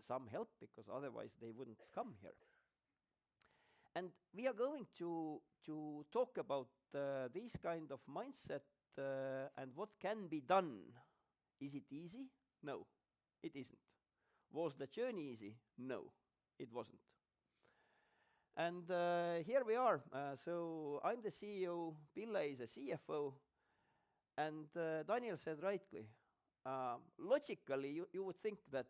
some help, because otherwise they wouldn't come here. And we are going to talk about this kind of mindset and what can be done. Is it easy? No, it isn't. Was the journey easy? No, it wasn't. And here we are. So I'm the CEO, Pille is a CFO, and Daniel said rightly, logically you would think that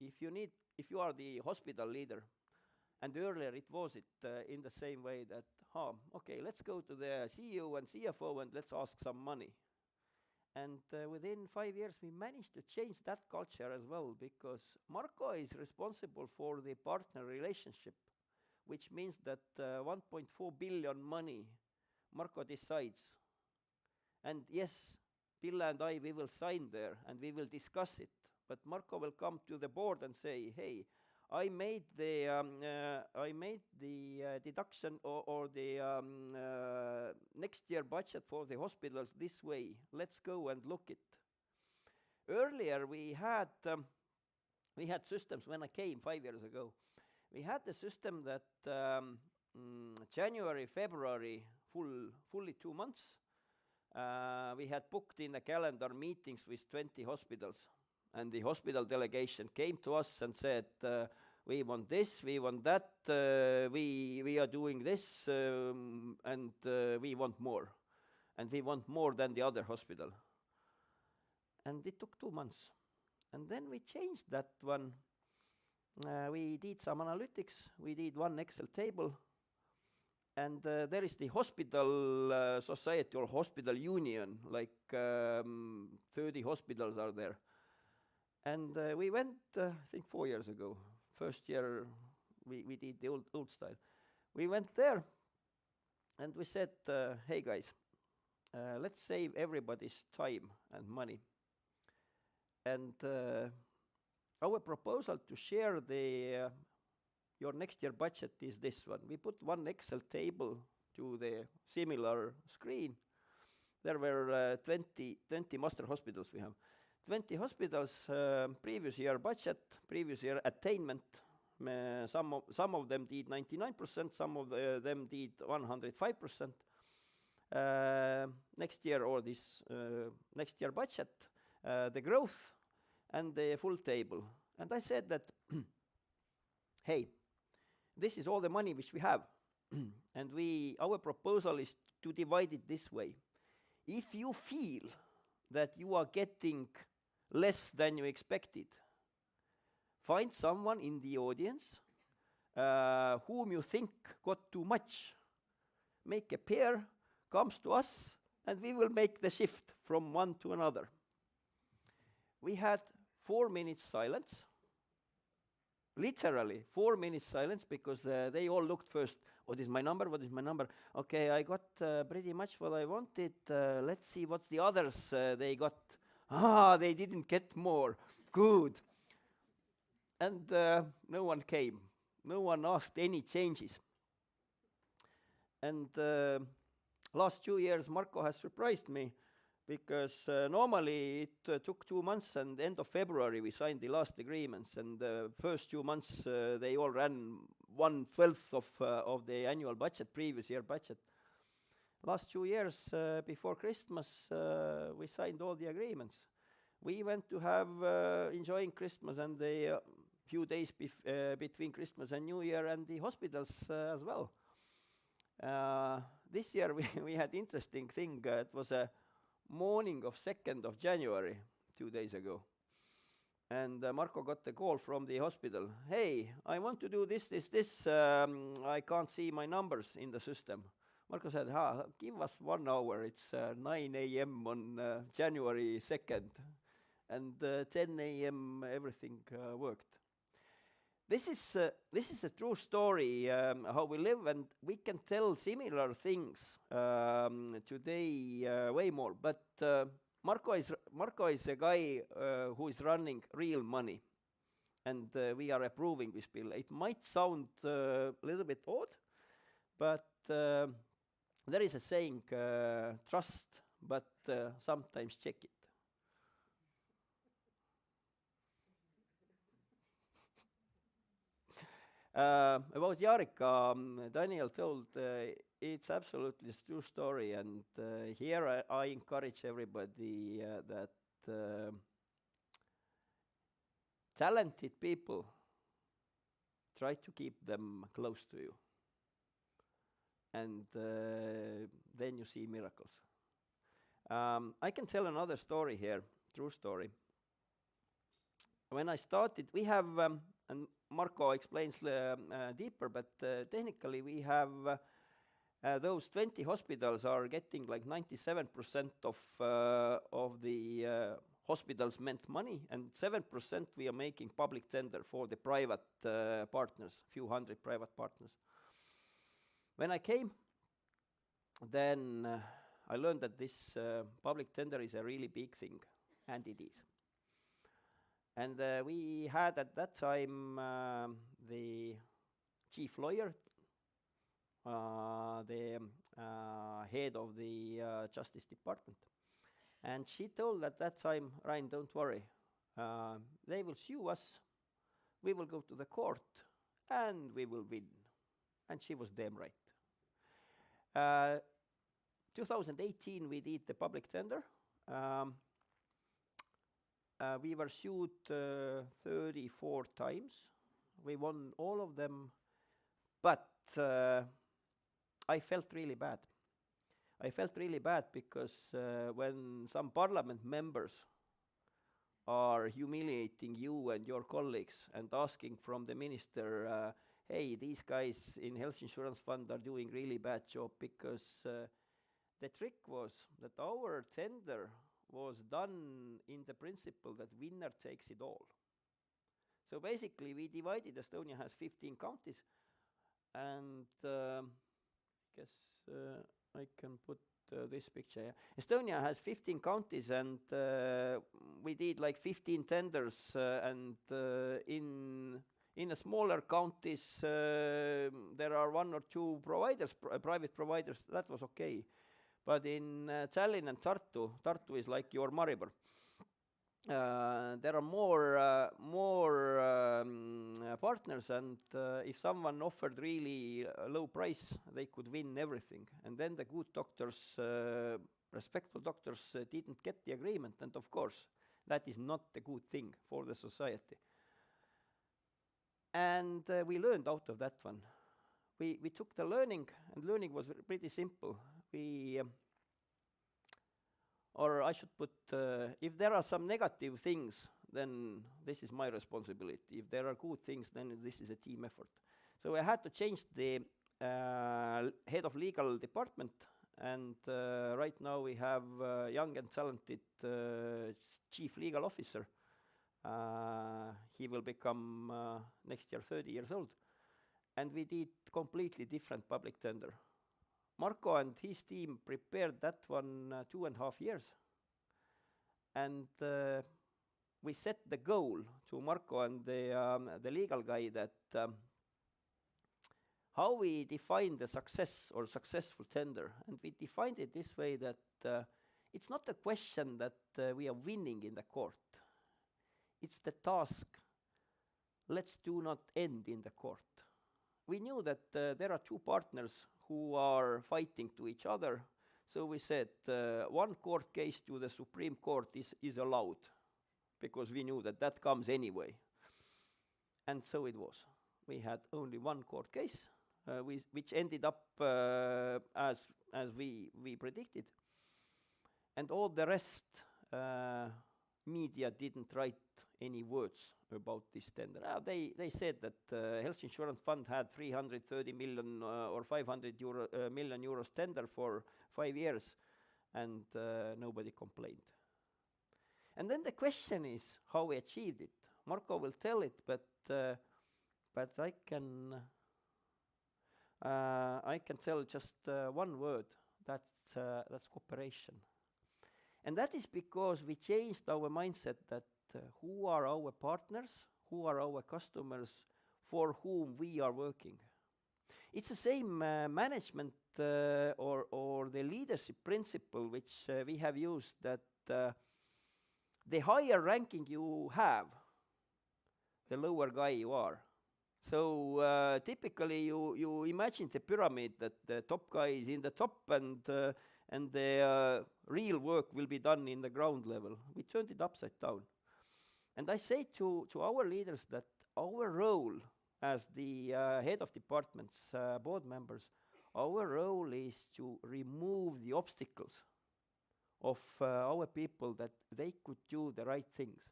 if you are the hospital leader, and earlier it was in the same way that, okay, let's go to the CEO and CFO and let's ask some money. And within 5 years, we managed to change that culture as well, because Marko is responsible for the partner relationship, which means that 1.4 billion money Marko decides. And yes, Pille and I, we will sign there and we will discuss it. But Marko will come to the board and say, hey, I made the deduction or the next year budget for the hospitals this way. Let's go and look it. Earlier we had systems when I came 5 years ago. We had the system that January, February, fully 2 months. We had booked in the calendar meetings with 20 hospitals. And the hospital delegation came to us and said, we want this, we want that, we are doing this, and we want more. And we want more than the other hospital. And it took 2 months. And then we changed that one. We did some analytics, we did one Excel table, and there is the hospital society or hospital union, like 30 hospitals are there. And we went, I think 4 years ago. First year, we did the old style. We went there, and we said, hey guys, let's save everybody's time and money. And our proposal to share your next year budget is this one. We put one Excel table to the similar screen. There were 20 master hospitals we have. 20 hospitals, previous year budget, previous year attainment. Some of them did 99%, some of them did 105%. Next year or this next year budget, the growth, and the full table. And I said that, hey, this is all the money which we have. And our proposal is to divide it this way. If you feel that you are getting less than you expected, find someone in the audience whom you think got too much. Make a pair, comes to us, and we will make the shift from one to another. We had 4 minutes silence, literally 4 minutes silence, because they all looked first, what is my number, what is my number? Okay, I got pretty much what I wanted. Let's see what's the others they got. They didn't get more. Good. And no one came. No one asked any changes. And last 2 years, Marko has surprised me, because normally it took 2 months, and end of February we signed the last agreements, and the first 2 months they all ran 1/12 of the annual budget, previous year budget. Last 2 years before Christmas we signed all the agreements. We went to have enjoying Christmas and the few days between Christmas and New Year, and the hospitals as well. This year we had interesting thing. It was a morning of 2nd of January, 2 days ago. And Marko got a call from the hospital. Hey, I want to do this. I can't see my numbers in the system. Marko said, give us 1 hour. It's 9 a.m. on January 2nd. And 10 a.m. everything worked. This is a true story, how we live, and we can tell similar things today way more. But Marko is a guy who is running real money, and we are approving this bill. It might sound a little bit odd, but there is a saying, trust, but sometimes check it. About Jarika, Daniel told it's absolutely a true story, and here I encourage everybody that talented people, try to keep them close to you, and then you see miracles. I can tell another story here, true story. When I started, we have, and Marko explains deeper, but technically we have those 20 hospitals are getting like 97% of the hospitals meant money, and 7% we are making public tender for the private partners, few hundred private partners. When I came, then I learned that this public tender is a really big thing, and it is. And we had at that time the chief lawyer, the head of the Justice Department. And she told at that time, Rain, don't worry, they will sue us, we will go to the court, and we will win. And she was damn right. 2018 we did the public tender. We were sued 34 times. We won all of them, but I felt really bad. I felt really bad because when some parliament members are humiliating you and your colleagues and asking from the minister, hey, these guys in Health Insurance Fund are doing really bad job, because the trick was that our tender was done in the principle that winner takes it all. So basically we divided, Estonia has 15 counties, and I guess I can put this picture here. Estonia has 15 counties, and we did like 15 tenders, and in a smaller counties there are one or two providers, private providers, that was okay. But in Tallinn and Tartu is like your Maribor. There are more partners, and if someone offered really low price, they could win everything. And then the good doctors, respectful doctors, didn't get the agreement, and of course, that is not a good thing for the society. And we learned out of that one. We took the learning, and learning was pretty simple. Or I should put, if there are some negative things, then this is my responsibility. If there are good things, then this is a team effort. So I had to change the head of legal department, and right now we have a young and talented chief legal officer. He will become next year 30 years old. And we did completely different public tender. Marko and his team prepared that one 2.5 years. And we set the goal to Marko and the legal guy that how we define the success or successful tender. And we defined it this way, that it's not a question that we are winning in the court. It's the task, let's do not end in the court. We knew that there are two partners who are fighting to each other, so we said one court case to the Supreme Court is allowed, because we knew that that comes anyway. And so it was. We had only one court case, which ended up as we predicted. And all the rest, media didn't write any words about this tender. They said that Health Insurance Fund had 330 million or 500 million euros tender for 5 years, and nobody complained. And then the question is how we achieved it. Marko will tell it, but I can tell just one word. That's cooperation. And that is because we changed our mindset that who are our partners, who are our customers, for whom we are working. It's the same management or the leadership principle which we have used, that the higher ranking you have, the lower guy you are. So typically you imagine the pyramid that the top guy is in the top and the real work will be done in the ground level. We turned it upside down. And I say to our leaders that our role as the head of departments, board members, our role is to remove the obstacles of our people that they could do the right things.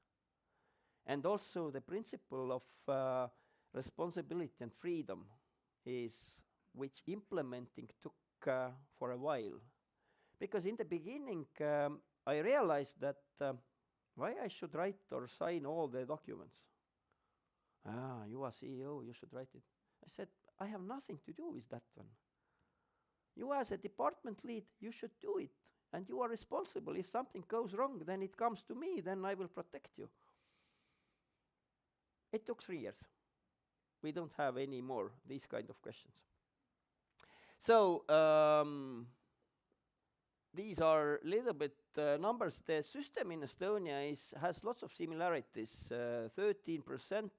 And also the principle of responsibility and freedom is which implementing took for a while. Because in the beginning, I realized that why I should write or sign all the documents. You are CEO, you should write it. I said, I have nothing to do with that one. You as a department lead, you should do it. And you are responsible. If something goes wrong, then it comes to me, then I will protect you. It took 3 years. We don't have any more these kind of questions. So these are little bit numbers. The system in Estonia has lots of similarities. 13%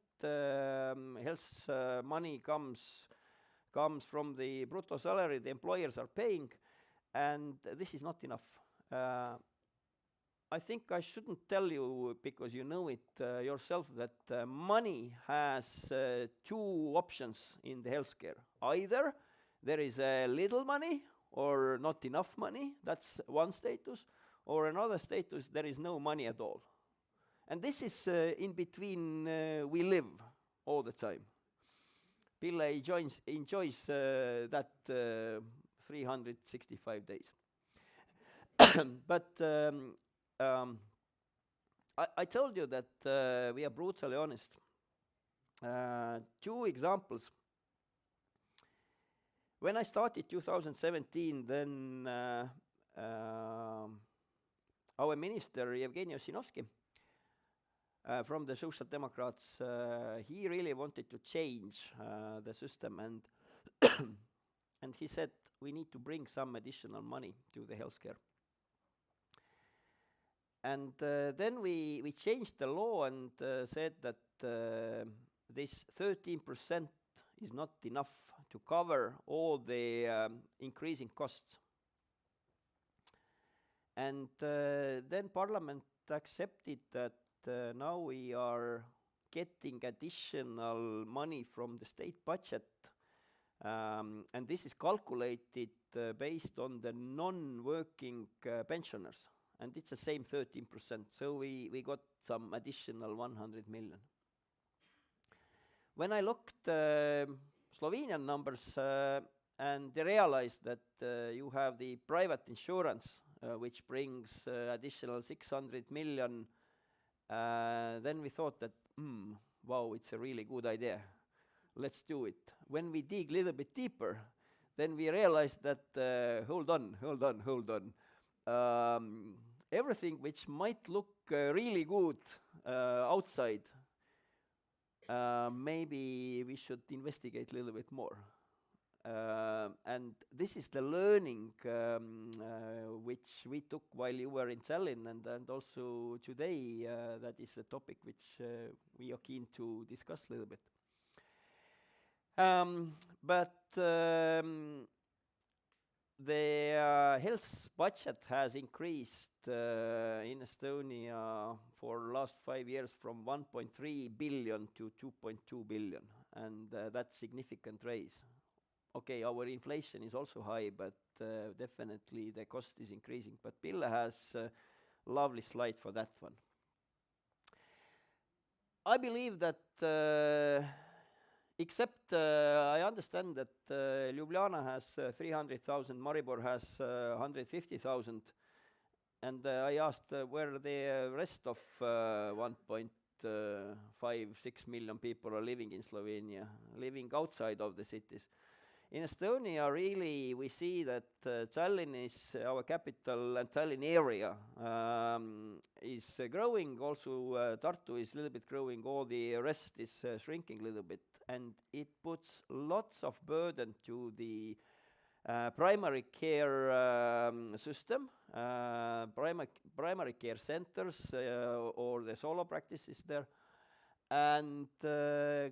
health money comes from the brutto salary the employers are paying, and this is not enough. I think I shouldn't tell you, because you know it yourself, that money has two options in the healthcare. Either there is a little money or not enough money, that's one status, or another status, there is no money at all. And this is in between we live all the time. Pille enjoys that 365 days. But I told you that we are brutally honest. 2 examples. When I started 2017, then our minister, Yevgeny Ossinovsky, from the Social Democrats, he really wanted to change the system, and and he said we need to bring some additional money to the healthcare. And then we changed the law and said that this 13% is not enough to cover all the increasing costs. And then Parliament accepted that now we are getting additional money from the state budget, and this is calculated based on the non-working pensioners, and it's the same 13%, so we got some additional 100 million. When I looked Slovenian numbers and realized that you have the private insurance, which brings additional 600 million, then we thought that, wow, it's a really good idea. Let's do it. When we dig a little bit deeper, then we realized that, hold on. Everything which might look really good outside, maybe we should investigate a little bit more. And this is the learning which we took while you were in Tallinn, and also today that is a topic which we are keen to discuss a little bit. But the health budget has increased in Estonia for last 5 years from 1.3 billion to 2.2 billion, and that's significant raise. Okay, our inflation is also high, but definitely the cost is increasing. But Pille has a lovely slide for that one. I believe that, except I understand that Ljubljana has 300,000, Maribor has 150,000, and I asked where the rest of 1.56 million people are living in Slovenia, living outside of the cities. In Estonia, really, we see that Tallinn is our capital, and Tallinn area is growing. Also, Tartu is a little bit growing. All the rest is shrinking a little bit. And it puts lots of burden to the primary care system, primary care centers, or the solo practices there. And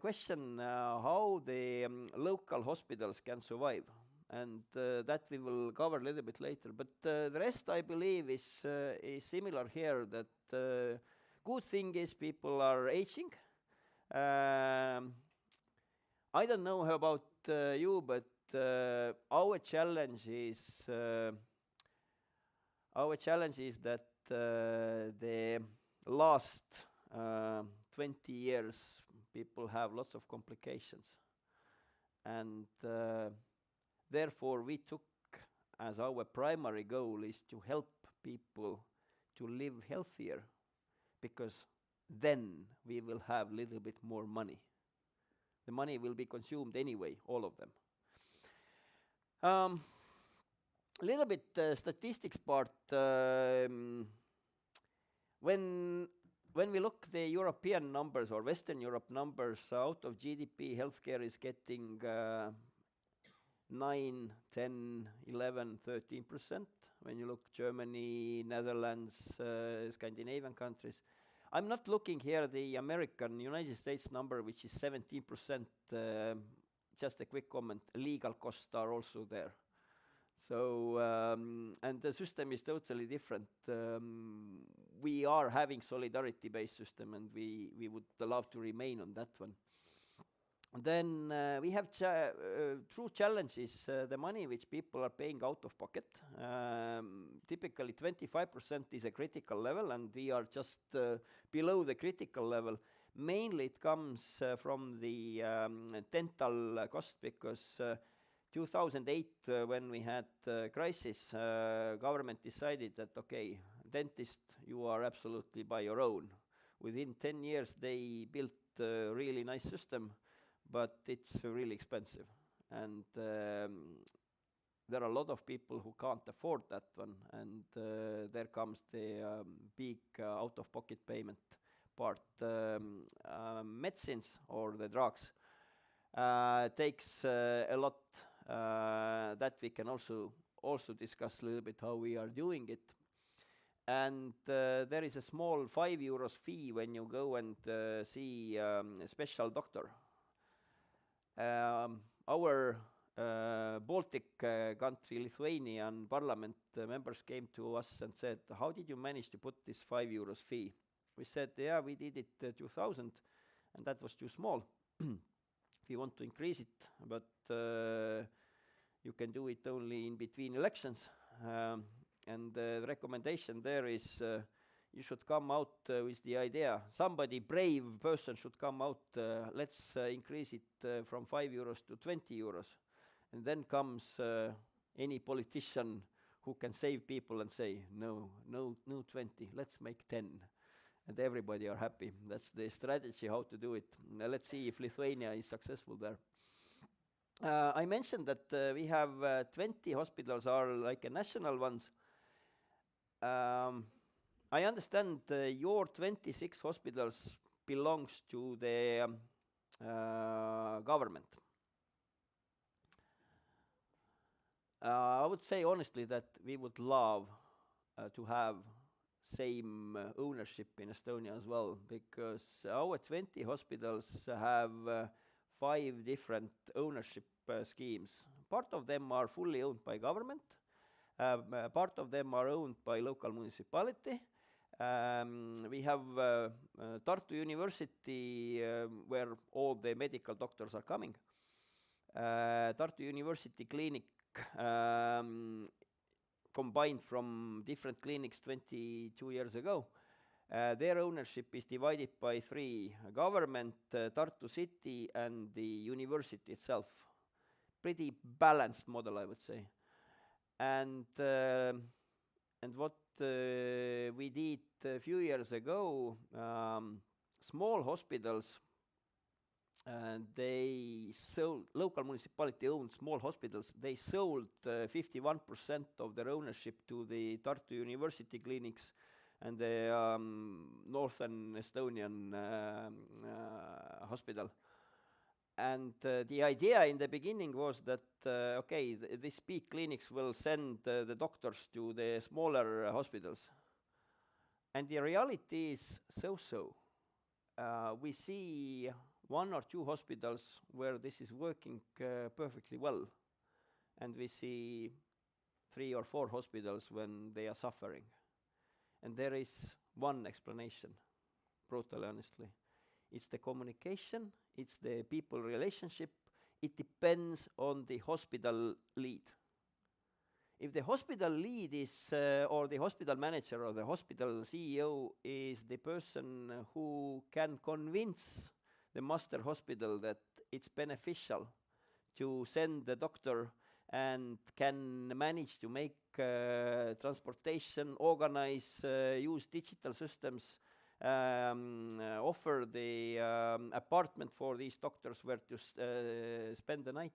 question how the local hospitals can survive. And that we will cover a little bit later. But the rest, I believe, is similar here, that good thing is people are aging. I don't know how about you, but our challenge is that the last 20 years people have lots of complications, and therefore we took as our primary goal is to help people to live healthier, because then we will have a little bit more money. The money will be consumed anyway, all of them. Little bit statistics part. When we look the European numbers or Western Europe numbers, out of GDP, healthcare is getting 9, 10, 11, 13%. When you look Germany, Netherlands, Scandinavian countries. I'm not looking here the American, United States number, which is 17%. Just a quick comment, legal costs are also there. So, and the system is totally different. We are having solidarity-based system, and we would love to remain on that one. Then we have true challenges, the money which people are paying out of pocket. Typically 25% is a critical level, and we are just below the critical level. Mainly it comes from the dental cost, because 2008 when we had crisis, government decided that, okay, dentist, you are absolutely by your own. Within 10 years they built a really nice system, but it's really expensive, and there are a lot of people who can't afford that one, and there comes the big out-of-pocket payment part. Medicines or the drugs takes a lot, that we can also discuss a little bit how we are doing it. And there is a small €5 fee when you go and see a special doctor. Our Baltic country, Lithuanian parliament members came to us and said, how did you manage to put this €5 fee? We said, yeah, we did it 2000, and that was too small. We want to increase it, but you can do it only in between elections. And the recommendation there is you should come out with the idea. Somebody brave person should come out. Let's increase it from €5 to €20. And then comes any politician who can save people and say, no 20, let's make 10. And everybody are happy. That's the strategy how to do it. Let's see if Lithuania is successful there. I mentioned that we have 20 hospitals are like a national ones. I understand your 26 hospitals belongs to the government. I would say honestly that we would love to have same ownership in Estonia as well, because our 20 hospitals have 5 different ownership schemes. Part of them are fully owned by government. Part of them are owned by local municipality. We have Tartu University, where all the medical doctors are coming. Tartu University Clinic, combined from different clinics 22 years ago. Their ownership is divided by 3: government, Tartu city, and the university itself. Pretty balanced model, I would say. And what we did a few years ago, small hospitals, they sold, local municipality owned small hospitals, they sold 51% of their ownership to the Tartu University clinics and the Northern Estonian hospital. And the idea in the beginning was that, okay, these big clinics will send the doctors to the smaller hospitals. And the reality is so-so. we see one or two hospitals where this is working perfectly well, and we see 3 or 4 hospitals when they are suffering. And there is one explanation, brutally honestly. It's the communication, it's the people relationship. It depends on the hospital lead. If the hospital lead is, or the hospital manager or the hospital CEO is the person who can convince the master hospital that it's beneficial to send the doctor and can manage to make transportation, organize, use digital systems, offer the apartment for these doctors where to spend the night.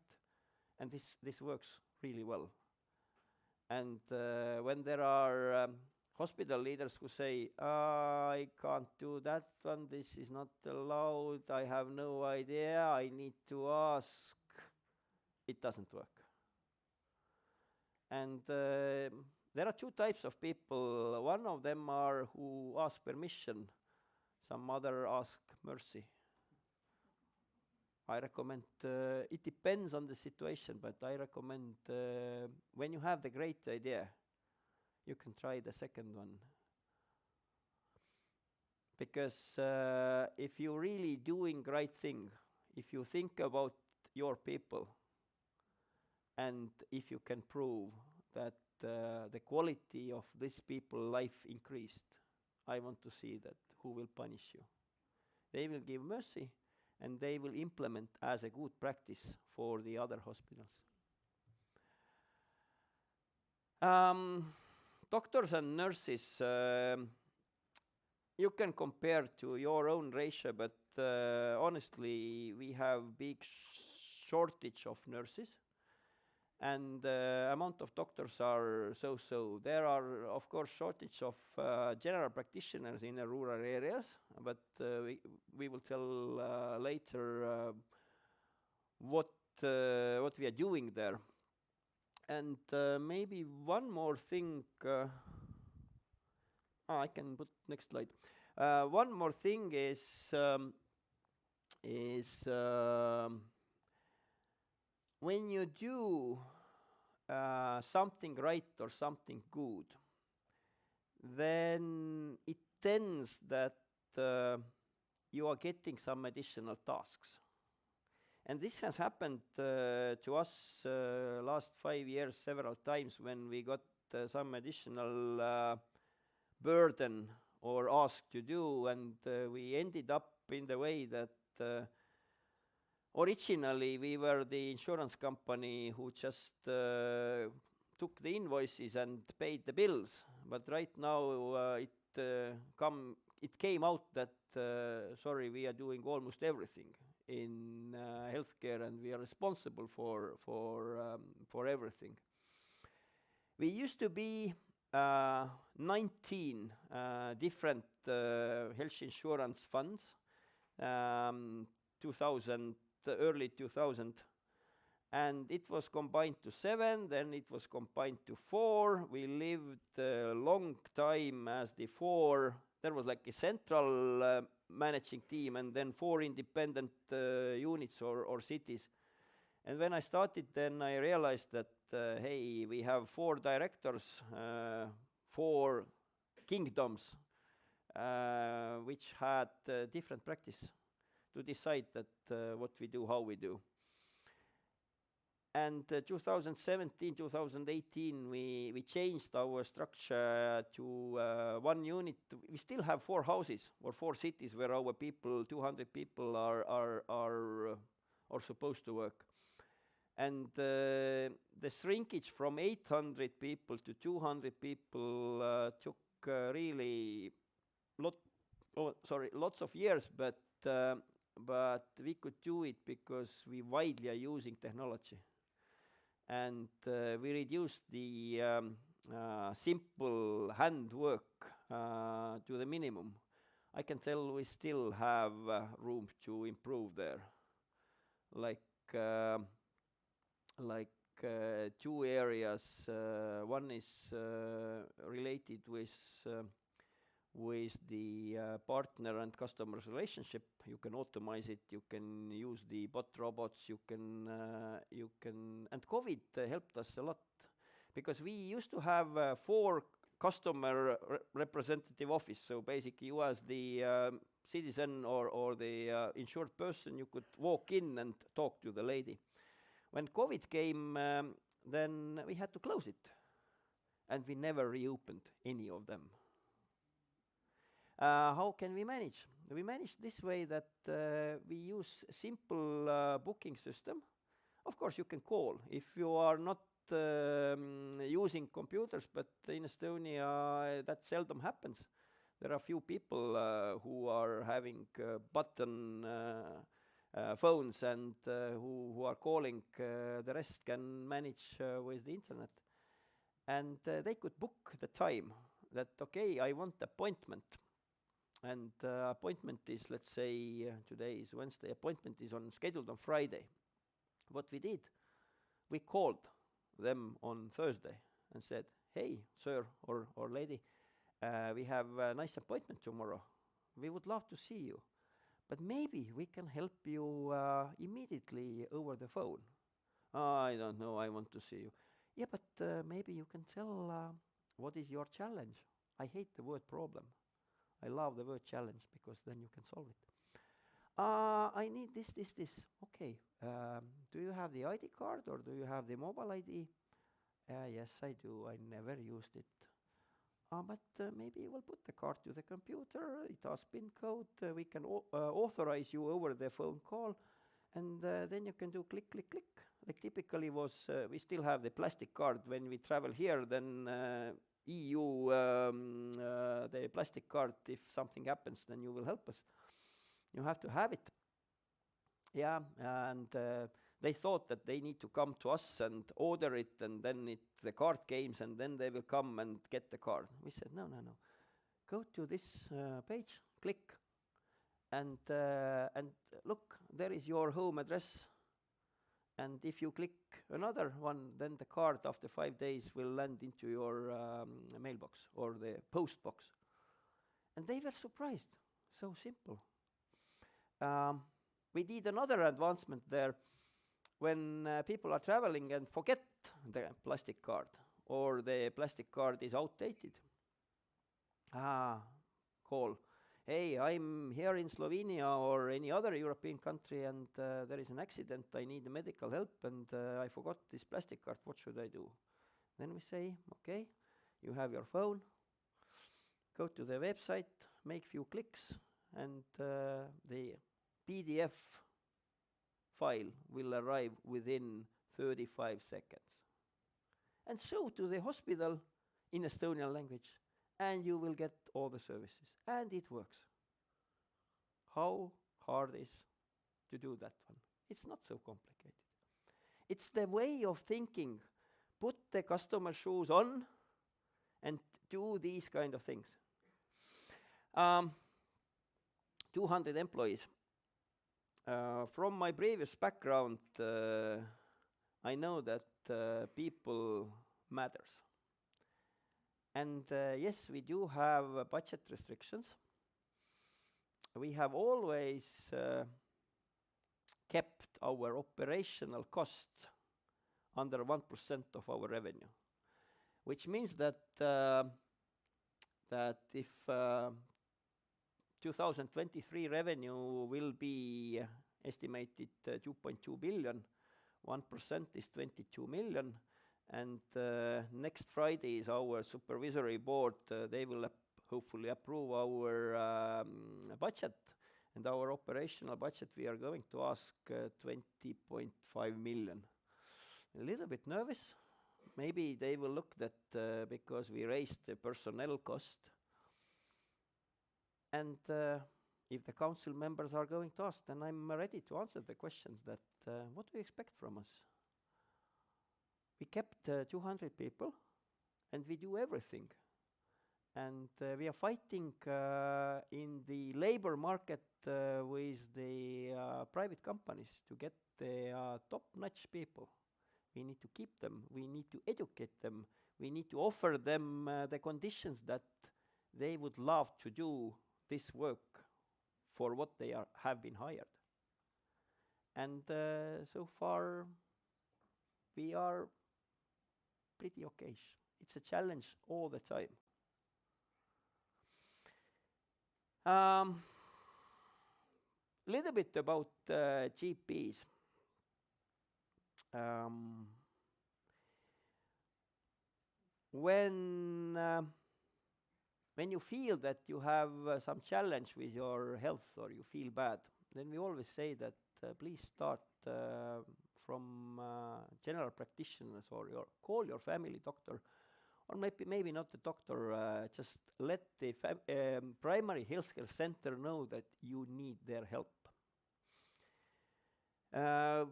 And this works really well. And when there are hospital leaders who say, I can't do that one, this is not allowed, I have no idea, I need to ask, it doesn't work. And there are 2 types of people. One of them are who ask permission, some other ask mercy. I recommend, it depends on the situation, but I recommend when you have the great idea, you can try the second one. Because if you're really doing right thing, if you think about your people, and if you can prove that the quality of this people's life increased, I want to see that. Who will punish you? They will give mercy, and they will implement as a good practice for the other hospitals. Doctors and nurses, you can compare to your own ratio, but honestly, we have big shortage of nurses, and amount of doctors are so. There are, of course, shortage of general practitioners in the rural areas, but we will tell later what we are doing there. And maybe one more thing. I can put next slide. One more thing is when you do something right or something good, then it tends that you are getting some additional tasks. And this has happened to us last 5 years several times when we got some additional burden or asked to do, and we ended up in the way that originally we were the insurance company who just took the invoices and paid the bills, but right now it came out that sorry, we are doing almost everything in healthcare, and we are responsible for everything. We used to be 19 different health insurance funds, early 2000, and it was combined to 7, then it was combined to 4. We lived a long time as the 4. There was like a central managing team and then 4 independent units or cities. And when I started, then I realized that, hey, we have 4 directors, 4 kingdoms, which had different practice to decide that what we do, how we do. And 2017, 2018, we changed our structure to 1 unit. We still have 4 houses or 4 cities where our people, 200 people, are supposed to work. And the shrinkage from 800 people to 200 people took really lots of years, but we could do it because we widely are using technology. And we reduced the simple handwork to the minimum. I can tell we still have room to improve there. Like 2 areas. One is related with with the partner and customers relationship. You can automate it. You can use the bot robots. You can, and COVID helped us a lot because we used to have 4 customer representative office. So basically, you as the citizen or the insured person, you could walk in and talk to the lady. When COVID came, then we had to close it, and we never reopened any of them. How can we manage? We manage this way that we use simple booking system. Of course, you can call if you are not using computers, but in Estonia that seldom happens. There are few people who are having button phones and who are calling. The rest can manage with the internet. And they could book the time that, okay, I want appointment. And appointment is, let's say, today is Wednesday. Appointment is scheduled on Friday. What we did, we called them on Thursday and said, hey, sir or lady, we have a nice appointment tomorrow. We would love to see you. But maybe we can help you immediately over the phone. I don't know, I want to see you. Yeah, but maybe you can tell what is your challenge. I hate the word problem. I love the word challenge because then you can solve it. I need this. Okay. Do you have the ID card or do you have the mobile ID? Yes, I do. I never used it. But maybe we'll put the card to the computer. It has PIN code. We can authorize you over the phone call. And then you can do click, click, click. Like typically was, we still have the plastic card when we travel here, then EU, the plastic card, if something happens, then you will help us. You have to have it. Yeah, and they thought that they need to come to us and order it, and then the card comes, and then they will come and get the card. We said, no. Go to this page, click, and look, there is your home address. And if you click another one, then the card after 5 days will land into your mailbox or the post box. And they were surprised. So simple. We did another advancement there when people are traveling and forget the plastic card or the plastic card is outdated. Call. Hey, I'm here in Slovenia or any other European country and there is an accident, I need medical help and I forgot this plastic card, what should I do? Then we say, okay, you have your phone, go to the website, make few clicks and the PDF file will arrive within 35 seconds. And show to the hospital in Estonian language and you will get all the services. And it works. How hard is to do that one? It's not so complicated. It's the way of thinking. Put the customer shoes on and do these kind of things. 200 employees. From my previous background, I know that people matters. And yes, we do have budget restrictions. We have always kept our operational costs under 1% of our revenue, which means that if 2023 revenue will be estimated 2.2 billion, 1% is 22 million. And next Friday is our supervisory board. They will hopefully approve our budget. And our operational budget, we are going to ask 20.5 million. A little bit nervous. Maybe they will look that because we raised the personnel cost. And if the council members are going to ask, then I'm ready to answer the questions that what do you expect from us? We kept 200 people and we do everything. And we are fighting in the labor market with the private companies to get the top-notch people. We need to keep them. We need to educate them. We need to offer them the conditions that they would love to do this work for what they have been hired. And so far, we are pretty okay. It's a challenge all the time. Little bit about GPs. When you feel that you have some challenge with your health or you feel bad, then we always say that please start from general practitioners, or call your family doctor, or maybe not the doctor, just let the primary healthcare center know that you need their help.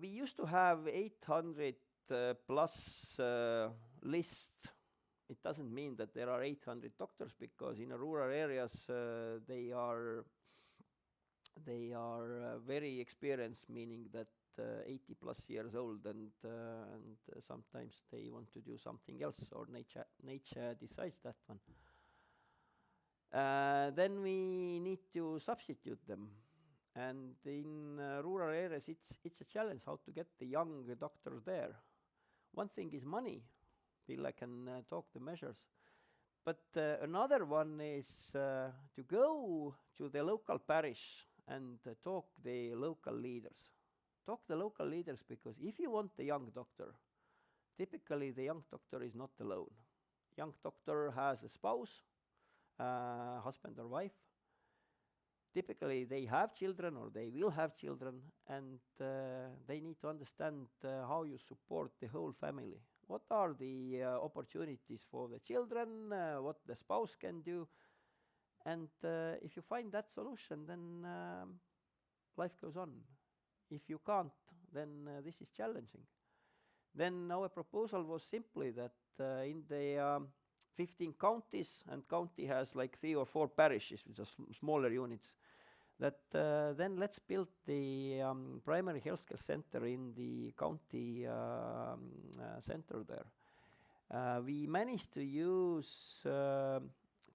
We used to have 800 plus list. It doesn't mean that there are 800 doctors, because in rural areas they are very experienced, meaning that 80 plus years old, and sometimes they want to do something else, or nature decides that one. Then we need to substitute them, and in rural areas it's a challenge how to get the young doctor there. One thing is money. Bill, I can talk the measures. But another one is to go to the local parish and talk the local leaders. Talk the local leaders, because if you want the young doctor, typically the young doctor is not alone. Young doctor has a spouse, husband or wife. Typically they have children, or they will have children, and they need to understand how you support the whole family. What are the opportunities for the children, what the spouse can do, and if you find that solution, then life goes on. If you can't, then this is challenging. Then our proposal was simply that in the 15 counties, and county has like 3 or 4 parishes, which are smaller units, that then let's build the primary healthcare center in the county center there. We managed to use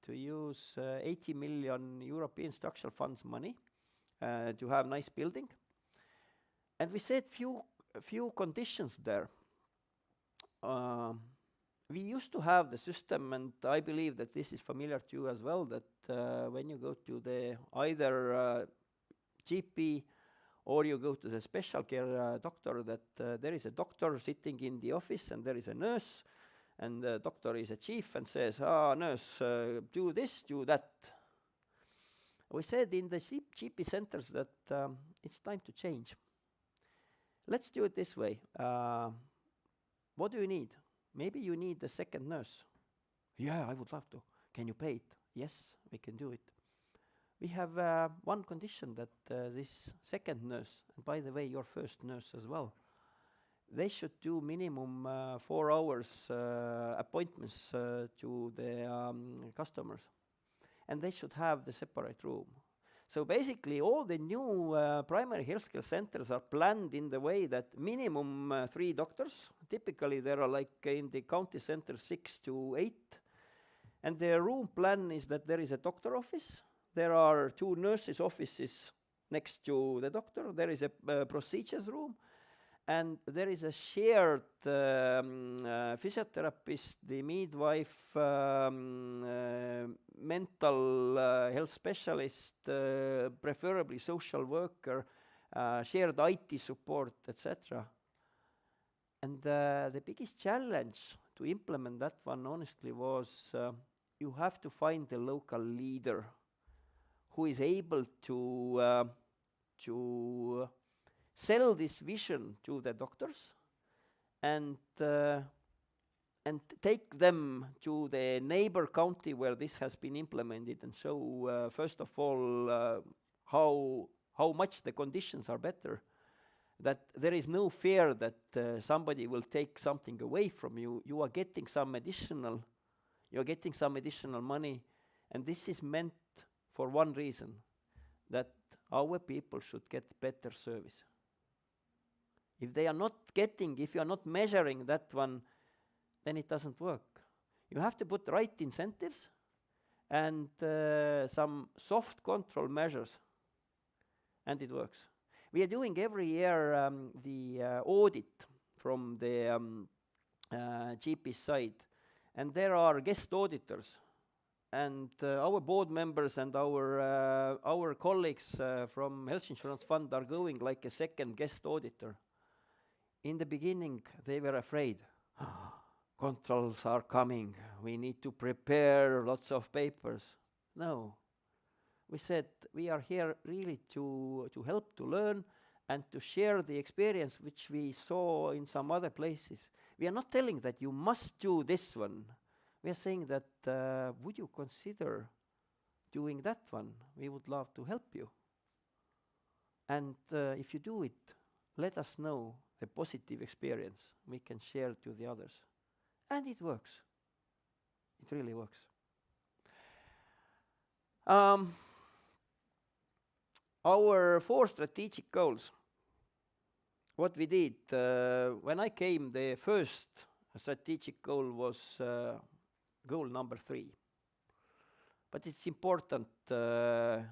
80 million European structural funds money to have nice building, and we set few conditions there. We used to have the system, and I believe that this is familiar to you as well, that when you go to the either GP or you go to the special care doctor, that there is a doctor sitting in the office and there is a nurse, and the doctor is a chief and says, nurse, do this, do that. We said in the GP centers that it's time to change. Let's do it this way. What do you need? Maybe you need a second nurse. Yeah, I would love to. Can you pay it? Yes, we can do it. We have one condition, that this second nurse, and by the way, your first nurse as well, they should do minimum 4 hours appointments to the customers. And they should have the separate room. So basically, all the new primary healthcare centers are planned in the way that minimum 3 doctors. Typically, there are like in the county center 6 to 8. And the room plan is that there is a doctor office. There are 2 nurses' offices next to the doctor. There is a procedures room. And there is a shared physiotherapist, the midwife, mental health specialist, preferably social worker, shared IT support, etc. And the biggest challenge to implement that one, honestly, was you have to find a local leader who is able to sell this vision to the doctors and take them to the neighbor county where this has been implemented, and show first of all how much the conditions are better, that there is no fear that somebody will take something away from you. You are getting some additional money, and this is meant for one reason, that our people should get better service. If you are not measuring that one, then it doesn't work. You have to put right incentives, and some soft control measures, and it works. We are doing every year the audit from the GP side, and there are guest auditors, and our board members and our colleagues from Health Insurance Fund are going like a second guest auditor. In the beginning, they were afraid. Controls are coming. We need to prepare lots of papers. No. We said we are here really to help, to learn, and to share the experience which we saw in some other places. We are not telling that you must do this one. We are saying that would you consider doing that one? We would love to help you. And if you do it, let us know the positive experience we can share to the others. And it works. It really works. Our 4 strategic goals. What we did, when I came, the first strategic goal was goal number 3. But it's important for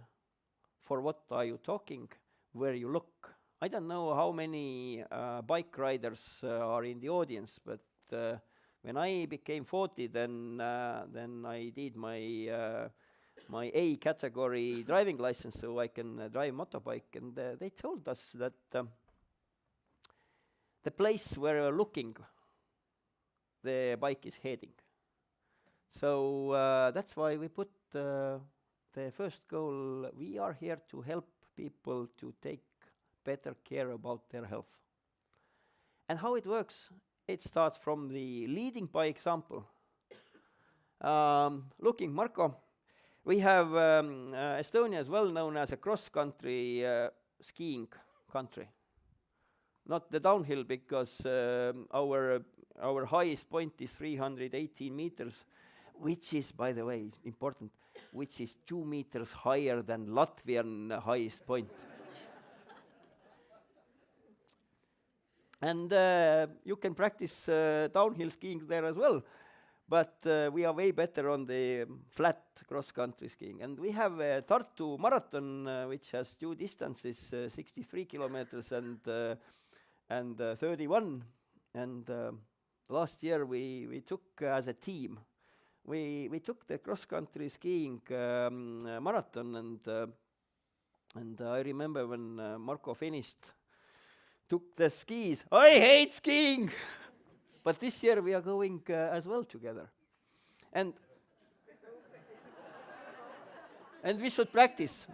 what are you talking, where you look. I don't know how many bike riders are in the audience, but when I became 40, then I did my A category driving license, so I can drive motorbike. And they told us that the place where you're looking, the bike is heading. So that's why we put the first goal. We are here to help people to take better care about their health. And how it works, it starts from the leading by example. Looking, Marko, we have Estonia is well known as a cross-country skiing country. Not the downhill, because our highest point is 318 meters, which is, by the way, important, which is 2 meters higher than Latvian highest point. And you can practice downhill skiing there as well, but we are way better on the flat cross-country skiing. And we have a Tartu Marathon, which has 2 distances, 63 kilometers and 31. And last year we took as a team, we took the cross-country skiing marathon, and I remember when Marko finished, took the skis. I hate skiing! But this year we are going as well together. And we should practice.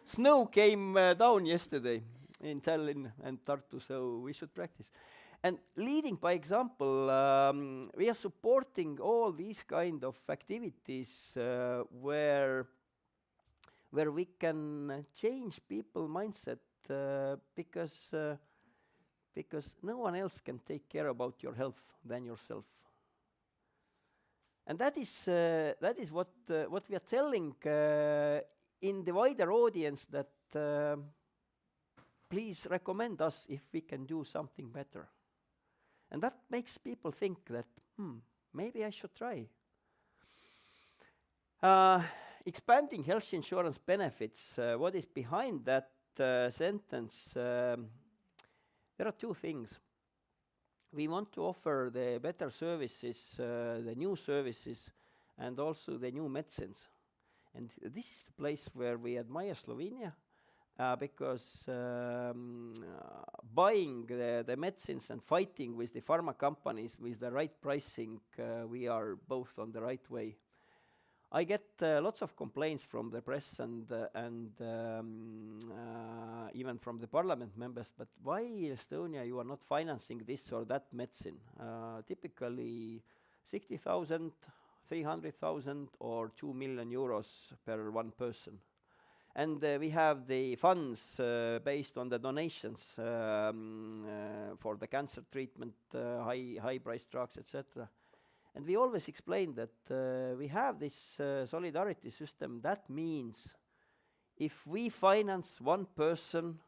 Snow came down yesterday in Tallinn and Tartu, so we should practice. And leading by example, we are supporting all these kind of activities where we can change people's mindset, because no one else can take care about your health than yourself. And that is what we are telling in the wider audience, that please recommend us if we can do something better. And that makes people think that, maybe I should try. Expanding health insurance benefits, what is behind that sentence? There are 2 things. We want to offer the better services, the new services, and also the new medicines. And this is the place where we admire Slovenia, because buying the medicines and fighting with the pharma companies with the right pricing, we are both on the right way. I get lots of complaints from the press and even from the parliament members, but why Estonia you are not financing this or that medicine? Typically 60,000, 300,000 or 2 million euros per one person. And we have the funds based on the donations for the cancer treatment, high price drugs, etc. And we always explain that we have this solidarity system. That means if we finance one person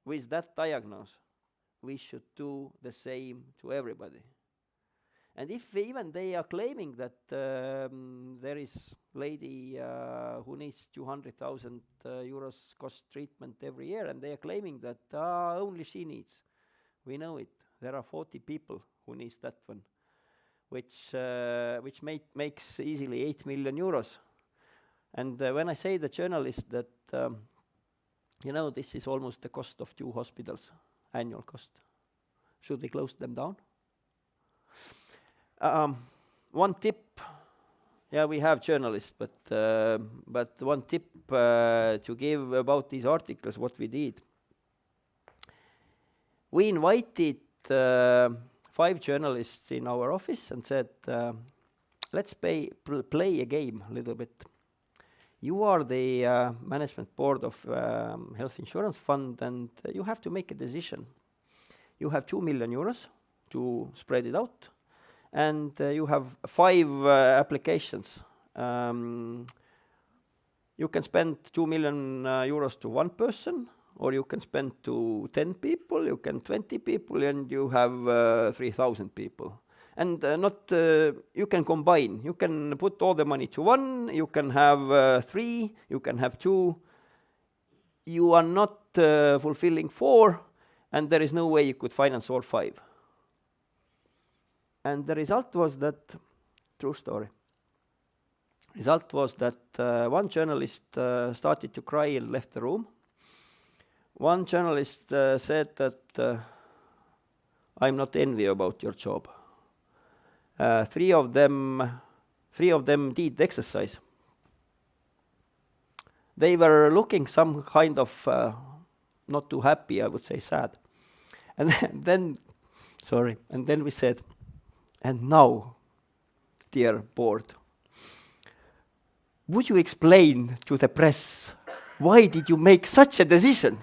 with that diagnosis, we should do the same to everybody. And if even they are claiming that there is lady who needs 200,000 euros cost treatment every year, and they are claiming that only she needs, we know it. There are 40 people who needs that one, which makes easily 8 million euros. And when I say the journalist that, this is almost the cost of 2 hospitals, annual cost. Should we close them down? One tip, we have journalists, but one tip to give about these articles, what we did. We invited 5 journalists in our office and said, let's play a game a little bit. You are the management board of health insurance fund, and you have to make a decision. You have 2 million euros to spread it out, and you have 5 applications. You can spend 2 million euros to one person, or you can spend to 10 people, you can 20 people, and you have 3,000 people. And you can combine. You can put all the money to one, you can have 3, you can have 2. You are not fulfilling 4, and there is no way you could finance all 5. And the result was that, true story, result was that one journalist started to cry and left the room. One journalist said that I'm not envy about your job. 3 of them did exercise. They were looking some kind of not too happy, I would say sad. And then we said, and now, dear board, would you explain to the press why did you make such a decision?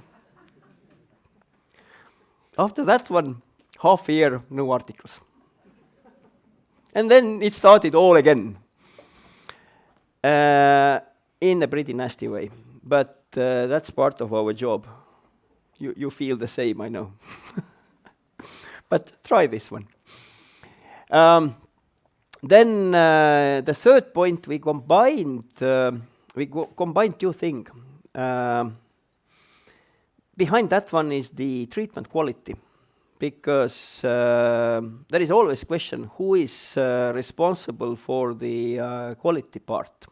After that one, half a year, no articles. And then it started all again, in a pretty nasty way. But that's part of our job. You feel the same, I know. But try this one. Then the third point, we combined 2 things. Behind that one is the treatment quality, because there is always question who is responsible for the quality part.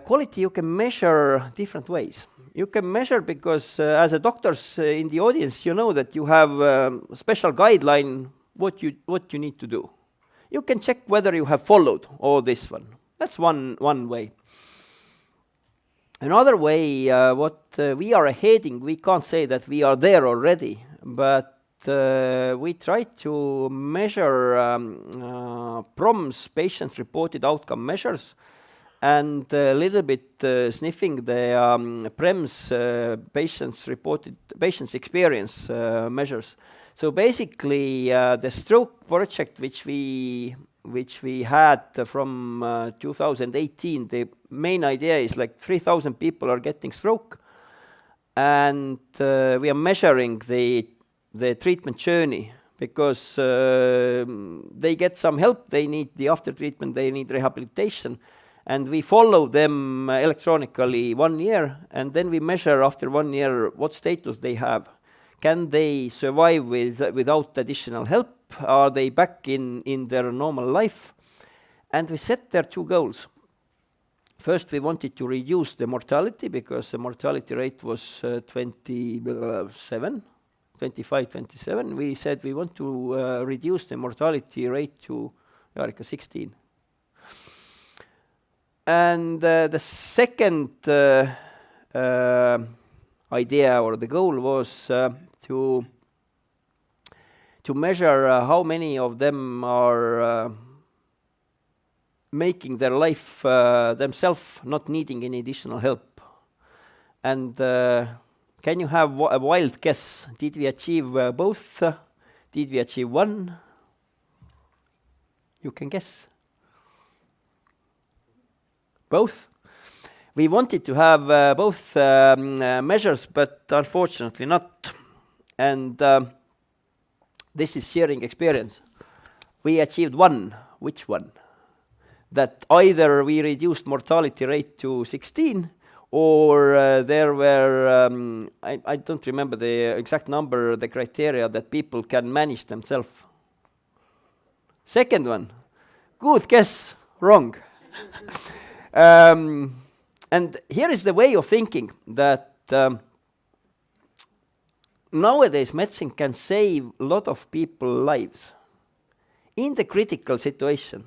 Quality you can measure different ways. You can measure because as a doctors in the audience, you know that you have a special guideline what you need to do. You can check whether you have followed all this one. That's one way. Another way, what we are heading, we can't say that we are there already, but we try to measure PROMs, patients reported outcome measures, and a little bit sniffing the PREMS, patients experience measures. So basically, the stroke project which we had from 2018, the main idea is like 3,000 people are getting stroke, and we are measuring the treatment journey, because they get some help, they need the after treatment, they need rehabilitation, and we follow them electronically 1 year, and then we measure after 1 year what status they have. Can they survive without additional help? Are they back in their normal life? And we set there 2 goals. First, we wanted to reduce the mortality, because the mortality rate was 25, 27. We said we want to reduce the mortality rate to 16. And the second idea or the goal was to measure how many of them are making their life themselves, not needing any additional help. And can you have a wild guess? Did we achieve both? Did we achieve one? You can guess. Both. We wanted to have both measures, but unfortunately not. And this is sharing experience. we achieved one. Which one? That either we reduced mortality rate to 16, or there were, I don't remember the exact number, the criteria that people can manage themselves. Second one. Good guess. Wrong. And here is the way of thinking that nowadays medicine can save a lot of people's lives. In the critical situation,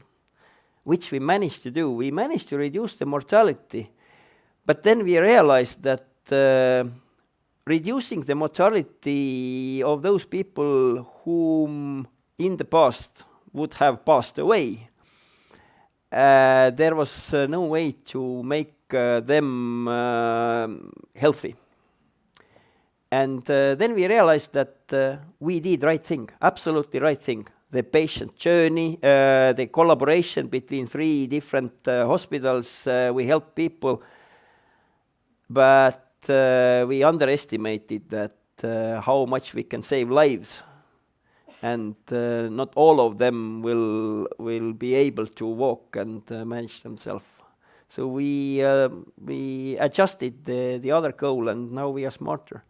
which we managed to do, we managed to reduce the mortality, but then we realized that reducing the mortality of those people whom in the past would have passed away, there was no way to make them healthy. And then we realized that we did right thing, absolutely right thing. The patient journey, the collaboration between 3 different hospitals, we help people, but we underestimated that how much we can save lives, and not all of them will be able to walk and manage themselves. So we adjusted the other goal, and now we are smarter.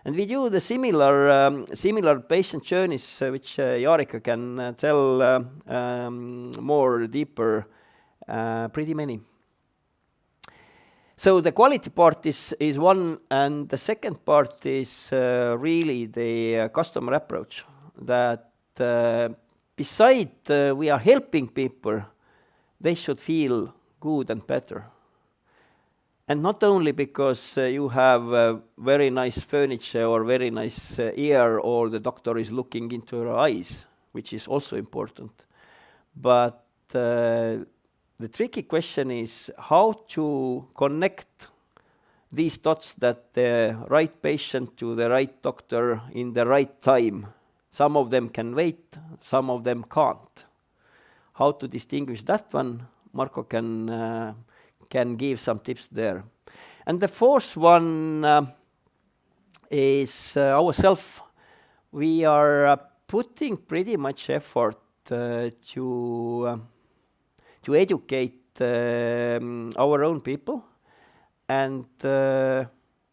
And we do the similar patient journeys, which Jarika can tell more deeper, pretty many. So the quality part is one, and the second part is really the customer approach. That beside we are helping people, they should feel good and better. And not only because you have very nice furniture or very nice ear, or the doctor is looking into your eyes, which is also important. But the tricky question is how to connect these dots, that the right patient to the right doctor in the right time. Some of them can wait, some of them can't. How to distinguish that one, Marko can give some tips there. And the fourth one is ourselves. We are putting pretty much effort to educate our own people, and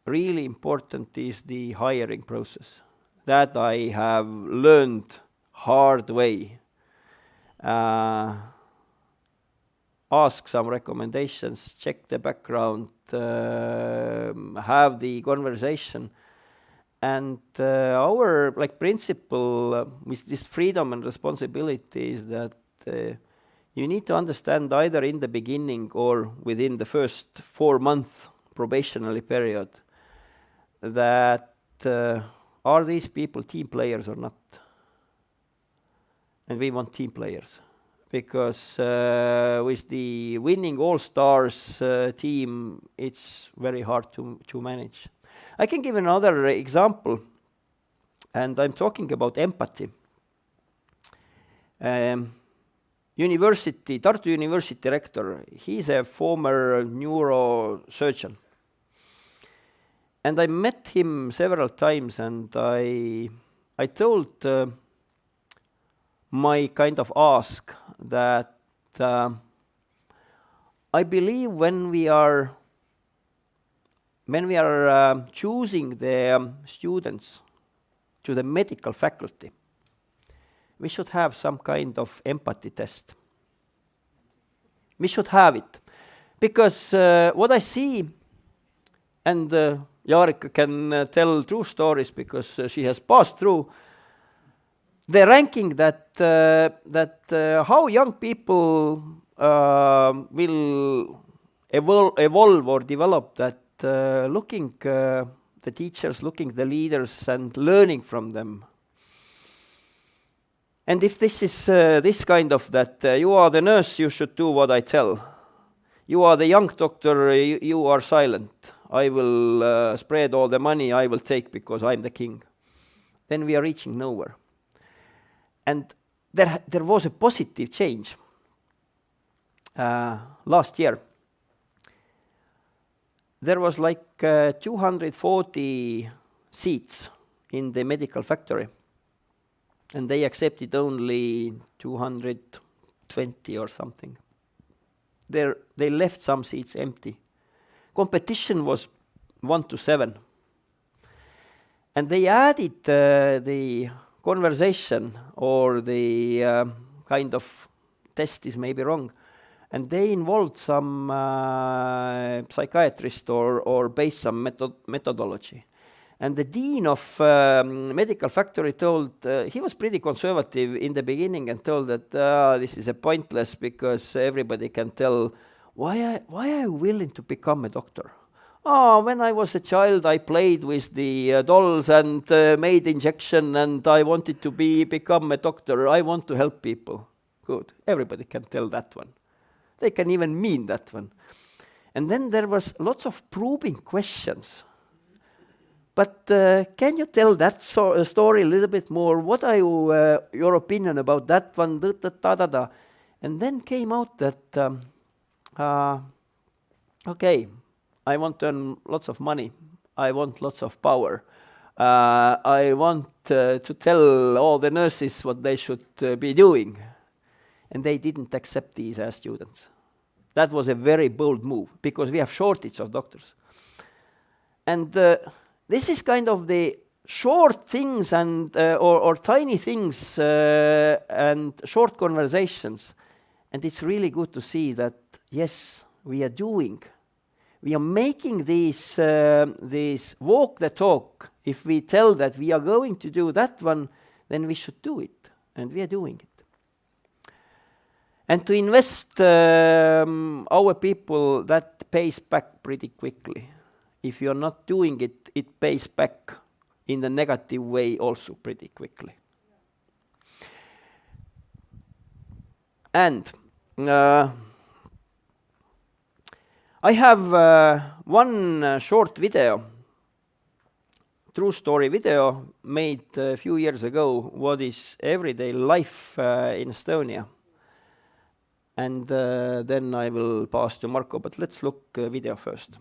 really important is the hiring process. That I have learned hard way. Ask some recommendations, check the background, have the conversation. And our principle with this freedom and responsibility is that you need to understand either in the beginning or within the first 4 months probationary period that are these people team players or not? And we want team players. Because with the winning all-stars team, it's very hard to manage. I can give another example, and I'm talking about empathy. Tartu University rector, he's a former neurosurgeon. And I met him several times, and I told my kind of ask that I believe when we are choosing the students to the medical faculty, we should have some kind of empathy test. We should have it. Because what I see, and Jarika can tell true stories because she has passed through the ranking that how young people will evolve or develop, that looking the teachers, looking the leaders and learning from them. And if this is this kind of that you are the nurse, you should do what I tell. You are the young doctor, you are silent. I will spread all the money I will take because I'm the king. Then we are reaching nowhere. And there was a positive change last year. There was 240 seats in the medical factory. and they accepted only 220 or something. They left some seats empty. Competition was 1 to 7. And they added the conversation, or the kind of test is maybe wrong, and they involved some psychiatrist or based some methodology. And the dean of medical faculty told, he was pretty conservative in the beginning and told that this is a pointless, because everybody can tell, why are you willing to become a doctor? Oh, when I was a child, I played with the dolls and made injection, and I wanted to become a doctor. I want to help people. Good. Everybody can tell that one. They can even mean that one. And then there was lots of probing questions. But can you tell that story a little bit more? What are your opinion about that one? And then came out that, okay, I want to earn lots of money. I want lots of power. I want to tell all the nurses what they should be doing. And they didn't accept these as students. That was a very bold move, because we have shortage of doctors. And this is kind of the short things and or tiny things and short conversations. And it's really good to see that, yes, we are doing. We are making these walk the talk. If we tell that we are going to do that one, then we should do it. And we are doing it. And to invest our people, that pays back pretty quickly. If you're not doing it, it pays back in the negative way also pretty quickly. And I have one short video, true story video, made a few years ago, what is everyday life in Estonia. And then I will pass to Marko, but let's look video first.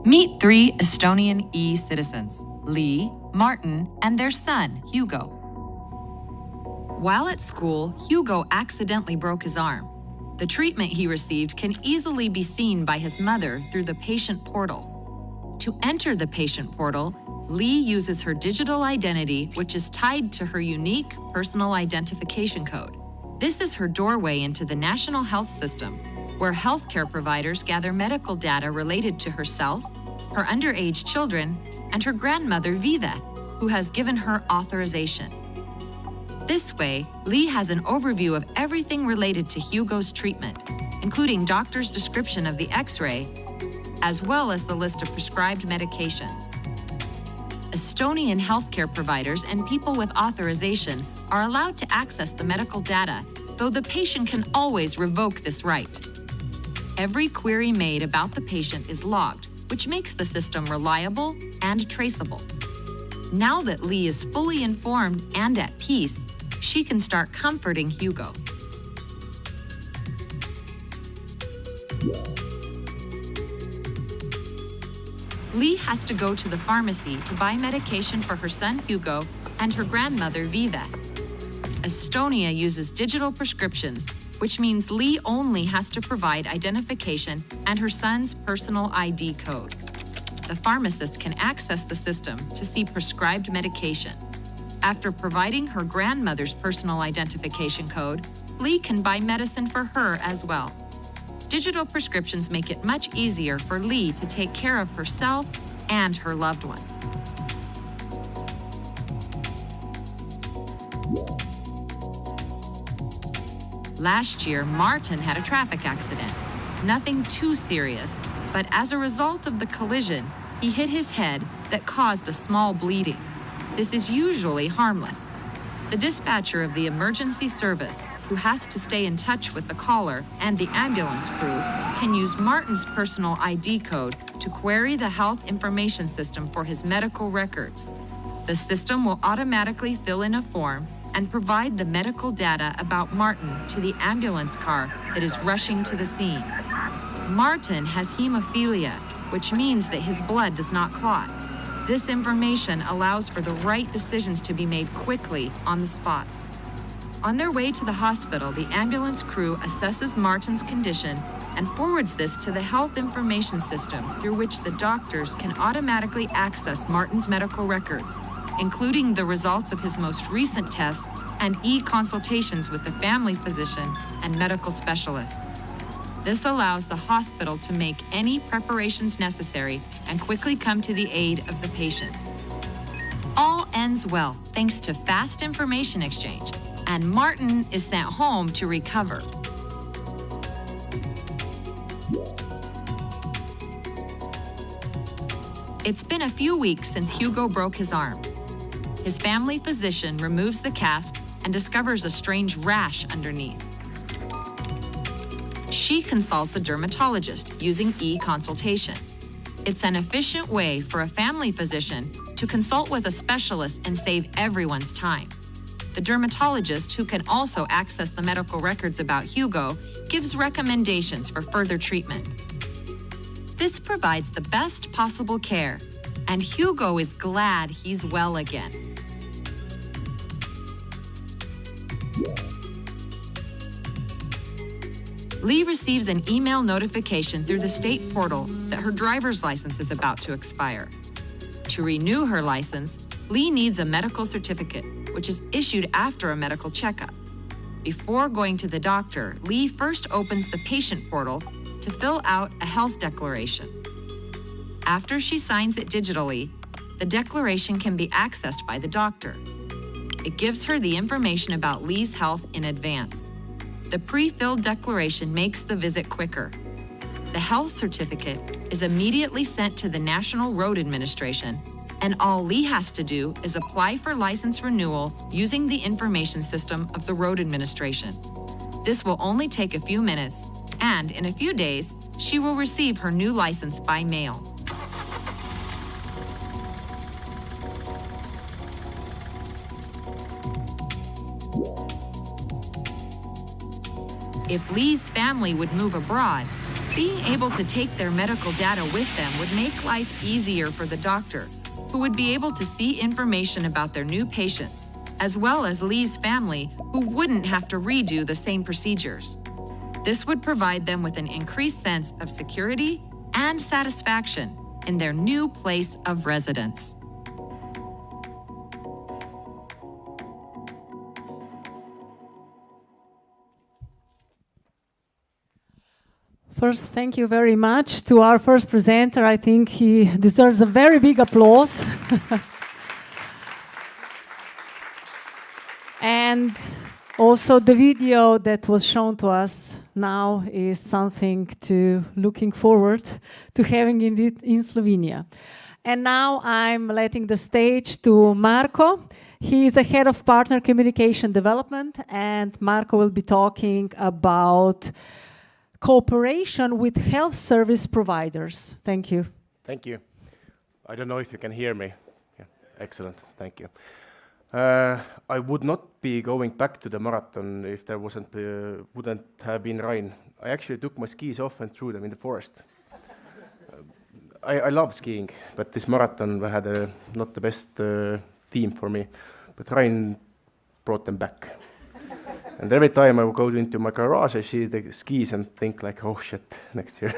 Meet 3 Estonian e-citizens, Lee, Martin, and their son, Hugo. While at school, Hugo accidentally broke his arm. The treatment he received can easily be seen by his mother through the patient portal. To enter the patient portal, Lee uses her digital identity, which is tied to her unique personal identification code. This is her doorway into the national health system, where healthcare providers gather medical data related to herself, her underage children, and her grandmother, Vive, who has given her authorization. This way, Lee has an overview of everything related to Hugo's treatment, including doctor's description of the X-ray, as well as the list of prescribed medications. Estonian healthcare providers and people with authorization are allowed to access the medical data, though the patient can always revoke this right. Every query made about the patient is logged, which makes the system reliable and traceable. Now that Lee is fully informed and at peace, she can start comforting Hugo. Lee has to go to the pharmacy to buy medication for her son Hugo and her grandmother Vive. Estonia uses digital prescriptions, which means Lee only has to provide identification and her son's personal ID code. The pharmacist can access the system to see prescribed medication. After providing her grandmother's personal identification code, Lee can buy medicine for her as well. Digital prescriptions make it much easier for Lee to take care of herself and her loved ones. Last year, Martin had a traffic accident. Nothing too serious, but as a result of the collision, he hit his head that caused a small bleeding. This is usually harmless. The dispatcher of the emergency service, who has to stay in touch with the caller and the ambulance crew, can use Martin's personal ID code to query the health information system for his medical records. The system will automatically fill in a form and provide the medical data about Martin to the ambulance car that is rushing to the scene. Martin has hemophilia, which means that his blood does not clot. This information allows for the right decisions to be made quickly on the spot. On their way to the hospital, the ambulance crew assesses Martin's condition and forwards this to the health information system through which the doctors can automatically access Martin's medical records, including the results of his most recent tests and e-consultations with the family physician and medical specialists. This allows the hospital to make any preparations necessary and quickly come to the aid of the patient. All ends well thanks to fast information exchange, and Martin is sent home to recover. It's been a few weeks since Hugo broke his arm. His family physician removes the cast and discovers a strange rash underneath. She consults a dermatologist using e-consultation. It's an efficient way for a family physician to consult with a specialist and save everyone's time. The dermatologist, who can also access the medical records about Hugo, gives recommendations for further treatment. This provides the best possible care, and Hugo is glad he's well again. Lee receives an email notification through the state portal that her driver's license is about to expire. To renew her license, Lee needs a medical certificate, which is issued after a medical checkup. Before going to the doctor, Lee first opens the patient portal to fill out a health declaration. After she signs it digitally, the declaration can be accessed by the doctor. It gives her the information about Lee's health in advance. The pre-filled declaration makes the visit quicker. The health certificate is immediately sent to the National Road Administration, and all Lee has to do is apply for license renewal using the information system of the Road Administration. This will only take a few minutes, and in a few days, she will receive her new license by mail. If Lee's family would move abroad, being able to take their medical data with them would make life easier for the doctor, who would be able to see information about their new patients, as well as Lee's family, who wouldn't have to redo the same procedures. This would provide them with an increased sense of security and satisfaction in their new place of residence. First, thank you very much to our first presenter. I think he deserves a very big applause. And also the video that was shown to us now is something to looking forward to having it in Slovenia. And now I'm letting the stage to Marko. He is a head of partner communication development, and Marko will be talking about cooperation with health service providers. Thank you. Thank you. I don't know if you can hear me. Yeah, excellent. Thank you. I would not be going back to the marathon if there wouldn't have been rain. I actually took my skis off and threw them in the forest. I love skiing, but this marathon had not the best team for me. But rain brought them back. And every time I would go into my garage, I see the skis and think like, oh shit, next year.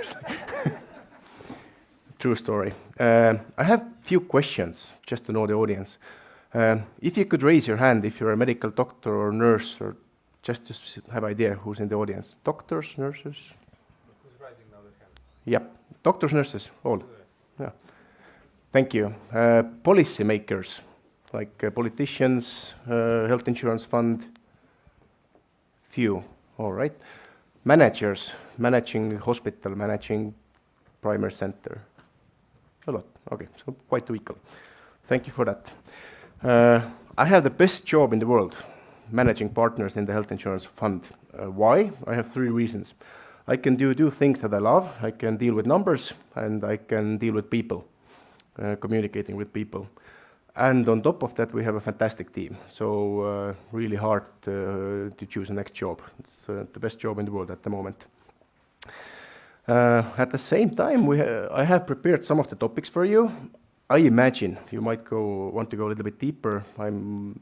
True story. I have a few questions, just to know the audience. If you could raise your hand if you're a medical doctor or nurse, or just to have an idea who's in the audience. Doctors, nurses? Who's raising now their hand? Yep. Doctors, nurses, all. Yeah. Thank you. Policy makers, like politicians, health insurance fund. Few, all right. Managers, managing hospital, managing primary center. A lot, okay, so quite equal. Thank you for that. I have the best job in the world, managing partners in the health insurance fund. Why? I have 3 reasons. I can do things that I love, I can deal with numbers, and I can deal with people, communicating with people. And on top of that, we have a fantastic team. So really hard to choose the next job. It's the best job in the world at the moment. At the same time, I have prepared some of the topics for you. I imagine you might want to go a little bit deeper.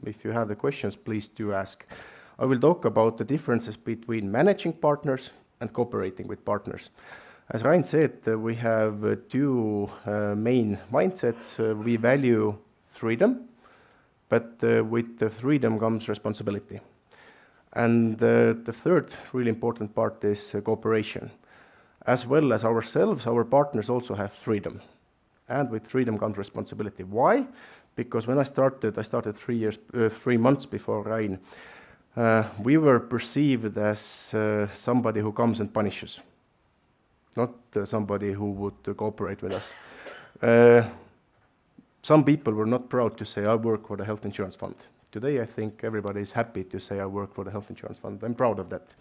If you have the questions, please do ask. I will talk about the differences between managing partners and cooperating with partners. As Rein said, we have two main mindsets. We value freedom, but with the freedom comes responsibility. And the third really important part is cooperation. As well as ourselves, our partners also have freedom. And with freedom comes responsibility. Why? Because when I started 3 months before Rein. We were perceived as somebody who comes and punishes, not somebody who would cooperate with us. Some people were not proud to say, I work for the health insurance fund. Today, I think everybody is happy to say, I work for the health insurance fund. I'm proud of that.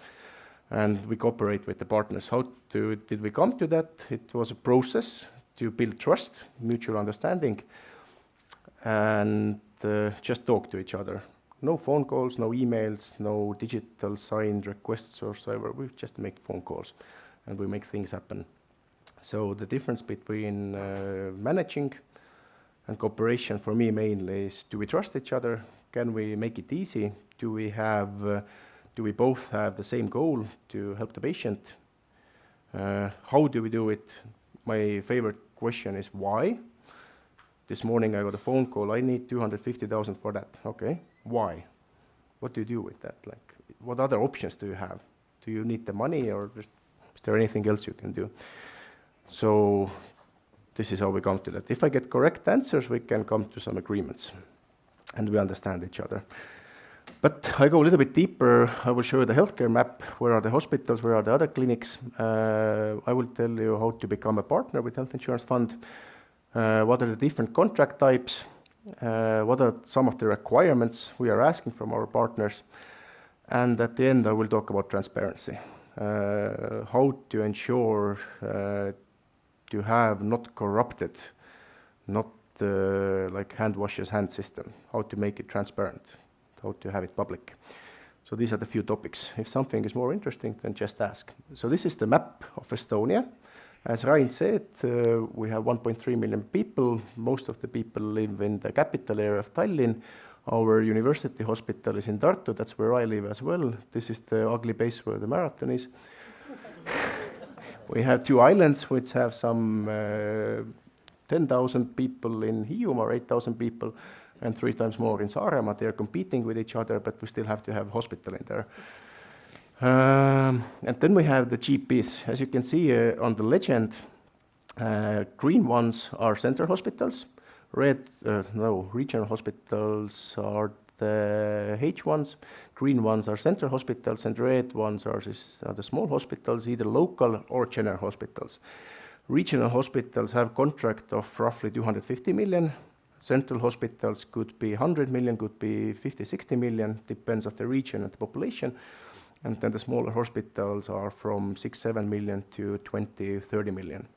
And we cooperate with the partners. How did we come to that? It was a process to build trust, mutual understanding, and just talk to each other. No phone calls, no emails, no digital signed requests or so ever. We just make phone calls and we make things happen. So the difference between managing and cooperation for me mainly is, do we trust each other? Can we make it easy? Do we both have the same goal to help the patient? How do we do it? My favorite question is why? This morning I got a phone call, I need 250,000 for that. Okay, why? What do you do with that? Like, what other options do you have? Do you need the money, or is there anything else you can do? So this is how we come to that. If I get correct answers, we can come to some agreements and we understand each other. But I go a little bit deeper. I will show you the healthcare map. Where are the hospitals? Where are the other clinics? I will tell you how to become a partner with Health Insurance Fund. What are the different contract types? What are some of the requirements we are asking from our partners? And at the end, I will talk about transparency. How to ensure to have not corrupted, not like hand washes hand system. How to make it transparent. How to have it public. So these are the few topics. If something is more interesting, then just ask. So this is the map of Estonia. As Rein said, we have 1.3 million people. Most of the people live in the capital area of Tallinn. Our university hospital is in Tartu. That's where I live as well. This is the ugly place where the marathon is. We have 2 islands which have some 10,000 people in Hiiumaa, or 8,000 people, and 3 times more in Saaremaa. They are competing with each other, but we still have to have a hospital in there. And then we have the GPs. As you can see on the legend, green ones are center hospitals. Regional hospitals are the H ones. Green ones are center hospitals, and red ones are the small hospitals, either local or general hospitals. Regional hospitals have contract of roughly 250 million. Central hospitals could be 100 million, could be 50, 60 million, depends on the region and the population. And then the smaller hospitals are from 6, 7 million to 20, 30 million.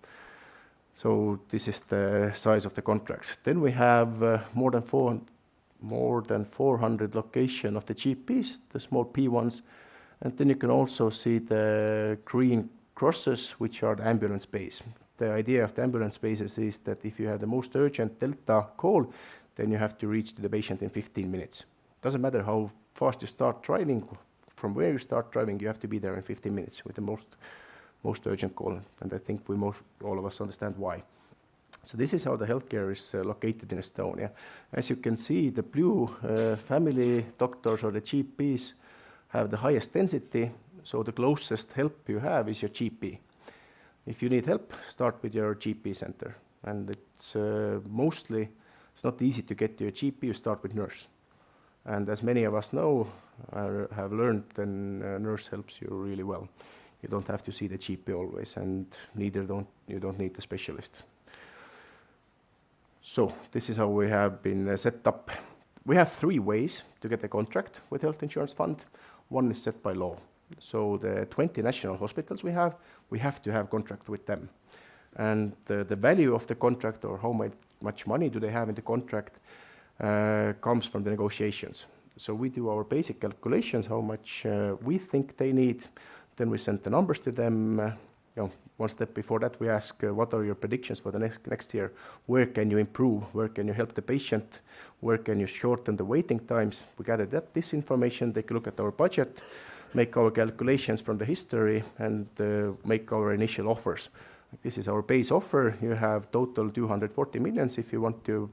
So this is the size of the contracts. Then we have more than 400 locations of the GPs, the small P ones. And then you can also see the green crosses, which are the ambulance bays. The idea of the ambulance bases is that if you have the most urgent Delta call, then you have to reach the patient in 15 minutes. Doesn't matter how fast you start driving, from where you start driving, you have to be there in 15 minutes with the most urgent call. And I think all of us understand why. So this is how the healthcare is located in Estonia. As you can see, the blue family doctors or the GPs have the highest density. So the closest help you have is your GP. If you need help, start with your GP center. And it's not easy to get to a GP, you start with nurse. And as many of us know, have learned, then nurse helps you really well. You don't have to see the GP always, and you don't need the specialist. So this is how we have been set up. We have 3 ways to get a contract with Health Insurance Fund. One is set by law. So the 20 national hospitals we have to have contract with them. And the value of the contract, or how much money do they have in the contract, comes from the negotiations. So we do our basic calculations, how much we think they need. Then we send the numbers to them. one step before that, we ask, what are your predictions for the next year? Where can you improve? Where can you help the patient? Where can you shorten the waiting times? We gather this information, take a look at our budget, make our calculations from the history, and make our initial offers. This is our base offer. You have total 240 million. If you want to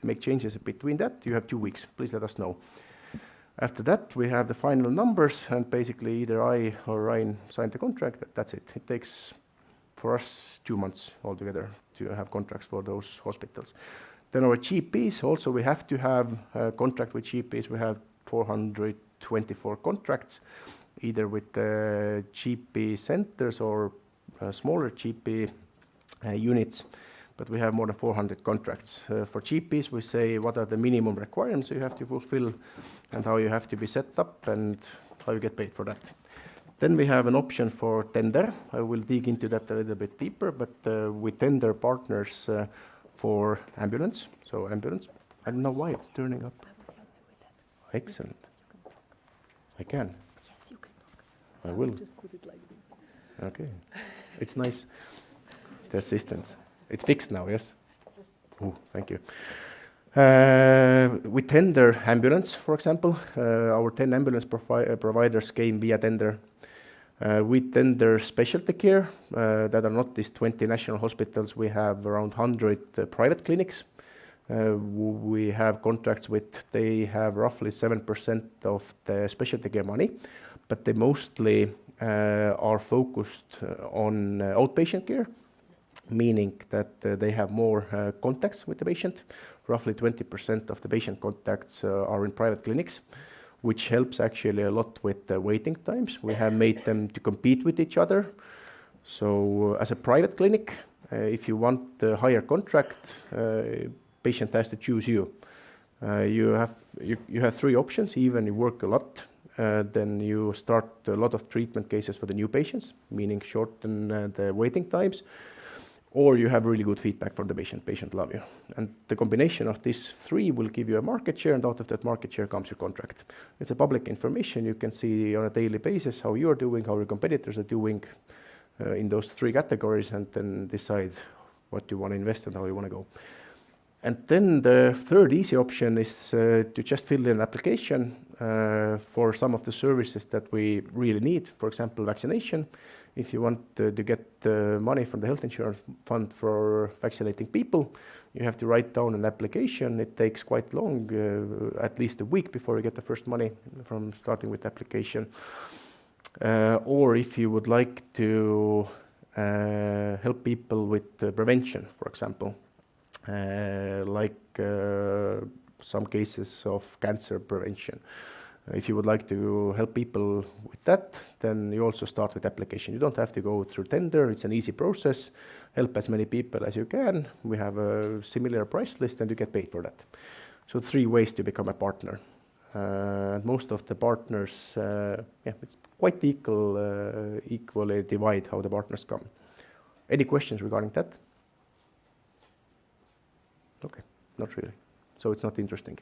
make changes between that, you have 2 weeks. Please let us know. After that, we have the final numbers, and basically either I or Ryan sign the contract. That's it. It takes, for us, 2 months altogether to have contracts for those hospitals. Then our GPs, also we have to have a contract with GPs. We have 424 contracts, either with GP centers or smaller GP units. But we have more than 400 contracts. For GPs, we say what are the minimum requirements you have to fulfill and how you have to be set up and how you get paid for that. Then we have an option for tender. I will dig into that a little bit deeper, but we tender partners for ambulance. So ambulance, I don't know why it's turning up. Excellent. I can. Yes, you can talk. I will. Just put it like this. Okay. It's nice. The assistance. It's fixed now, yes? Oh, thank you. We tender ambulance, for example. Our 10 ambulance providers came via tender. We tender specialty care that are not these 20 national hospitals. We have around 100 private clinics. We have contracts with, they have roughly 7% of the specialty care money, but they mostly are focused on outpatient care, meaning that they have more contacts with the patient. Roughly 20% of the patient contacts are in private clinics, which helps actually a lot with the waiting times. We have made them to compete with each other. So as a private clinic, if you want a higher contract, patient has to choose you. You have 3 options. Even you work a lot, then you start a lot of treatment cases for the new patients, meaning shorten the waiting times, or you have really good feedback from the patient love you. And the combination of these 3 will give you a market share, and out of that market share comes your contract. It's a public information. You can see on a daily basis how you are doing, how your competitors are doing in those 3 categories, and then decide what you want to invest and how you want to go. And then the third easy option is to just fill in an application for some of the services that we really need. For example, vaccination. If you want to get money from the health insurance fund for vaccinating people, you have to write down an application. It takes quite long, at least a week before you get the first money from starting with the application. Or if you would like to help people with prevention, for example, like some cases of cancer prevention. If you would like to help people with that, then you also start with application. You don't have to go through tender. It's an easy process. Help as many people as you can. We have a similar price list and you get paid for that. So 3 ways to become a partner. Most of the partners, it's quite equally divide how the partners come. Any questions regarding that? Okay, not really. So it's not interesting.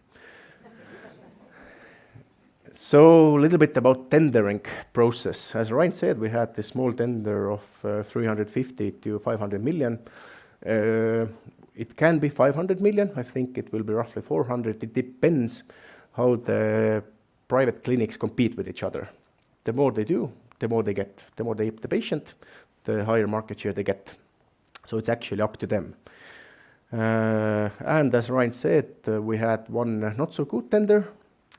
So a little bit about tendering process. As Ryan said, we had this small tender of 350 to 500 million. It can be 500 million. I think it will be roughly 400. It depends how the private clinics compete with each other. The more they do, the more they get. The more they help the patient, the higher market share they get. So it's actually up to them. And as Ryan said, we had one not so good tender,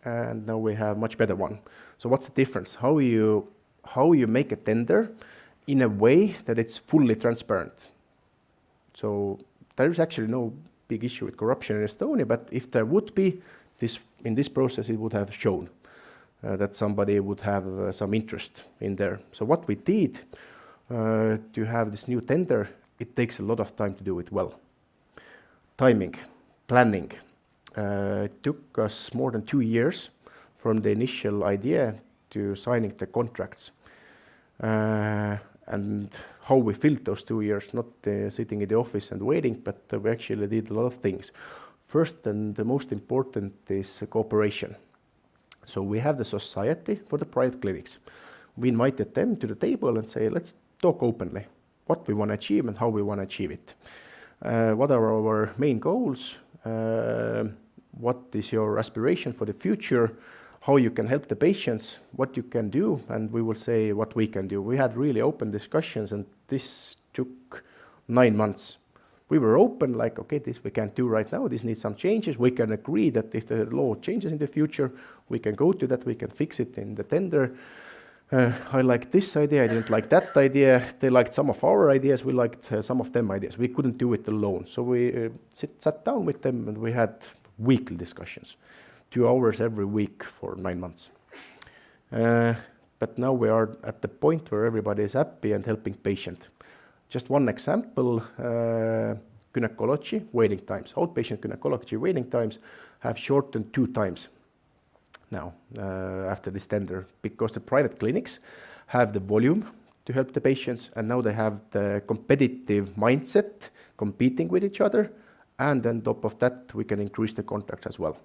and now we have much better one. So what's the difference? How you make a tender in a way that it's fully transparent. So there is actually no big issue with corruption in Estonia, but if there would be, in this process it would have shown that somebody would have some interest in there. So what we did to have this new tender, it takes a lot of time to do it well. Timing, planning. It took us more than 2 years from the initial idea to signing the contracts. And how we filled those 2 years, not sitting in the office and waiting, but we actually did a lot of things. First and the most important is cooperation. So we have the society for the private clinics. We invited them to the table and say, let's talk openly. what we want to achieve and how we want to achieve it. What are our main goals? What is your aspiration for the future? How you can help the patients, what you can do, and we will say what we can do. We had really open discussions, and this took 9 months. We were open, like, okay, this we can't do right now, this needs some changes. We can agree that if the law changes in the future, we can go to that, we can fix it in the tender. I liked this idea, I didn't like that idea. They liked some of our ideas, we liked some of them ideas. We couldn't do it alone. So we sat down with them and we had weekly discussions. 2 hours every week for 9 months. But now we are at the point where everybody is happy and helping patient. Just one example, gynecology waiting times. Outpatient gynecology waiting times have shortened 2 times now after this tender, because the private clinics have the volume to help the patients, and now they have the competitive mindset competing with each other, and on top of that we can increase the contracts as well.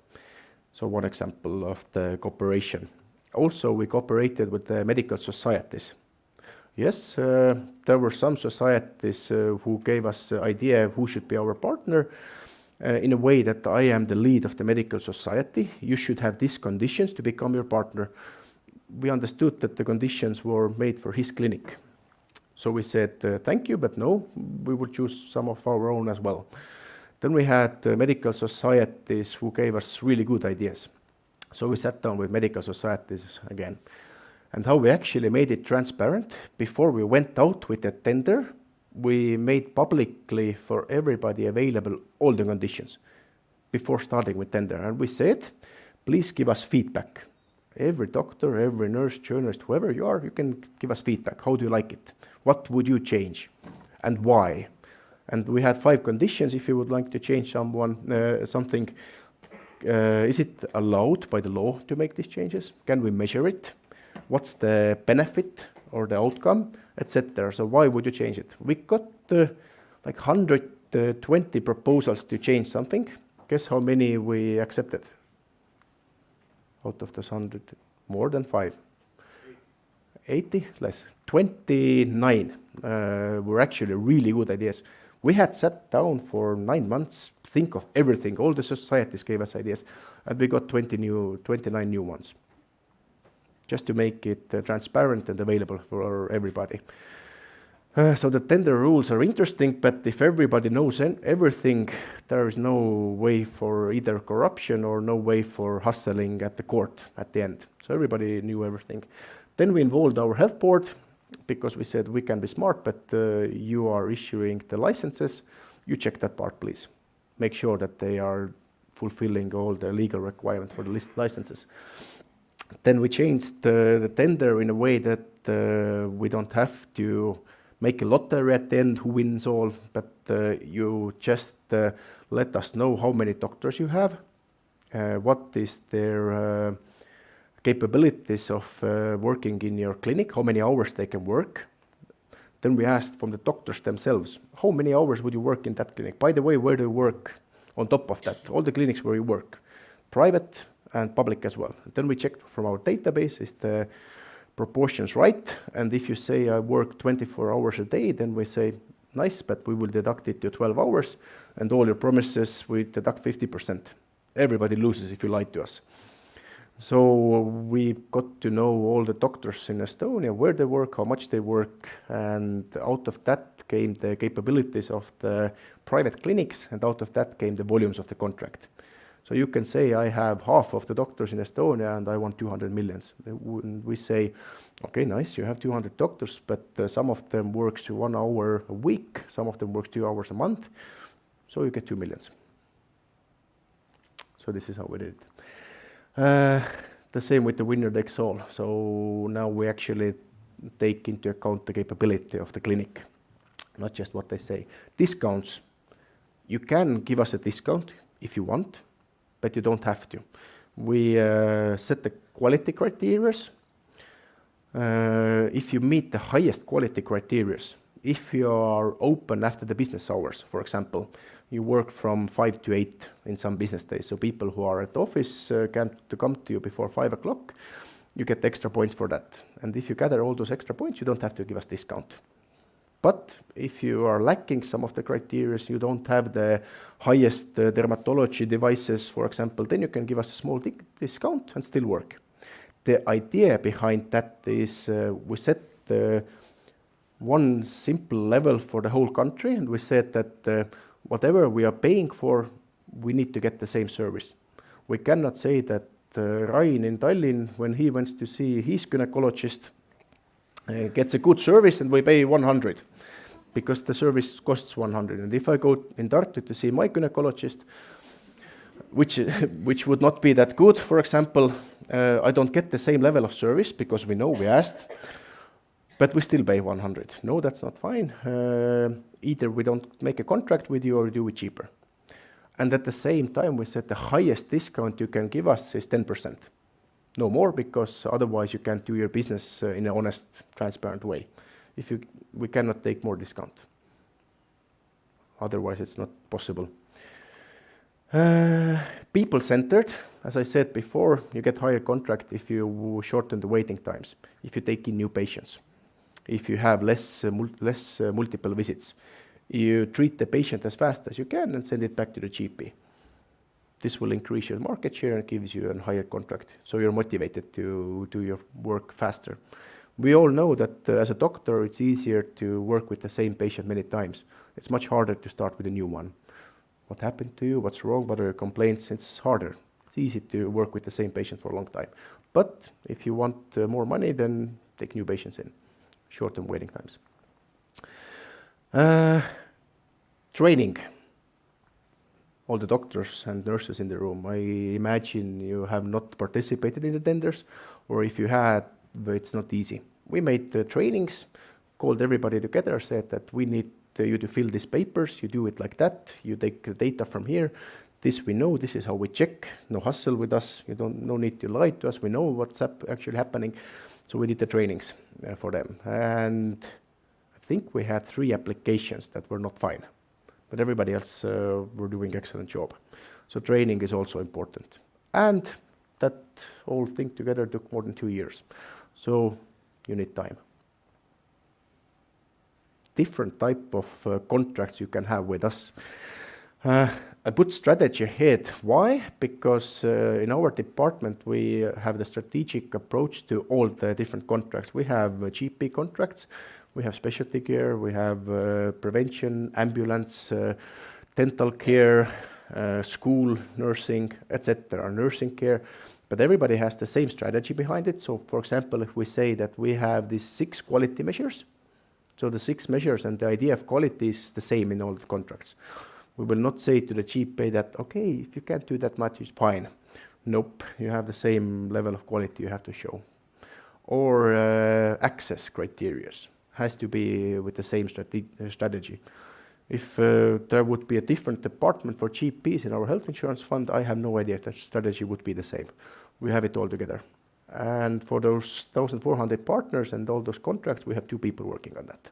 So one example of the cooperation. Also, we cooperated with the medical societies. Yes, there were some societies who gave us idea who should be our partner in a way that I am the lead of the medical society. You should have these conditions to become your partner. We understood that the conditions were made for his clinic. So we said, thank you, but no, we will choose some of our own as well. Then we had medical societies who gave us really good ideas. So we sat down with medical societies again. And how we actually made it transparent, before we went out with a tender, we made publicly for everybody available all the conditions before starting with tender. And we said, please give us feedback. Every doctor, every nurse, journalist, whoever you are, you can give us feedback. How do you like it? What would you change? And why? And we had 5 conditions if you would like to change something. Is it allowed by the law to make these changes? Can we measure it? What's the benefit or the outcome, etc. So why would you change it? We got like 120 proposals to change something. Guess how many we accepted? Out of those 100, more than 5. 80? Less. 29 were actually really good ideas. We had sat down for 9 months, think of everything. All the societies gave us ideas, and we got 29 new ones, just to make it transparent and available for everybody. So the tender rules are interesting, but if everybody knows everything, there is no way for either corruption or no way for hustling at the court at the end. So everybody knew everything. Then we involved our health board, because we said we can be smart, but you are issuing the licenses. You check that part, please. Make sure that they are fulfilling all the legal requirements for the licenses. Then we changed the tender in a way that we don't have to make a lottery at the end who wins all, but you just let us know how many doctors you have, what is their capabilities of working in your clinic, how many hours they can work. Then we asked from the doctors themselves, how many hours would you work in that clinic? By the way, where do you work on top of that? All the clinics where you work, private and public as well. Then we checked from our database, is the proportions right? And if you say I work 24 hours a day, then we say, nice, but we will deduct it to 12 hours, and all your promises, we deduct 50%. Everybody loses if you lie to us. So we got to know all the doctors in Estonia, where they work, how much they work, and out of that came the capabilities of the private clinics, and out of that came the volumes of the contract. So you can say I have half of the doctors in Estonia and I want 200 millions. We say, okay, nice, you have 200 doctors, but some of them works 1 hour a week, some of them works 2 hours a month, so you get 2 millions. So this is how we did it. The same with the winner takes all. So now we actually take into account the capability of the clinic, not just what they say. Discounts, you can give us a discount if you want, but you don't have to. We set the quality criteria. If you meet the highest quality criteria, if you are open after the business hours, for example, you work from 5 to 8 in some business days, so people who are at office can come to you before 5 o'clock, you get extra points for that. And if you gather all those extra points, you don't have to give us discount. But if you are lacking some of the criteria, you don't have the highest dermatology devices, for example, then you can give us a small discount and still work. The idea behind that is we set one simple level for the whole country, and we said that whatever we are paying for, we need to get the same service. We cannot say that Rain in Tallinn, when he wants to see his gynecologist, gets a good service and we pay 100 because the service costs 100. And if I go in Tartu to see my gynecologist, which would not be that good, for example, I don't get the same level of service because we know we asked, but we still pay 100. No, that's not fine. Either we don't make a contract with you or do it cheaper. And at the same time, we said the highest discount you can give us is 10%. No more, because otherwise you can't do your business in an honest, transparent way. We cannot take more discount. Otherwise, it's not possible. People-centered, as I said before, you get higher contract if you shorten the waiting times, if you take in new patients, if you have less multiple visits. You treat the patient as fast as you can and send it back to the GP. This will increase your market share and gives you a higher contract, so you're motivated to do your work faster. We all know that as a doctor, it's easier to work with the same patient many times. It's much harder to start with a new one. What happened to you? What's wrong? What are your complaints? It's harder. It's easy to work with the same patient for a long time. But if you want more money, then take new patients in. Short-term waiting times. Training. All the doctors and nurses in the room. I imagine you have not participated in the tenders, or if you had, it's not easy. We made the trainings, called everybody together, said that we need you to fill these papers, you do it like that, you take the data from here, this we know, this is how we check, no hustle with us, no need to lie to us, we know what's actually happening. So we did the trainings for them. And I think we had 3 applications that were not fine, but everybody else were doing excellent job. So training is also important. And that whole thing together took more than 2 years. So you need time. Different type of contracts you can have with us. I put strategy ahead. Why? Because in our department we have the strategic approach to all the different contracts. We have GP contracts, we have specialty care, we have prevention, ambulance, dental care, school, nursing, etc., nursing care. But everybody has the same strategy behind it. So, for example, if we say that we have these 6 quality measures, so the 6 measures and the idea of quality is the same in all the contracts. We will not say to the GP that, okay, if you can't do that much, it's fine. Nope, you have the same level of quality you have to show. Or access criteria has to be with the same strategy. If there would be a different department for GPs in our health insurance fund, I have no idea if that strategy would be the same. We have it all together. And for those 1,400 partners and all those contracts, we have 2 people working on that.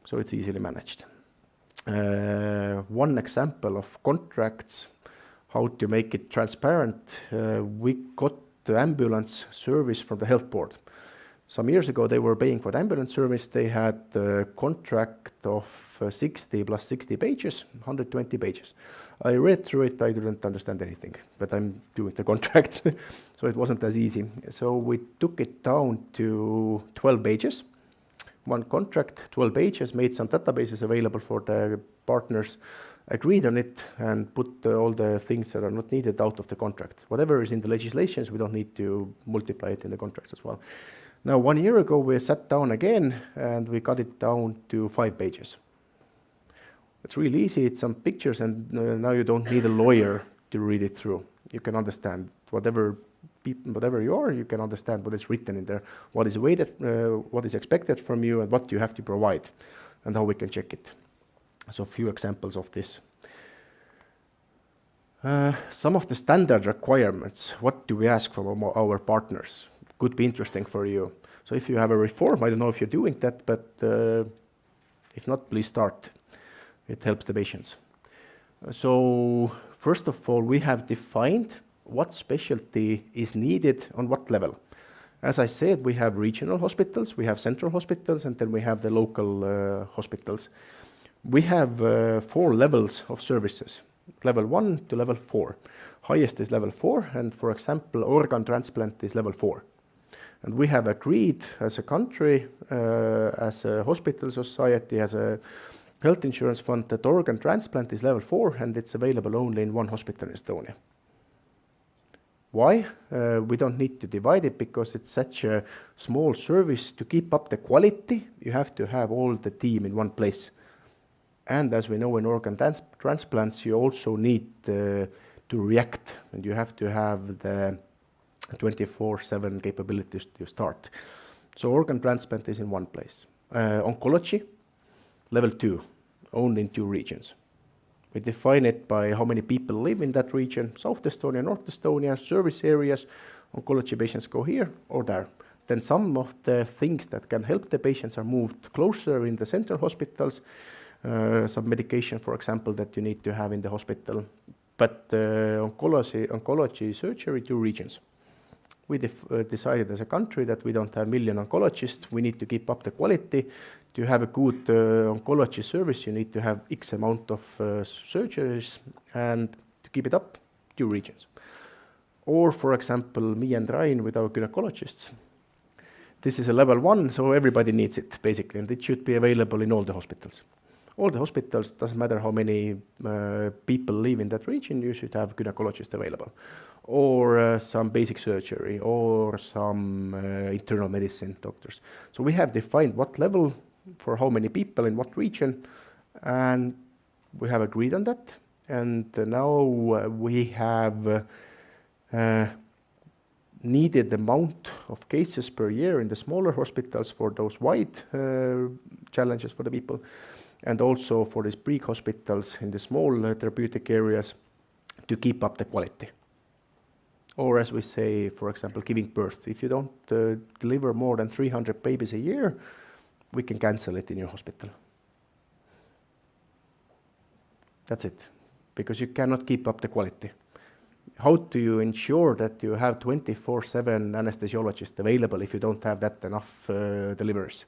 So it's easily managed. One example of contracts, how to make it transparent, we got the ambulance service from the health board. Some years ago, they were paying for the ambulance service. They had a contract of 60 plus 60 pages, 120 pages. I read through it, I didn't understand anything, but I'm doing the contract, so it wasn't as easy. So we took it down to 12 pages. One contract, 12 pages, made some databases available for the partners, agreed on it, and put all the things that are not needed out of the contract. Whatever is in the legislations, we don't need to multiply it in the contracts as well. Now, 1 year ago, we sat down again, and we got it down to 5 pages. It's really easy, it's some pictures, and now you don't need a lawyer to read it through. You can understand whatever you are, you can understand what is written in there, what is weighted, what is expected from you, and what you have to provide, and how we can check it. So a few examples of this. Some of the standard requirements, what do we ask from our partners? Could be interesting for you. So if you have a reform, I don't know if you're doing that, but if not, please start. It helps the patients. So first of all, we have defined what specialty is needed on what level. As I said, we have regional hospitals, we have central hospitals, and then we have the local hospitals. We have 4 levels of services, level 1 to level 4. Highest is level 4, and for example, organ transplant is level 4. And we have agreed as a country, as a hospital society, as a health insurance fund, that organ transplant is level 4 and it's available only in one hospital in Estonia. Why? We don't need to divide it because it's such a small service. To keep up the quality, you have to have all the team in one place. And as we know, in organ transplants, you also need to react, and you have to have the 24/7 capabilities to start. So organ transplant is in one place. Oncology, level 2, only in 2 regions. We define it by how many people live in that region, South Estonia, North Estonia, service areas, oncology patients go here or there. Then some of the things that can help the patients are moved closer in the central hospitals, some medication, for example, that you need to have in the hospital. But oncology surgery, 2 regions. We decided as a country that we don't have million oncologists. We need to keep up the quality. To have a good oncology service, you need to have X amount of surgeries, and to keep it up, 2 regions. Or, for example, me and Rain with our gynecologists. This is a level 1, so everybody needs it, basically, and it should be available in all the hospitals. All the hospitals, doesn't matter how many people live in that region, you should have gynecologist available. Or some basic surgery, or some internal medicine doctors. So we have defined what level for how many people in what region, and we have agreed on that. And now we have needed amount of cases per year in the smaller hospitals for those wide challenges for the people, and also for these big hospitals in the small therapeutic areas to keep up the quality. Or as we say, for example, giving birth. If you don't deliver more than 300 babies a year, we can cancel it in your hospital. That's it, because you cannot keep up the quality. How do you ensure that you have 24/7 anesthesiologists available if you don't have that enough deliverers?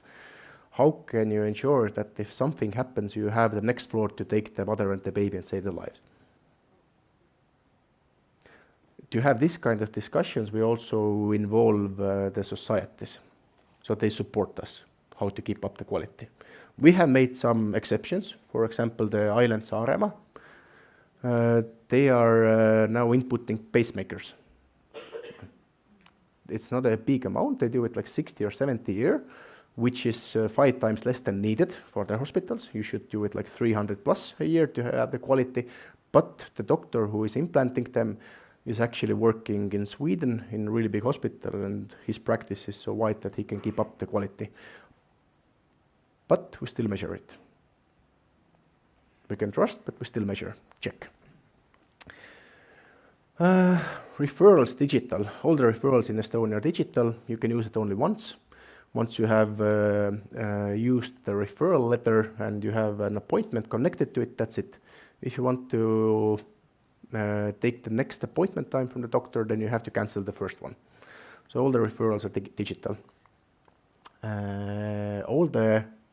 How can you ensure that if something happens, you have the next floor to take the mother and the baby and save their lives? To have this kind of discussions, we also involve the societies, so they support us, how to keep up the quality. We have made some exceptions. For example, the island Saaremaa, they are now inputting pacemakers. It's not a big amount. They do it like 60 or 70 a year, which is 5 times less than needed for their hospitals. You should do it like 300 plus a year to have the quality. But the doctor who is implanting them is actually working in Sweden in a really big hospital, and his practice is so wide that he can keep up the quality. But we still measure it. We can trust, but we still measure. Check. Referrals digital. All the referrals in Estonia are digital. You can use it only once. Once you have used the referral letter and you have an appointment connected to it, that's it. If you want to take the next appointment time from the doctor, then you have to cancel the first one. So all the referrals are digital.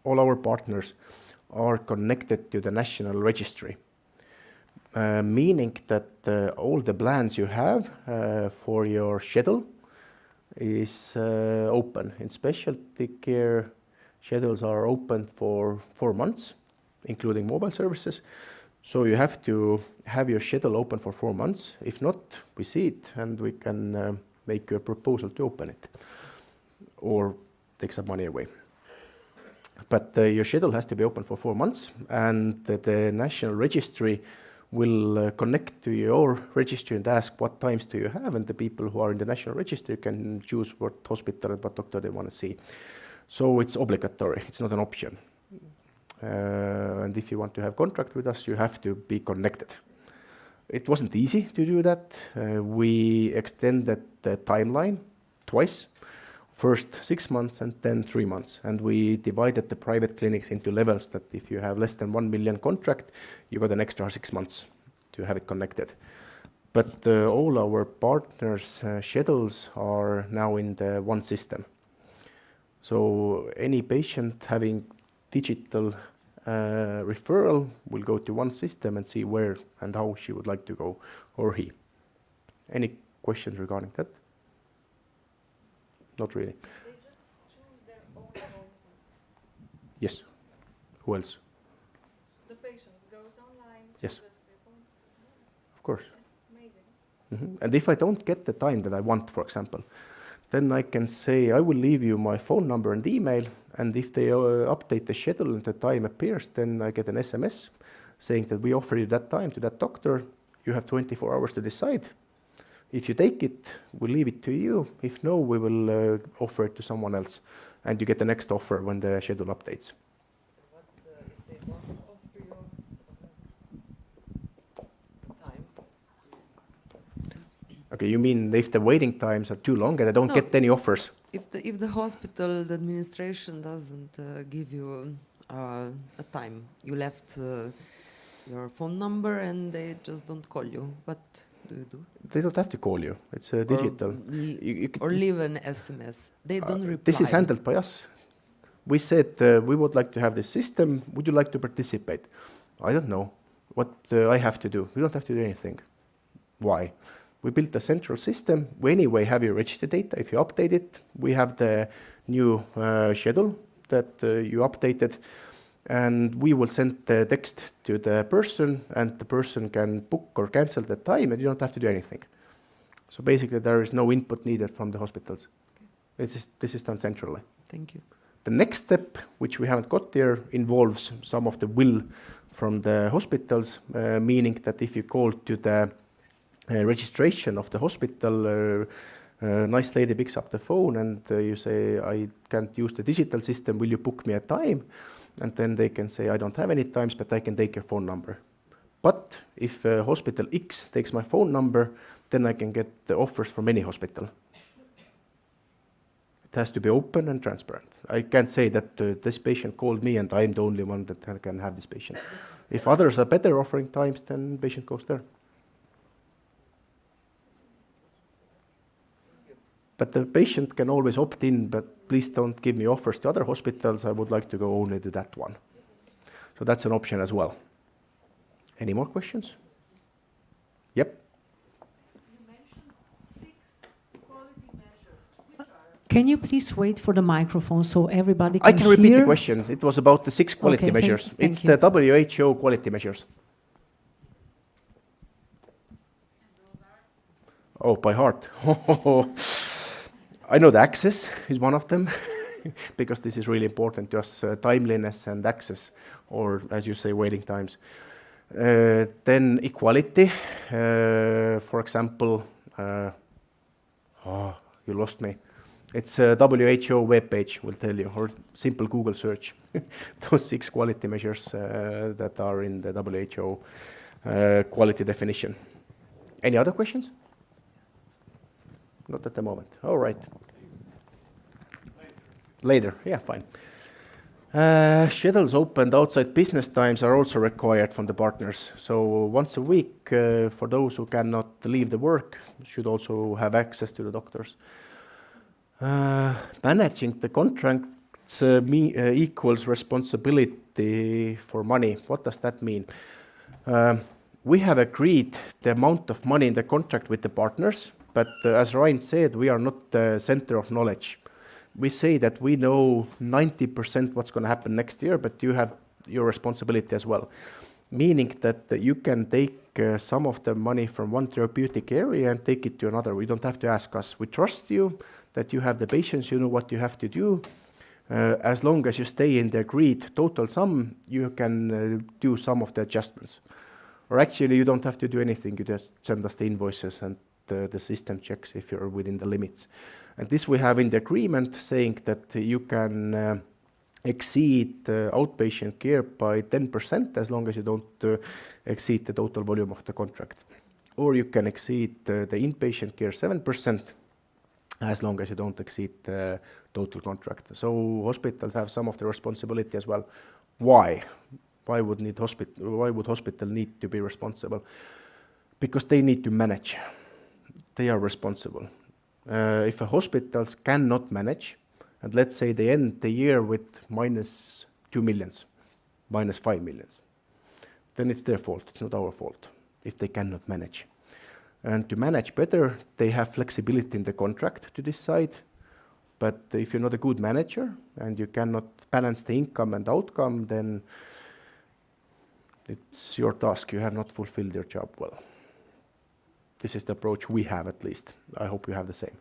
All our partners are connected to the national registry, meaning that all the plans you have for your schedule is open. In specialty care, schedules are open for 4 months, including mobile services. So you have to have your schedule open for 4 months. If not, we see it and we can make you a proposal to open it or take some money away. But your schedule has to be open for 4 months, and the national registry will connect to your registry and ask what times do you have, and the people who are in the national registry can choose what hospital and what doctor they want to see. So it's obligatory, it's not an option. And if you want to have contract with us, you have to be connected. It wasn't easy to do that. We extended the timeline twice. First 6 months and then 3 months. And we divided the private clinics into levels that if you have less than 1 million contract, you got an extra 6 months to have it connected. But all our partners' schedules are now in the one system. So any patient having digital referral will go to one system and see where and how she would like to go, or he. Any questions regarding that? Not really. They just choose their own appointment. Yes. Who else? The patient goes online, Yes. chooses the appointment. Of course. Amazing. And if I don't get the time that I want, for example, then I can say, I will leave you my phone number and email, and if they update the schedule and the time appears, then I get an SMS saying that we offer you that time to that doctor. You have 24 hours to decide. If you take it, we'll leave it to you. If no, we will offer it to someone else, and you get the next offer when the schedule updates. What if they don't offer you time? Okay, you mean if the waiting times are too long and I don't No. get any offers? If the hospital, the administration doesn't give you a time, you left your phone number and they just don't call you. What do you do? They don't have to call you. It's digital. Or leave an SMS. They don't reply. This is handled by us. We said we would like to have this system. Would you like to participate? I don't know what I have to do. We don't have to do anything. Why? We built a central system. We anyway have your register data. If you update it, we have the new schedule that you updated, and we will send the text to the person, and the person can book or cancel the time, and you don't have to do anything. So basically, there is no input needed from the hospitals. This is done centrally. Thank you. The next step, which we haven't got there, involves some of the will from the hospitals, meaning that if you call to the registration of the hospital, nice lady picks up the phone and you say, I can't use the digital system, will you book me a time? And then they can say, I don't have any times, but I can take your phone number. But if hospital X takes my phone number, then I can get the offers from any hospital. It has to be open and transparent. I can't say that this patient called me and I'm the only one that can have this patient. If others are better offering times, then patient goes there. But the patient can always opt in, but please don't give me offers to other hospitals. I would like to go only to that one. So that's an option as well. Any more questions? Yep. You mentioned 6 quality measures. Can you please wait for the microphone so everybody can I can repeat hear? the question. It was about the 6 quality Okay, measures. thank It's you. the WHO quality measures. Oh, by heart. I know the access is one of them, because this is really important to us, timeliness and access, or as you say, waiting times. Then equality, for example, you lost me. It's a WHO webpage, will tell you, or simple Google search. Those 6 quality measures that are in the WHO quality definition. Any other questions? Not at the moment. All right. Later. Yeah, fine. Schedules opened outside business times are also required from the partners. So once a week, for those who cannot leave the work, should also have access to the doctors. Managing the contracts equals responsibility for money. What does that mean? We have agreed the amount of money in the contract with the partners, but as Ryan said, we are not the center of knowledge. We say that we know 90% what's going to happen next year, but you have your responsibility as well. Meaning that you can take some of the money from one therapeutic area and take it to another. We don't have to ask us. We trust you, that you have the patients, you know what you have to do. As long as you stay in the agreed total sum, you can do some of the adjustments. Or actually, you don't have to do anything. You just send us the invoices and the system checks if you're within the limits. And this we have in the agreement saying that you can exceed outpatient care by 10% as long as you don't exceed the total volume of the contract. Or you can exceed the inpatient care 7% as long as you don't exceed the total contract. So hospitals have some of the responsibility as well. Why? Why would hospital need to be responsible? because they need to manage. They are responsible. If a hospitals cannot manage, and let's say they end the year with minus 2 millions, minus 5 millions, then it's their fault, it's not our fault, if they cannot manage. And to manage better, they have flexibility in the contract to decide, but if you're not a good manager and you cannot balance the income and outcome, then it's your task, you have not fulfilled your job well. This is the approach we have, at least. I hope you have the same.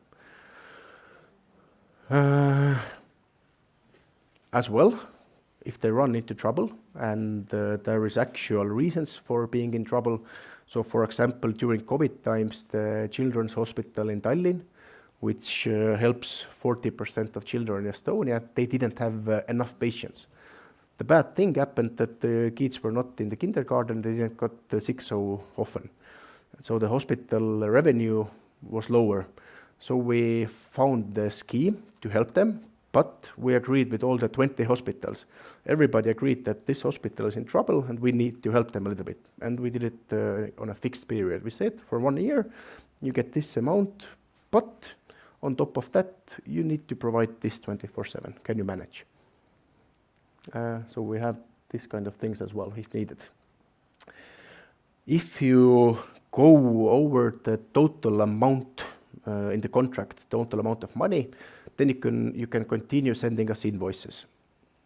As well, if they run into trouble and there is actual reasons for being in trouble. So for example, during COVID times, the Children's Hospital in Tallinn, which helps 40% of children in Estonia, they didn't have enough patients. The bad thing happened that the kids were not in the kindergarten, they didn't got sick so often. So the hospital revenue was lower. So we found the scheme to help them, but we agreed with all the 20 hospitals. Everybody agreed that this hospital is in trouble and we need to help them a little bit. And we did it on a fixed period. We said for 1 year, you get this amount, but on top of that, you need to provide this 24/7. Can you manage? So we have this kind of things as well, if needed. If you go over the total amount in the contract, total amount of money, then you can continue sending us invoices.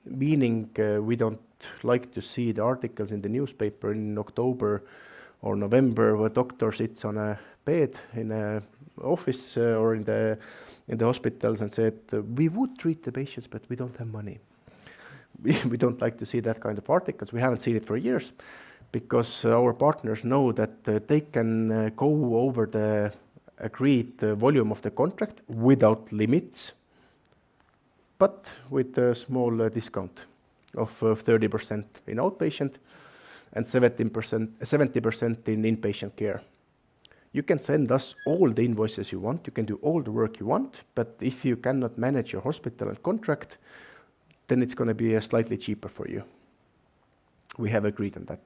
Meaning we don't like to see the articles in the newspaper in October or November where doctor sits on a bed in an office or in the hospitals and said, we would treat the patients, but we don't have money. We don't like to see that kind of articles. We haven't seen it for years because our partners know that they can go over the agreed volume of the contract without limits, but with a small discount of 30% in outpatient and 70% in inpatient care. You can send us all the invoices you want, you can do all the work you want, but if you cannot manage your hospital and contract, then it's going to be slightly cheaper for you. We have agreed on that.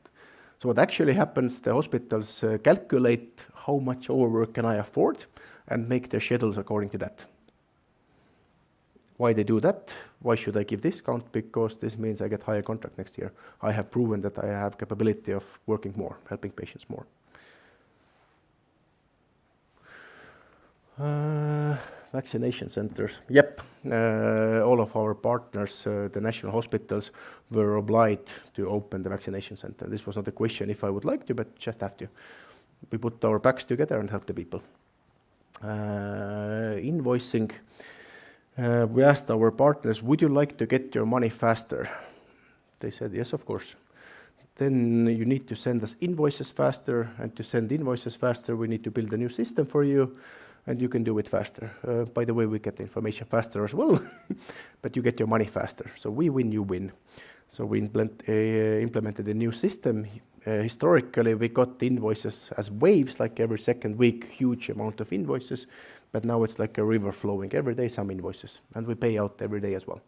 So what actually happens, the hospitals calculate how much overwork can I afford and make their schedules according to that. Why they do that? Why should I give discount? Because this means I get higher contract next year. I have proven that I have capability of working more, helping patients more. Vaccination centers. Yep, all of our partners, the national hospitals, were obliged to open the vaccination center. This was not a question if I would like to, but just have to. We put our backs together and help the people. Invoicing. We asked our partners, would you like to get your money faster? They said, yes, of course. Then you need to send us invoices faster, and to send invoices faster, we need to build a new system for you, and you can do it faster. By the way, we get the information faster as well, but you get your money faster. So we win, you win. So we implemented a new system. Historically, we got invoices as waves, like every second week, huge amount of invoices, but now it's like a river flowing. Every day some invoices, and we pay out every day as well.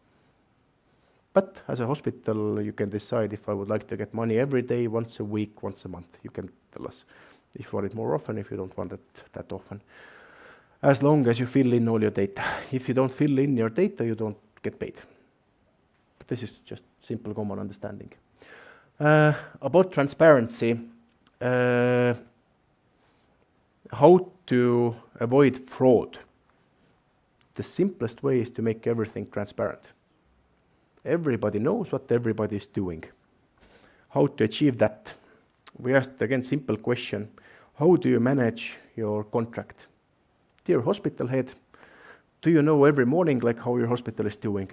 But as a hospital, you can decide if I would like to get money every day, once a week, once a month. You can tell us if you want it more often, if you don't want it that often. As long as you fill in all your data. If you don't fill in your data, you don't get paid. But this is just simple common understanding. About transparency, how to avoid fraud. The simplest way is to make everything transparent. Everybody knows what everybody is doing. How to achieve that? We asked again simple question. How do you manage your contract? Dear hospital head, do you know every morning like how your hospital is doing?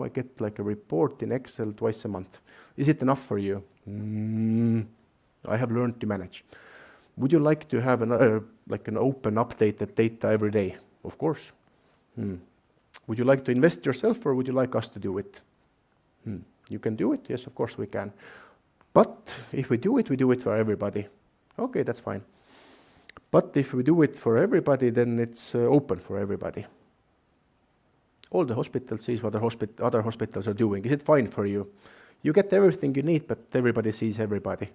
I get like a report in Excel twice a month. Is it enough for you? I have learned to manage. Would you like to have another, like an open updated data every day? Of course. Would you like to invest yourself or would you like us to do it? You can do it? Yes, of course we can. But if we do it for everybody. Okay, that's fine. But if we do it for everybody, then it's open for everybody. All the hospitals sees what other hospitals are doing. Is it fine for you? You get everything you need, but everybody sees everybody.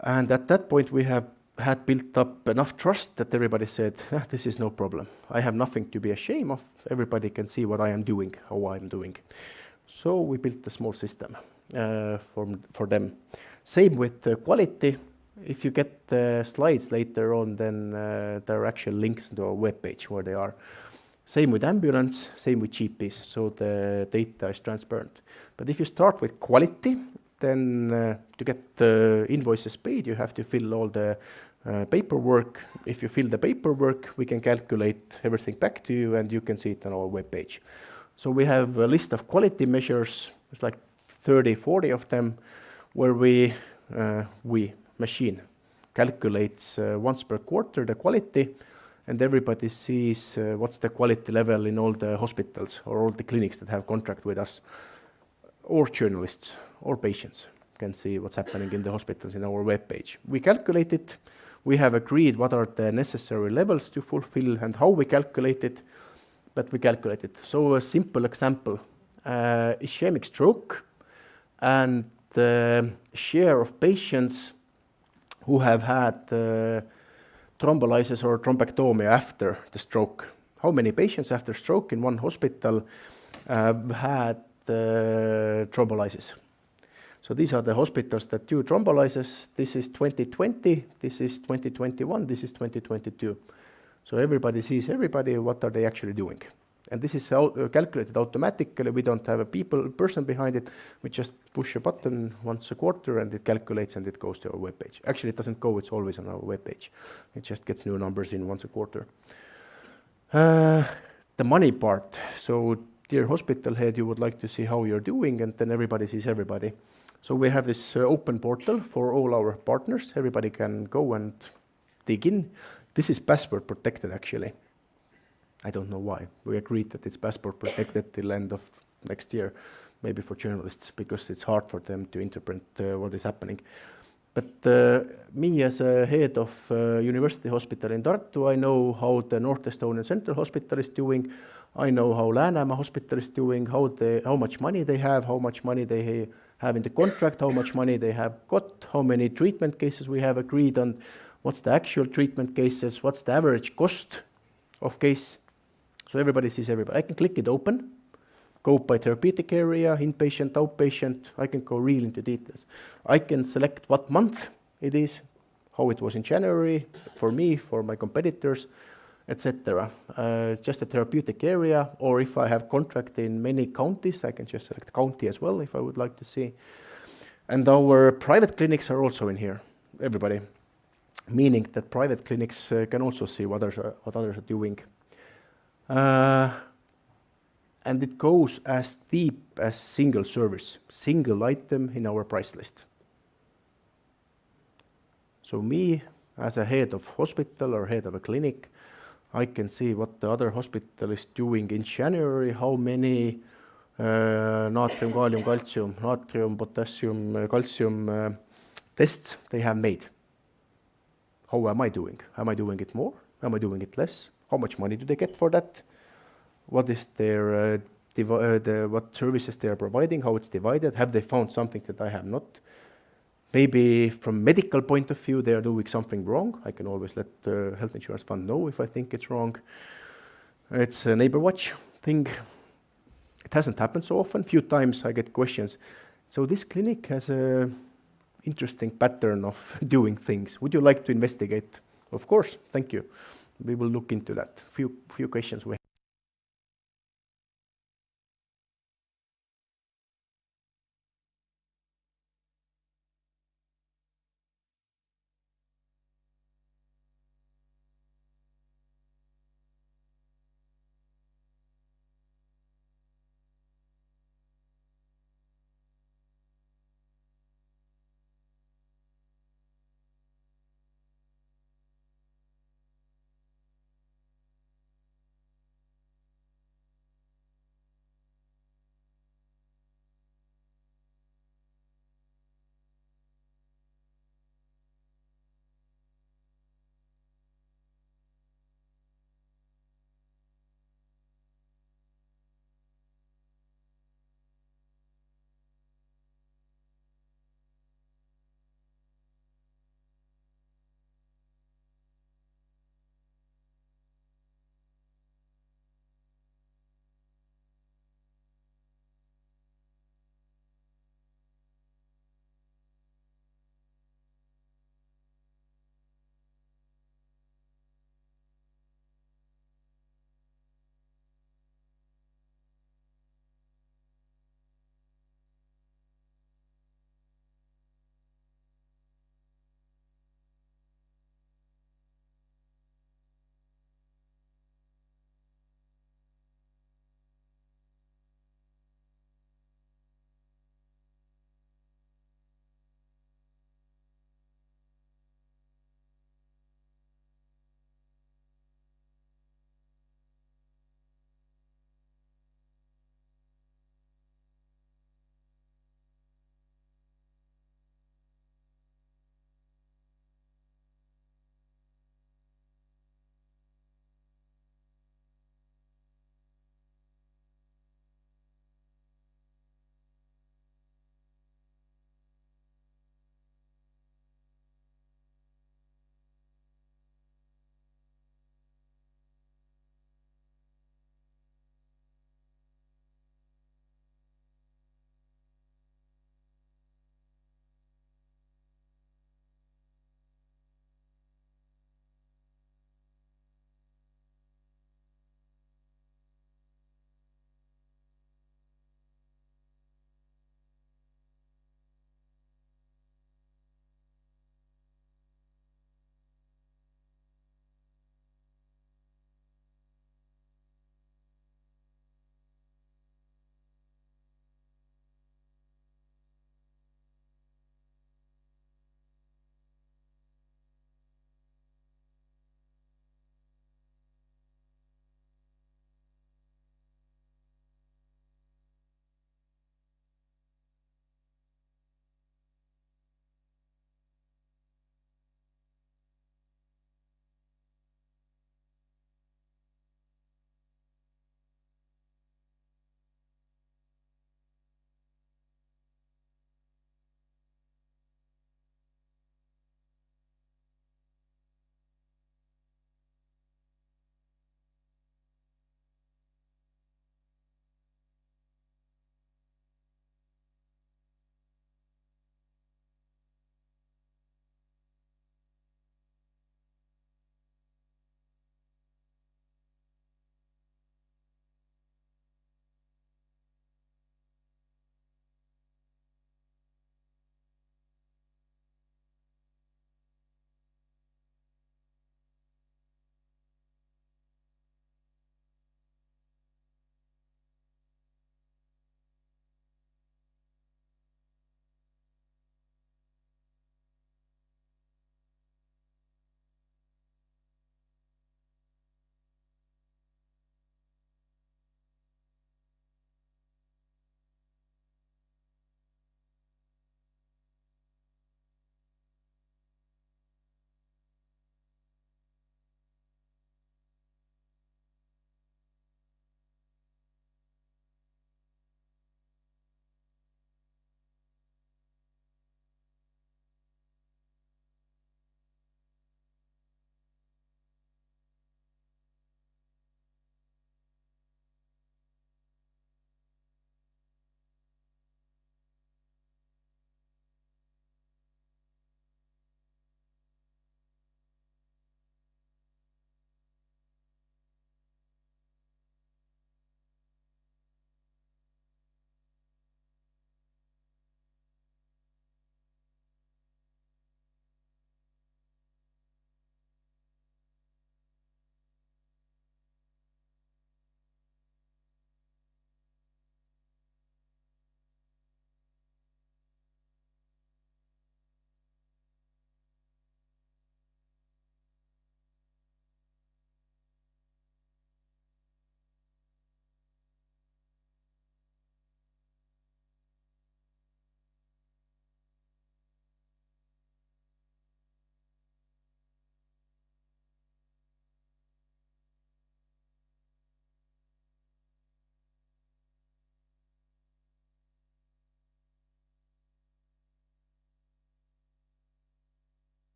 And at that point, we had built up enough trust that everybody said, this is no problem. I have nothing to be ashamed of. Everybody can see what I am doing, how I'm doing. So we built a small system for them. Same with the quality. If you get the slides later on, then there are actual links to our webpage where they are. Same with ambulance, same with GPs, so the data is transparent. But if you start with quality, then to get the invoices paid, you have to fill all the paperwork. If you fill the paperwork, we can calculate everything back to you, and you can see it on our webpage. So we have a list of quality measures. It's like 30, 40 of them, where machine calculates once per quarter the quality, and everybody sees what's the quality level in all the hospitals or all the clinics that have contract with us, or journalists or patients can see what's happening in the hospitals in our webpage. We calculate it. We have agreed what are the necessary levels to fulfill and how we calculate it, but we calculate it. So a simple example, ischemic stroke and the share of patients who have had thrombolysis or thrombectomy after the stroke. How many patients after stroke in one hospital had thrombolysis? So these are the hospitals that do thrombolysis. This is 2020, this is 2021, this is 2022. So everybody sees everybody, what are they actually doing? And this is calculated automatically. We don't have a person behind it. We just push a button once a quarter and it calculates and it goes to our webpage. Actually, it doesn't go, it's always on our webpage. It just gets new numbers in once a quarter. The money part. So, dear hospital head, you would like to see how you're doing, and then everybody sees everybody. So we have this open portal for all our partners. Everybody can go and dig in. This is password protected, actually. I don't know why. We agreed that it's password protected till end of next year, maybe for journalists, because it's hard for them to interpret what is happening. But me as a head of University Hospital in Tartu, I know how the North Estonian Central Hospital is doing. I know how Läänemaa Hospital is doing, how much money they have, how much money they have in the contract, how much money they have got, how many treatment cases we have agreed on, what's the actual treatment cases, what's the average cost of case. So everybody sees everybody. I can click it open, go by therapeutic area, inpatient, outpatient. I can go real into details. I can select what month it is, how it was in January, for me, for my competitors, etc. Just a therapeutic area, or if I have contract in many counties, I can just select county as well if I would like to see. And our private clinics are also in here, everybody, meaning that private clinics can also see what others are doing. And it goes as deep as single service, single item in our price list. So me, as a head of hospital or head of a clinic, I can see what the other hospital is doing in January, how many natrium, gallium, calcium, natrium, potassium, calcium tests they have made. How am I doing? Am I doing it more? Am I doing it less? How much money do they get for that? What is their what services they are providing? How it's divided? Have they found something that I have not? Maybe from medical point of view, they are doing something wrong. I can always let the health insurance fund know if I think it's wrong. It's a neighbor watch thing. It hasn't happened so often. Few times I get questions. So this clinic has a interesting pattern of doing things. Would you like to investigate? Of course, thank you. We will look into that. Few questions we have.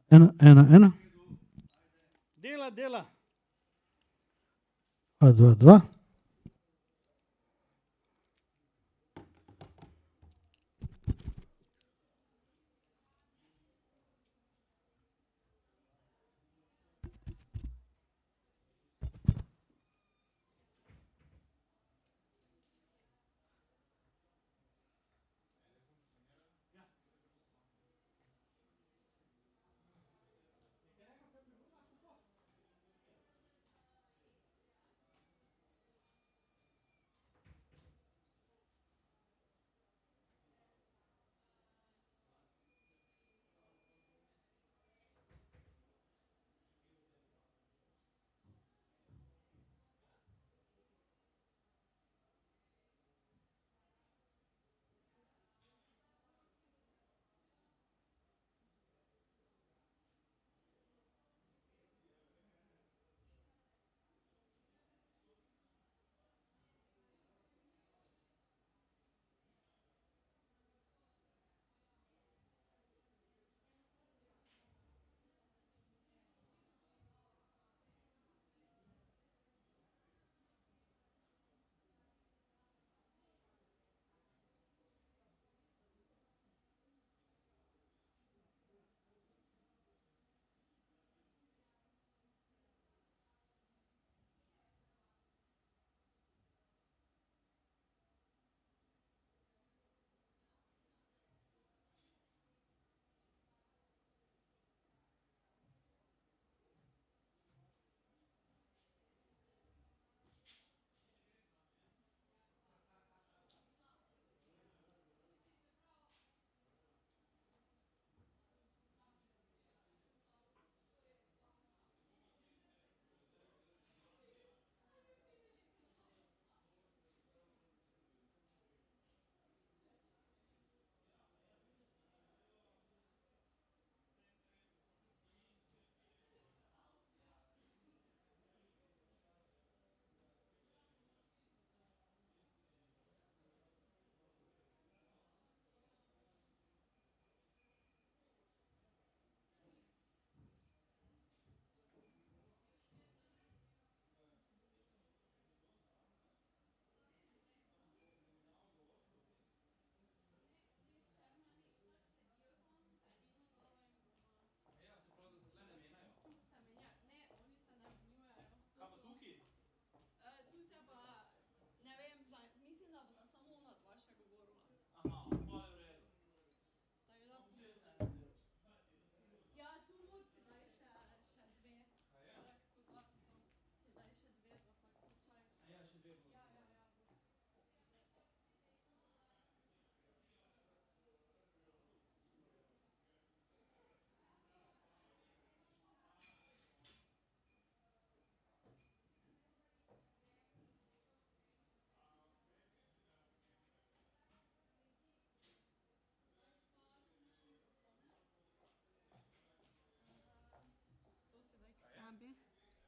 Ena. Dela. 2.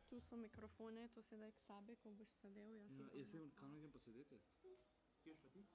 Tu so mikrofone, to se daj k sebi, ko boš sedel. Jaz sem kam nekaj pa sedeti jaz? Kje pa ti?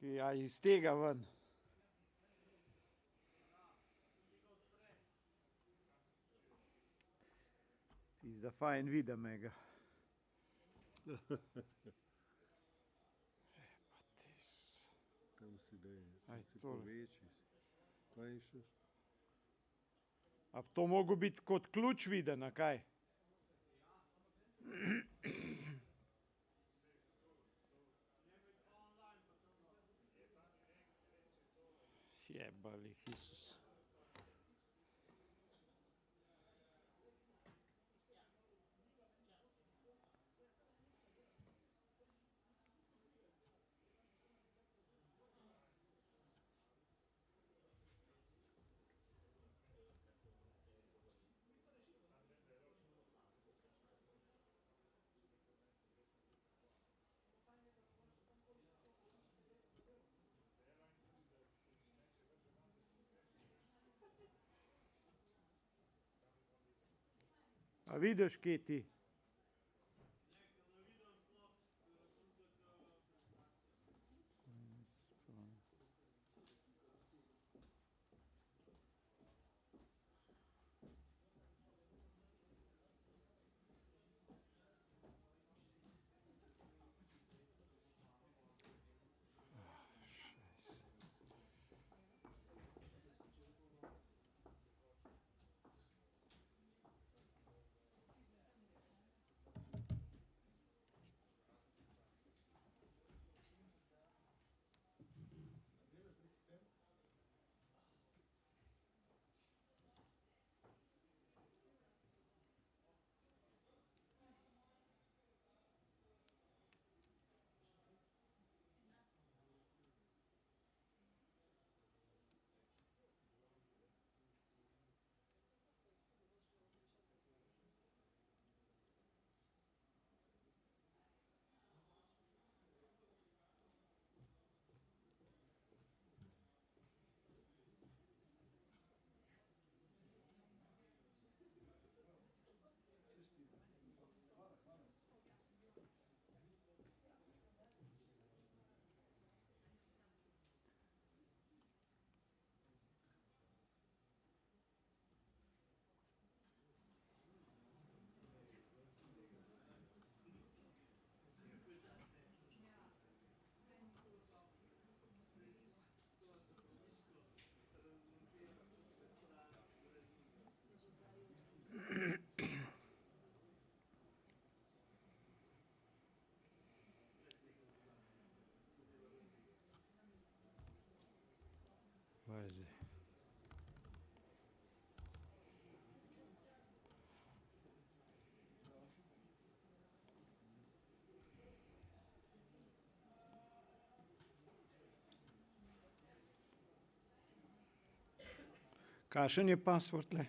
Ja, iz tega ven. Za fajn vidim ga. Tam si Aj, si tole. poveči. Kaj iščeš? A to mogo biti kot ključ viden, a kaj? Jebali Isus. A vidiš, kje ti? Pazi. Kakšen je password le?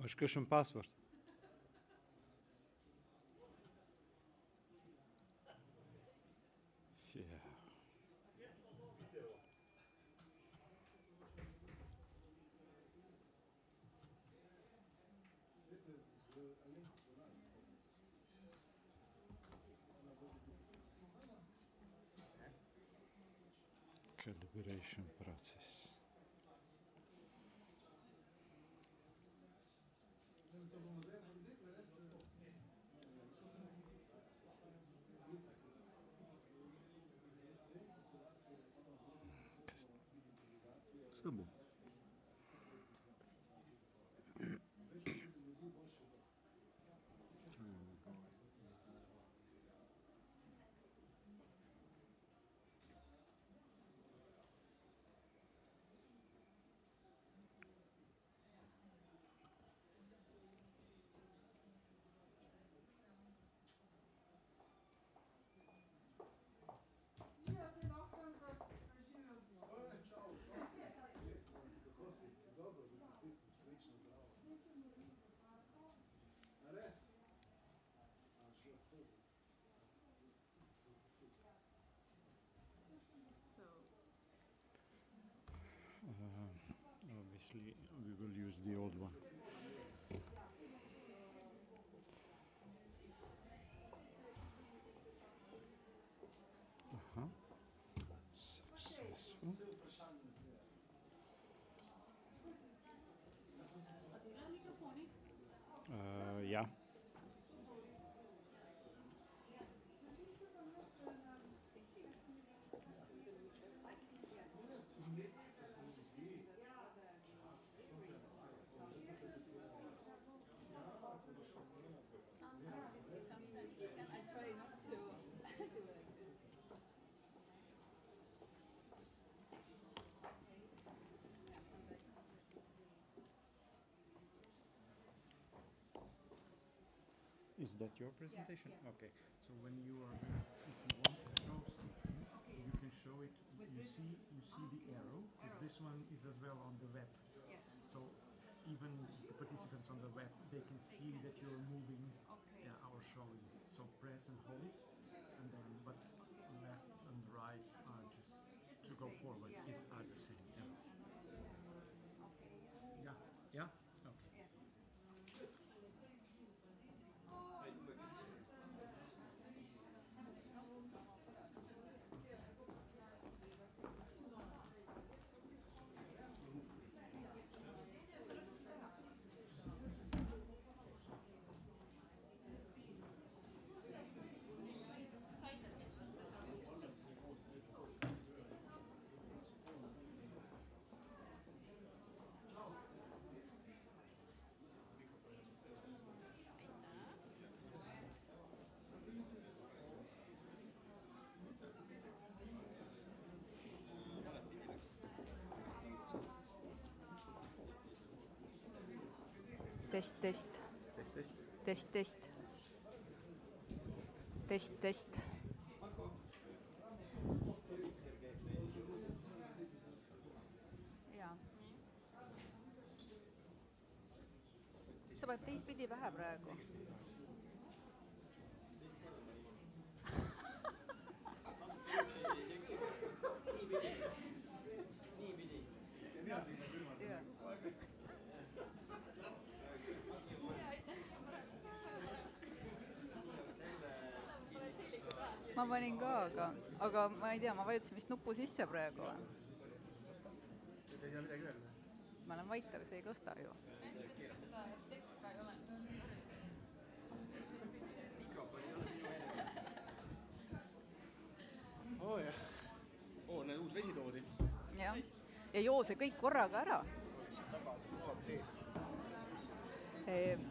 Imaš kakšen password? Ja. Calibration process. Se bo. Obviously, we will use the old one. Is that your presentation? Okay. So when you are, if you want to show something, you can show it. You see the arrow. Because this one is as well on the web. So even the participants on the web, they can see that you're moving or showing. So press and hold, and then but left and right are just to go forward are the same. Yeah. Yeah. Okay. Test, test. Test, test. Test, test. Jaa. Sa paned teistpidi pähe praegu. Ma panin ka, aga ma ei tea, ma vajutasin vist nupu sisse praegu. Ei saa midagi öelda. Ma olen vait, aga see ei kosta ju. Jah. Näed, uus vesi toodi. Jah. Ja joo see kõik korraga ära.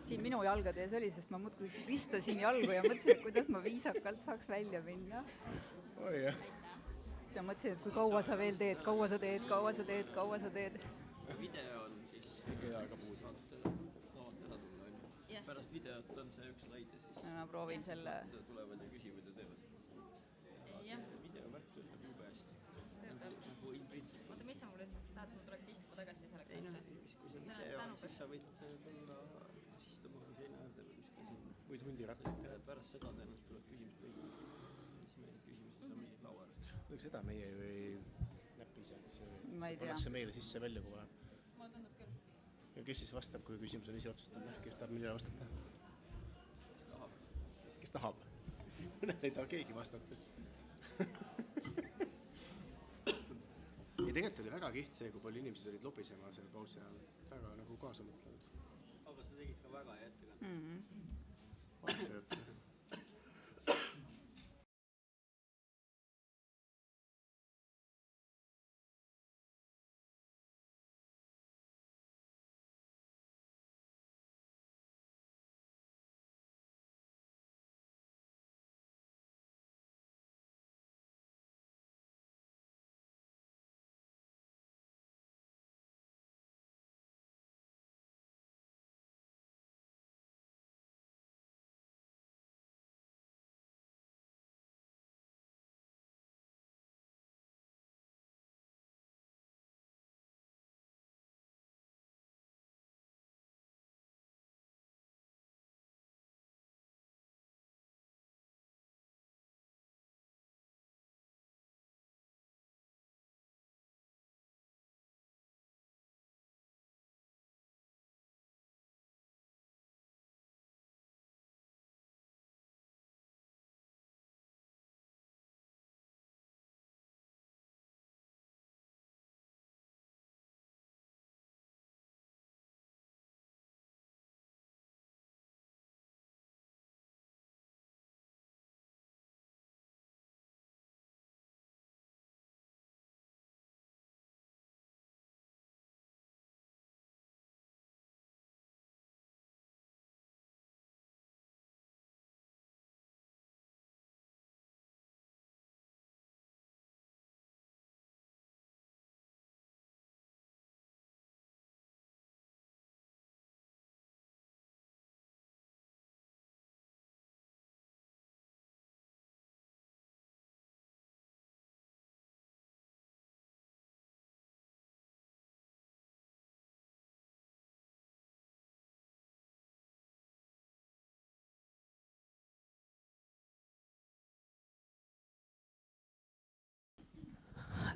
Siin minu jalgade ees oli, sest ma muudkui ristasin jalgu ja mõtlesin, et kuidas ma viisakalt saaks välja minna. Jah. Ja mõtlesin, et kui kaua sa veel teed, kaua sa teed. Video on siis aega puud saate lavast ära tulla. Pärast videot on see üks slaid ja siis ma proovin selle. Tulevad ja küsivad ja teevad. Videovärk töötab jube hästi. Nagu in principle. Oota, mis sa mulle ütlesid, sa tahad, et ma tuleks istuma tagasi selleks? Ei noh, kui see video on, siis sa võid tulla istuma või seina äärde või kuskil siin. Võid hundiratast. Pärast seda tõenäoliselt tuleb küsimus või siis meil küsimused saame siin laua äärest. Aga seda meie ju ei näppi ise. Ma ei tea. Pannakse meile sisse välja kohe. Ma tundub küll. Ja kes siis vastab, kui küsimus on ise otsustada? Kes tahab millele vastata? Kes tahab? Ei taha keegi vastata. Ei, tegelikult oli väga kiht see, kui palju inimesed olid lobisema selle pausi ajal. Väga nagu kaasa mõtlenud. Aga sa tegid ka väga hea ettekande. Vaatse,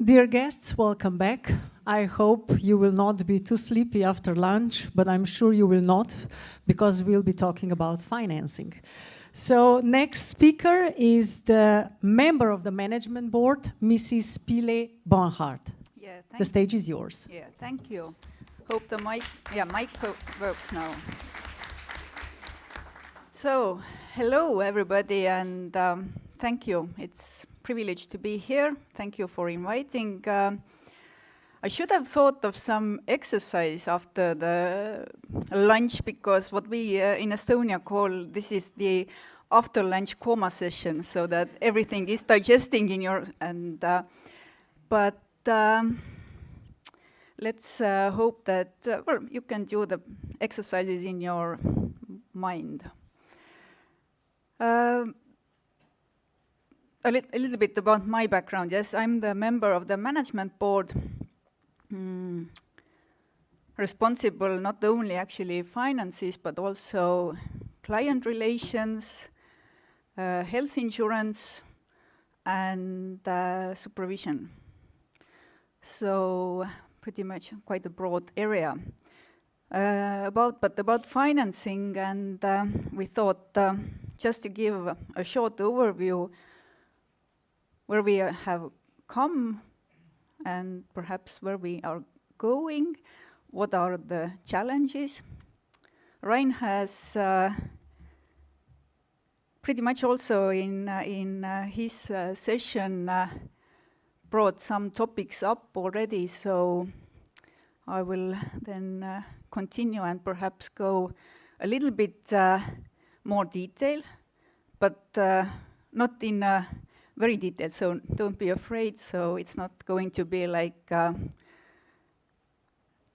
dear guests, welcome back. I hope you will not be too sleepy after lunch, but I'm sure you will not, because we'll be talking about financing. So next speaker is the member of the management board, Mrs. Pile Bonhart. Yeah, The stage is yours. Yeah, thank you. Hope the mic works now. So, hello everybody, and thank you. It's a privilege to be here. Thank you for inviting. I should have thought of some exercise after the lunch, because what we in Estonia call, this is the after lunch coma session, so that everything is digesting in your, and but let's hope that, well, you can do the exercises in your mind. A little bit about my background. Yes, I'm the member of the management board, responsible not only actually finances, but also client relations, health insurance, and supervision. So pretty much quite a broad area. About financing, and we thought just to give a short overview where we have come and perhaps where we are going, what are the challenges. Ryan has pretty much also in his session brought some topics up already, so I will then continue and perhaps go a little bit more detail, but not in very detailed, so don't be afraid. So it's not going to be like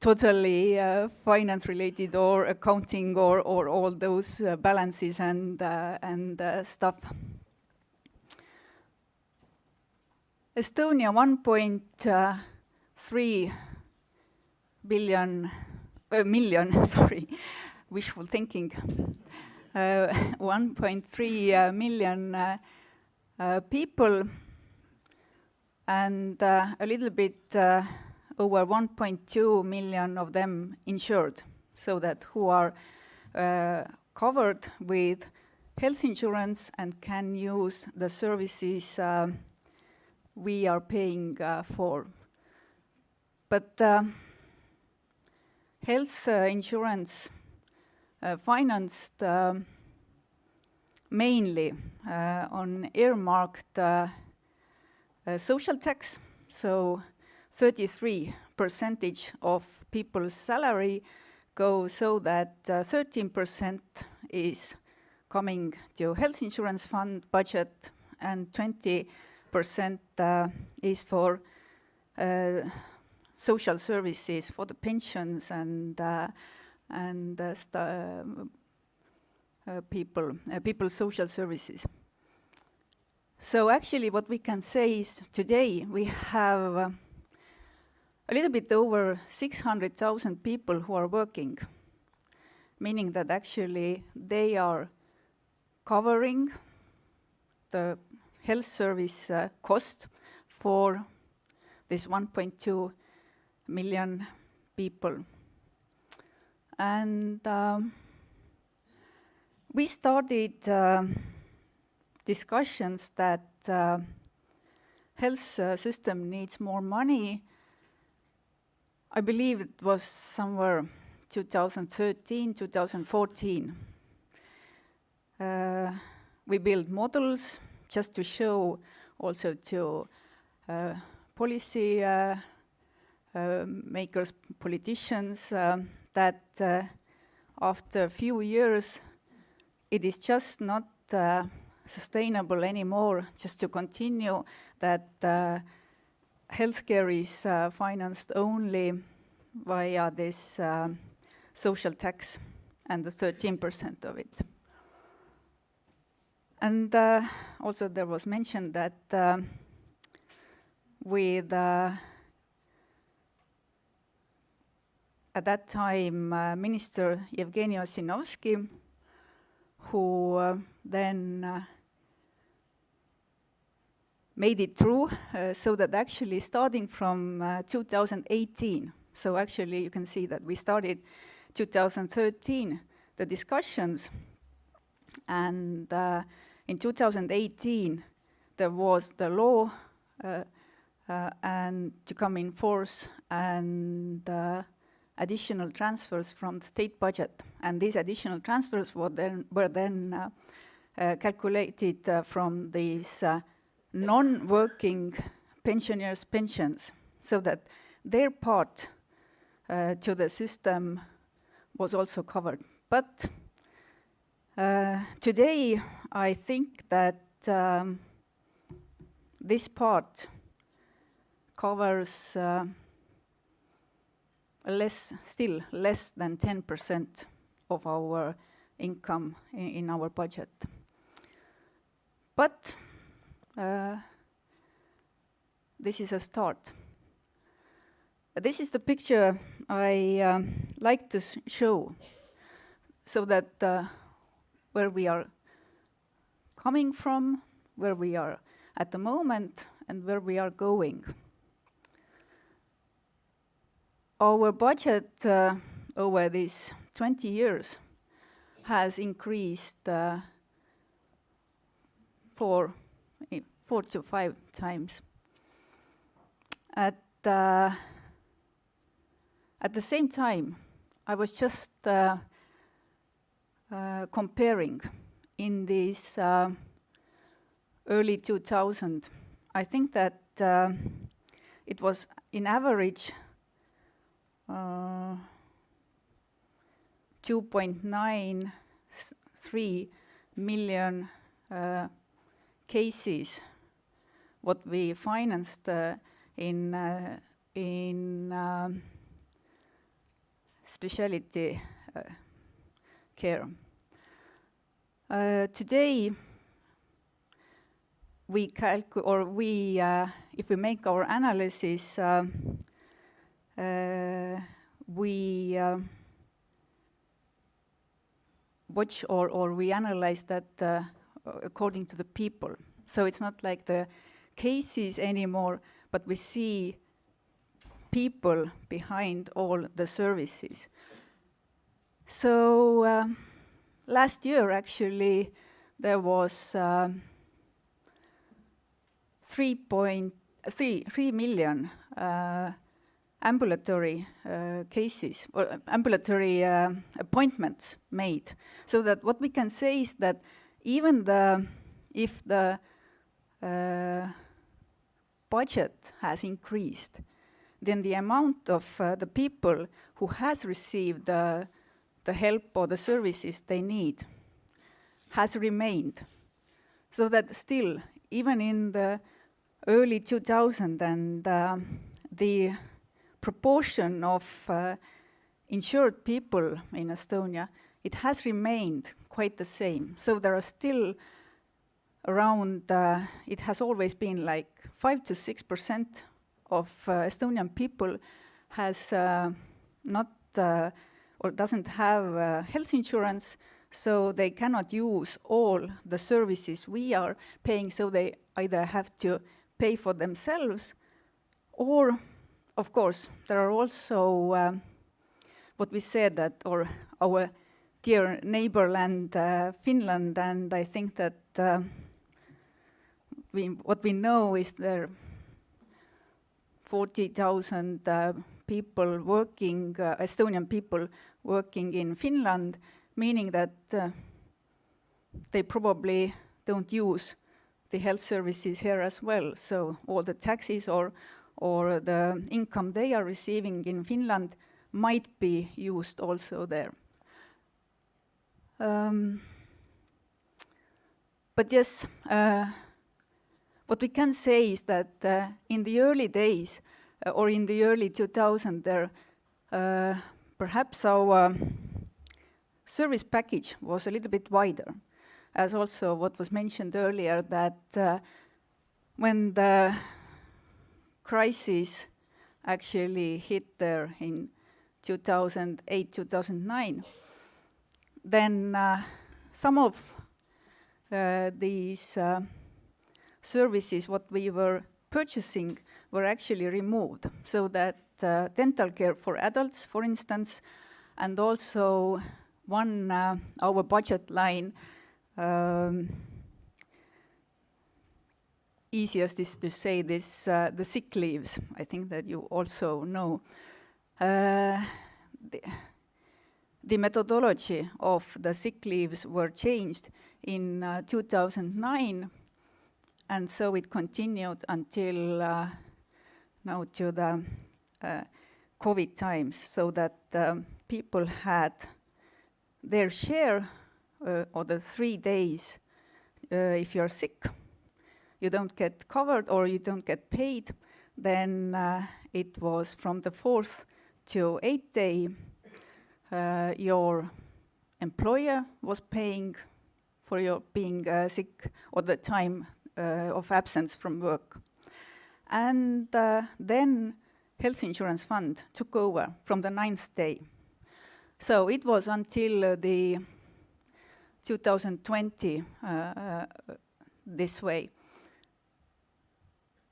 totally finance related or accounting or all those balances and stuff. Estonia 1.3 million, sorry, wishful thinking. 1.3 million people, and a little bit over 1.2 million of them insured, so that who are covered with health insurance and can use the services we are paying for. But health insurance financed mainly on earmarked social tax, so 33% of people's salary go, so that 13% is coming to health insurance fund budget, and 20% is for social services, for the pensions and people social services. So actually what we can say is today we have a little bit over 600,000 people who are working, meaning that actually they are covering the health service cost for this 1.2 million people. And we started discussions that health system needs more money. I believe it was somewhere 2013, 2014. We built models just to show also to policy makers, politicians, that after a few years it is just not sustainable anymore just to continue that healthcare is financed only via this social tax and the 13% of it. And also there was mentioned that with at that time Minister Evgeny Ossinovsky, who then made it through, so that actually starting from 2018, so actually you can see that we started 2013, the discussions, and in 2018 there was the law and to come in force, and additional transfers from the state budget, and these additional transfers were then calculated from these non-working pensioners' pensions, so that their part to the system was also covered. But today I think that this part covers still less than 10% of our income in our budget. But this is a start. This is the picture I like to show, so that where we are coming from, where we are at the moment, and where we are going. Our budget over these 20 years has increased 4 to 5 times. At the same time, I was just comparing in this early 2000. I think that it was in average 2.93 million cases what we financed in specialty care. Today, we if we make our analysis, we watch or we analyze that according to the people. So it's not like the cases anymore, but we see people behind all the services. So last year, actually, there was 3 million ambulatory cases, or ambulatory appointments made. So that what we can say is that even if the budget has increased, then the amount of the people who has received the help or the services they need has remained. So that still, even in the early 2000s, and the proportion of insured people in Estonia, it has remained quite the same. So there are still around, it has always been like 5 to 6% of Estonian people has not or doesn't have health insurance, so they cannot use all the services we are paying, so they either have to pay for themselves, or, of course, there are also what we said that, or our dear neighborland, Finland, and I think that what we know is there 40,000 people working, Estonian people working in Finland, meaning that they probably don't use the health services here as well. So all the taxes or the income they are receiving in Finland might be used also there. But yes, what we can say is that in the early days, or in the early 2000s, there perhaps our service package was a little bit wider, as also what was mentioned earlier, that when the crisis actually hit there in 2008, 2009, then some of these services what we were purchasing were actually removed, so that dental care for adults, for instance, and also one our budget line, easiest is to say this, the sick leaves. I think that you also know. The methodology of the sick leaves were changed in 2009, and so it continued until now to the COVID times, so that people had their share of the 3 days. If you're sick, you don't get covered or you don't get paid, then it was from the 4th to 8th day. Your employer was paying for your being sick or the time of absence from work. And then Health Insurance Fund took over from the 9th day. So it was until the 2020 this way.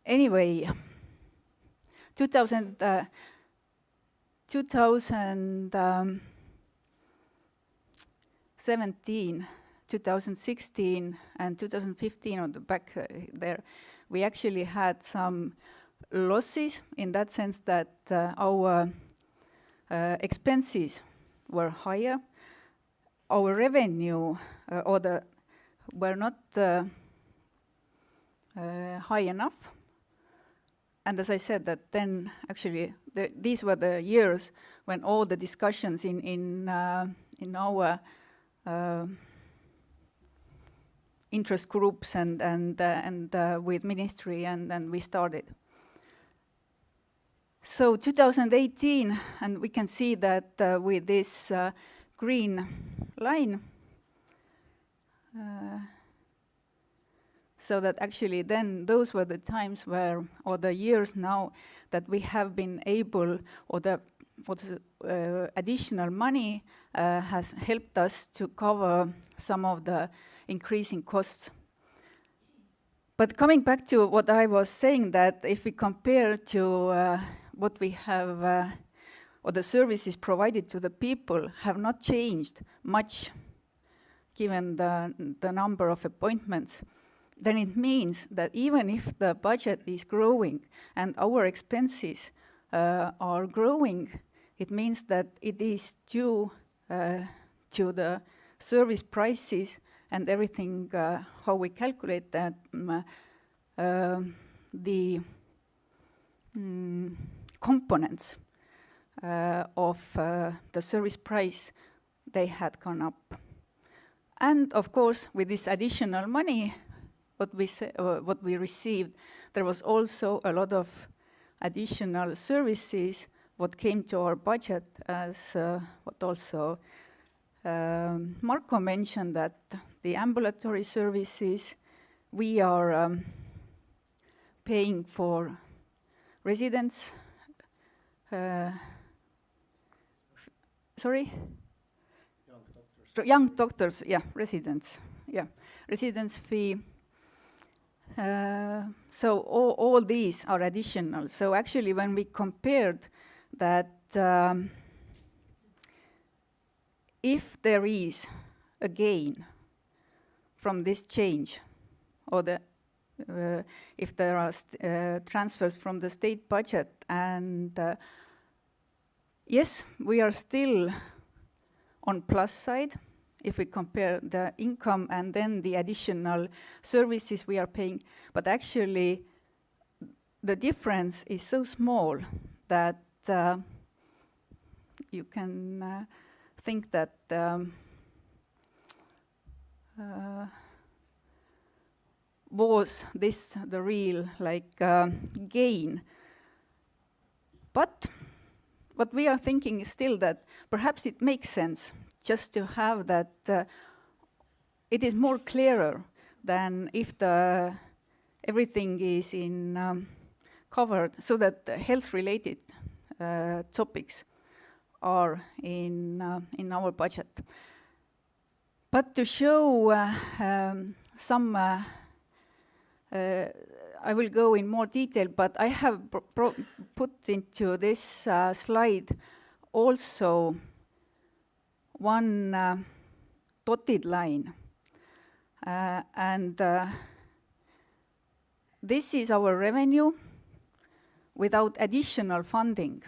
Anyway, 2017, 2016, and 2015 on the back there, we actually had some losses in that sense that our expenses were higher. Our revenue were not high enough. And as I said, that then actually these were the years when all the discussions in our interest groups and with ministry and we started. So 2018, and we can see that with this green line, so that actually then those were the times where, or the years now, that we have been able, or the additional money has helped us to cover some of the increasing costs. But coming back to what I was saying, that if we compare to what we have, or the services provided to the people have not changed much, given the number of appointments, then it means that even if the budget is growing and our expenses are growing, it means that it is due to the service prices and everything, how we calculate that, the components of the service price, they had gone up. And of course, with this additional money, what we received, there was also a lot of additional services what came to our budget, as what also Marko mentioned, that the ambulatory services, we are paying for residents, sorry? Young doctors, yeah, residents, yeah, residence fee. So all these are additional. So actually when we compared that, if there is a gain from this change, or if there are transfers from the state budget, and yes, we are still on plus side, if we compare the income and then the additional services we are paying. But actually, the difference is so small that you can think that was this the real gain. But what we are thinking is still that perhaps it makes sense just to have that, it is more clearer than if everything is covered, so that the health-related topics are in our budget. But to show some I will go in more detail, but I have put into this slide also one dotted line. And this is our revenue without additional funding.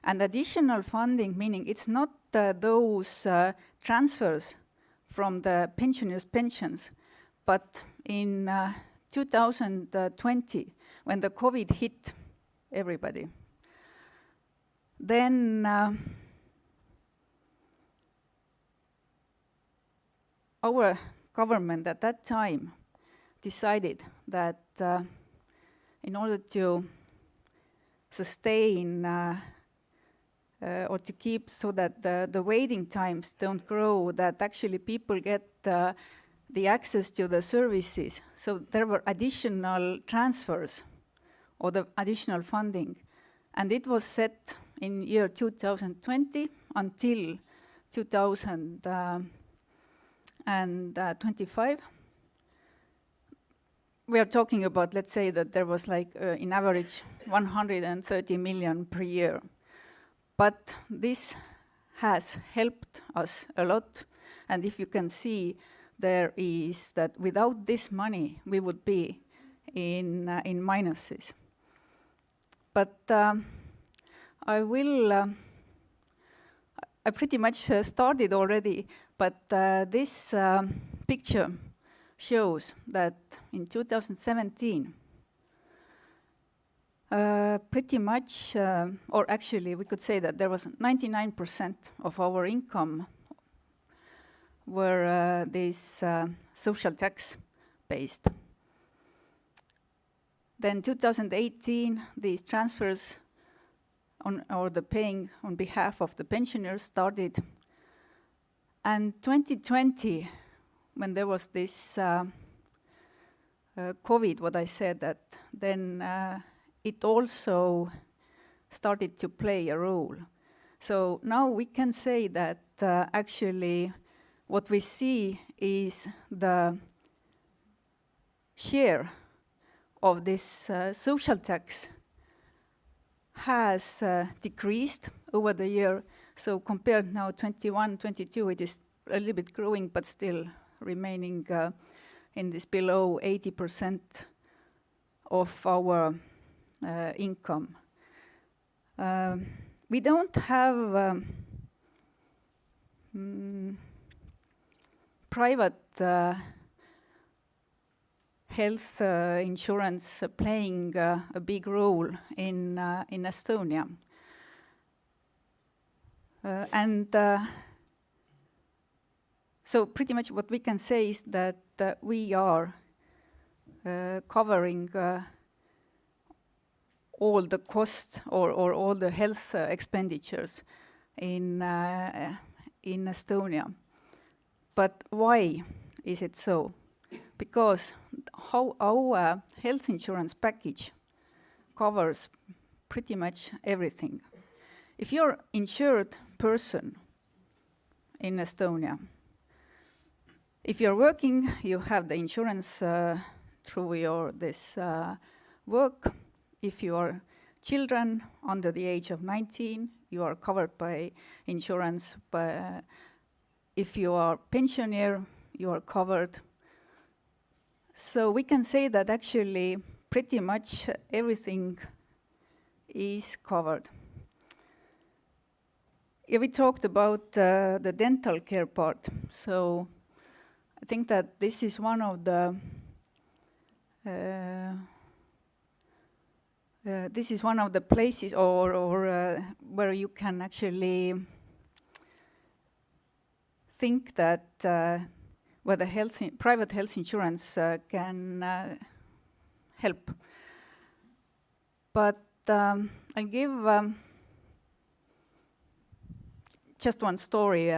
And additional funding meaning it's not those transfers from the pensioners' pensions, but in 2020, when the COVID hit everybody, then our government at that time decided that in order to sustain or to keep so that the waiting times don't grow, that actually people get the access to the services. So there were additional transfers or the additional funding. And it was set in year 2020 until 2025. We are talking about, let's say that there was like, in average, 130 million per year. But this has helped us a lot. And if you can see, there is that without this money, we would be in minuses. But I pretty much started already, but this picture shows that in 2017, pretty much, or actually we could say that there was 99% of our income were these social tax based. Then 2018, these transfers or the paying on behalf of the pensioners started. And 2020, when there was this COVID, what I said, that then it also started to play a role. So now we can say that actually what we see is the share of this social tax has decreased over the year. So compared now 21, 22, it is a little bit growing, but still remaining in this below 80% of our income. We don't have private health insurance playing a big role in Estonia. So pretty much what we can say is that we are covering all the costs or all the health expenditures in Estonia. But why is it so? Because how our health insurance package covers pretty much everything. If you're insured person in Estonia, if you're working, you have the insurance through your work. If you are children under the age of 19, you are covered by insurance. If you are pensioner, you are covered. So we can say that actually pretty much everything is covered. Yeah, we talked about the dental care part. So I think that this is one of the places or where you can actually think that where the private health insurance can help. But I'll give just one story.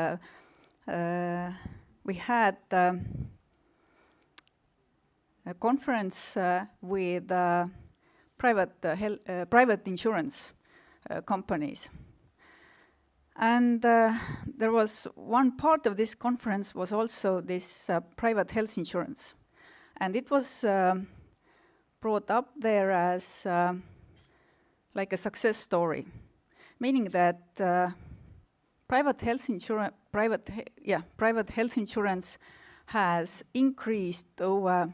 We had a conference with private insurance companies. And there was one part of this conference was also this private health insurance. And it was brought up there as like a success story, meaning that private health insurance has increased over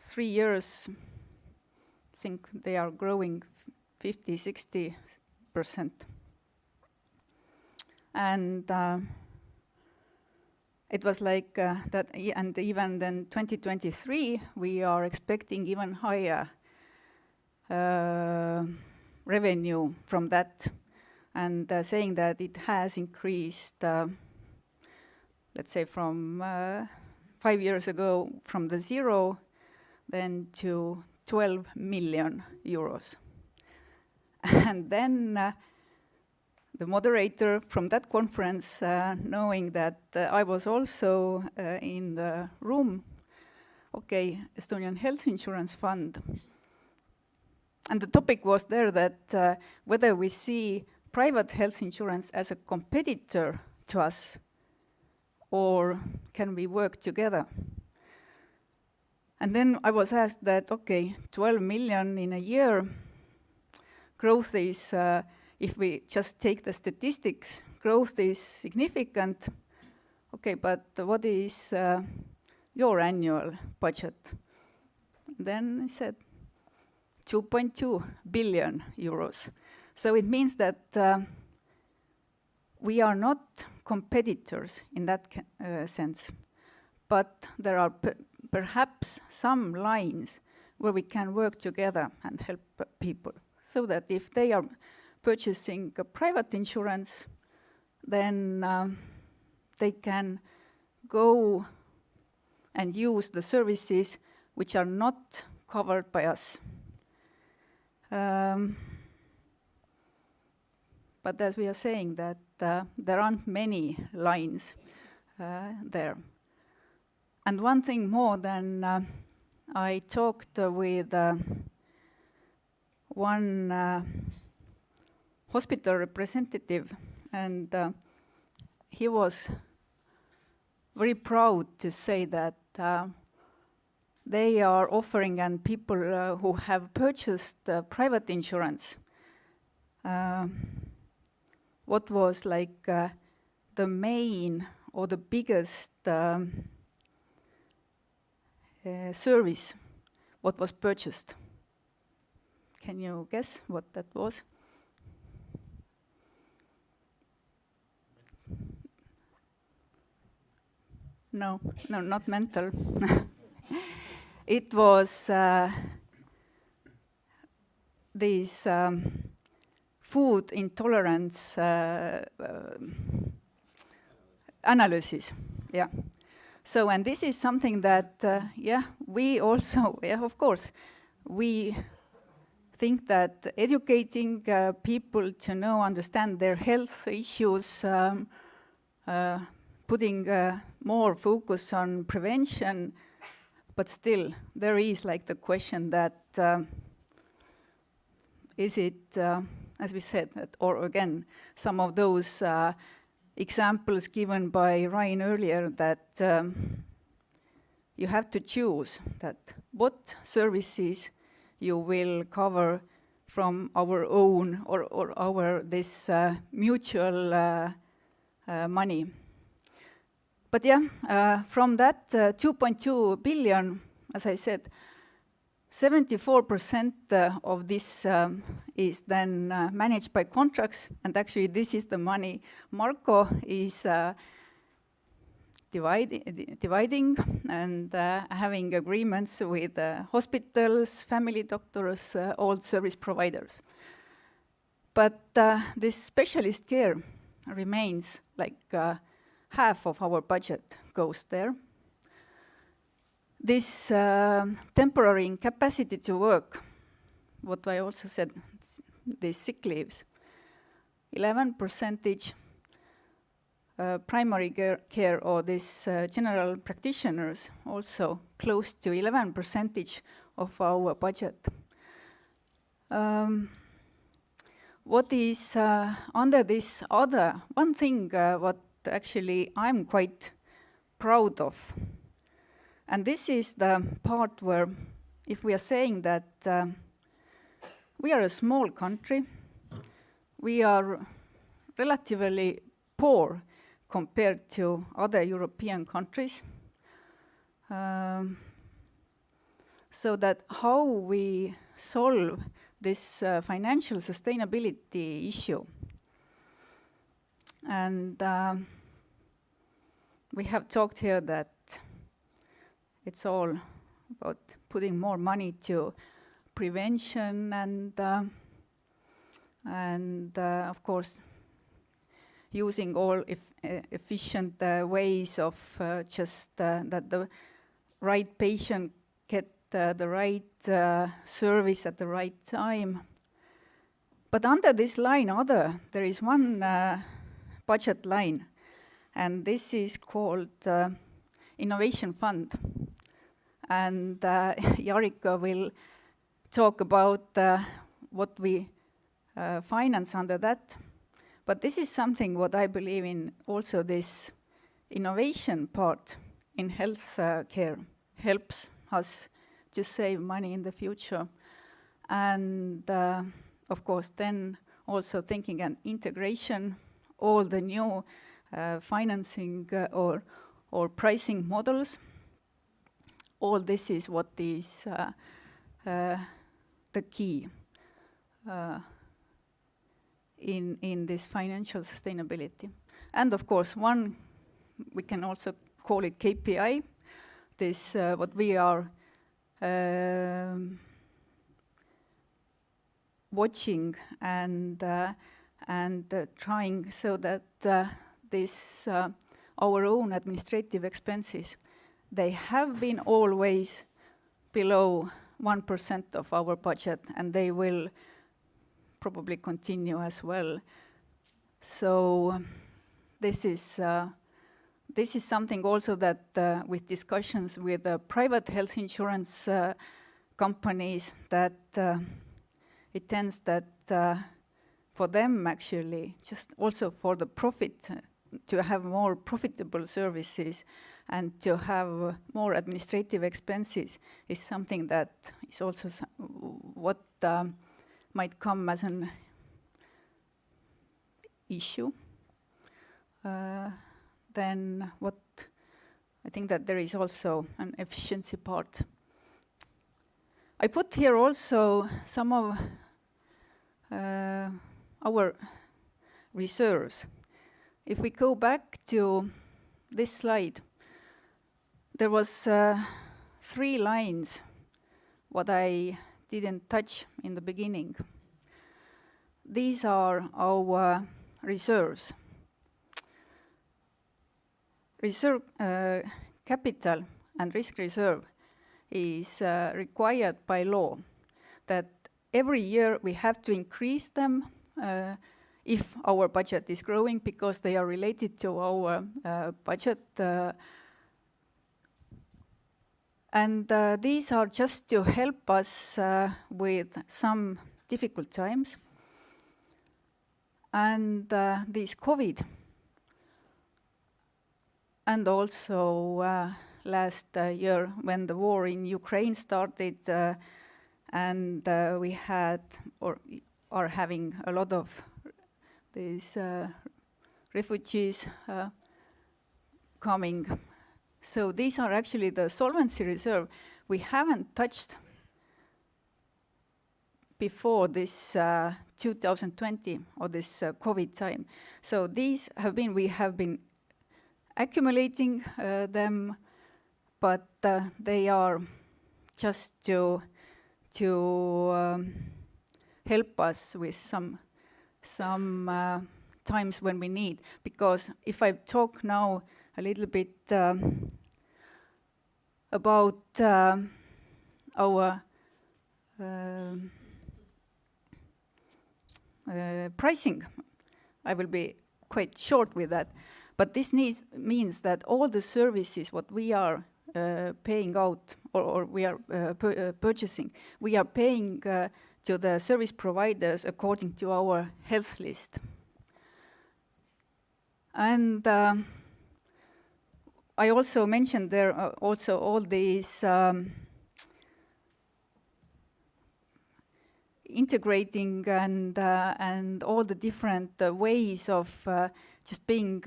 3 years. I think they are growing 50-60%. And it was like that, and even then 2023, we are expecting even higher revenue from that, and saying that it has increased, let's say from 5 years ago, from the zero, then to 12 million euros. And then the moderator from that conference, knowing that I was also in the room, okay, Estonian Health Insurance Fund. And the topic was there that whether we see private health insurance as a competitor to us, or can we work together? And then I was asked that, okay, 12 million in a year, growth is, if we just take the statistics, growth is significant. Okay, but what is your annual budget? Then I said 2.2 billion euros. So it means that we are not competitors in that sense, but there are perhaps some lines where we can work together and help people, so that if they are purchasing a private insurance, then they can go and use the services which are not covered by us. But as we are saying that there aren't many lines there. And one thing more than I talked with one hospital representative, and he was very proud to say that they are offering, and people who have purchased private insurance, what was like the main or the biggest service, what was purchased. Can you guess what that was? No, not mental. It was this food intolerance analysis. Yeah. So, and this is something that, we also, of course, we think that educating people to know, understand their health issues, putting more focus on prevention, but still there is like the question that is it, as we said, or again, some of those examples given by Ryan earlier, that you have to choose that what services you will cover from our own or our this mutual money. But yeah, from that 2.2 billion, as I said, 74% of this is then managed by contracts, and actually this is the money Marko is dividing and having agreements with hospitals, family doctors, all service providers. But this specialist care remains like half of our budget goes there. This temporary incapacity to work, what I also said, these sick leaves, 11%, primary care or this general practitioners, also close to 11% of our budget. What is under this other, one thing what actually I'm quite proud of, and this is the part where if we are saying that we are a small country, we are relatively poor compared to other European countries, so that how we solve this financial sustainability issue. And we have talked here that it's all about putting more money to prevention and of course using all efficient ways of just that the right patient get the right service at the right time. But under this line, there is one budget line, and this is called Innovation Fund. And Jarika will talk about what we finance under that. But this is something what I believe in also, this innovation part in health care helps us to save money in the future. And of course then also thinking an integration, all the new financing or pricing models. All this is what is the key in this financial sustainability. And of course, we can also call it KPI, this what we are watching and trying so that this our own administrative expenses, they have been always below 1% of our budget, and they will probably continue as well. So this is something also that with discussions with private health insurance companies, that it tends that for them actually, just also for the profit, to have more profitable services and to have more administrative expenses is something that is also what might come as an issue. Then what I think that there is also an efficiency part. I put here also some of our reserves. If we go back to this slide, there was 3 lines what I didn't touch in the beginning. These are our reserves. Reserve capital and risk reserve is required by law that every year we have to increase them if our budget is growing, because they are related to our budget. And these are just to help us with some difficult times. And this COVID, and also last year when the war in Ukraine started, and we had or are having a lot of these refugees coming. So these are actually the solvency reserve we haven't touched before this 2020 or this COVID time. So these have been, we have been accumulating them, but they are just to help us with some times when we need. Because if I talk now a little bit about our pricing, I will be quite short with that. But this means that all the services what we are paying out or we are purchasing, we are paying to the service providers according to our health list. And I also mentioned there also all these integrating and all the different ways of just being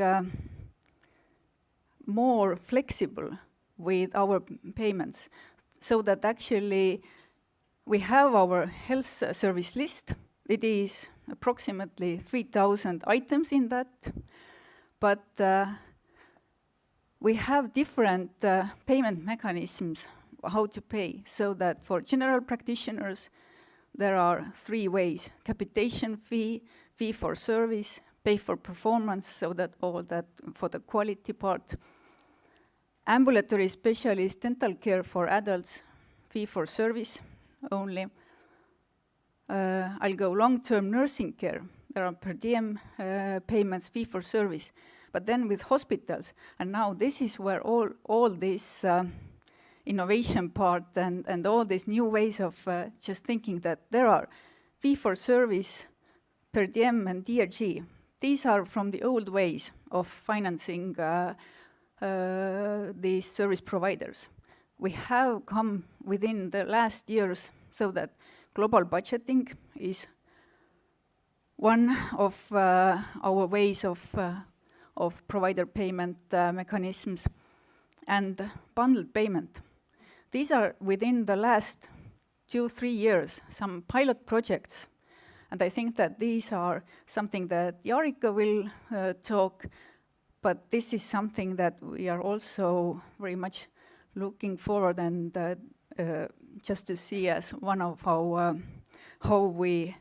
more flexible with our payments, so that actually we have our health service list. It is approximately 3,000 items in that, but we have different payment mechanisms how to pay, so that for general practitioners there are 3 ways: capitation fee, fee for service, pay for performance, so that all that for the quality part. Ambulatory specialist dental care for adults, fee for service only. I'll go long-term nursing care. There are per diem payments, fee for service. But then with hospitals, and now this is where all this innovation part and all these new ways of just thinking that there are fee for service, per diem and DRG. These are from the old ways of financing these service providers. We have come within the last years so that global budgeting is one of our ways of provider payment mechanisms, and bundled payment. These are within the last 2-3 years, some pilot projects, and I think that these are something that Jarika will talk, but this is something that we are also very much looking forward and just to see as one of our how we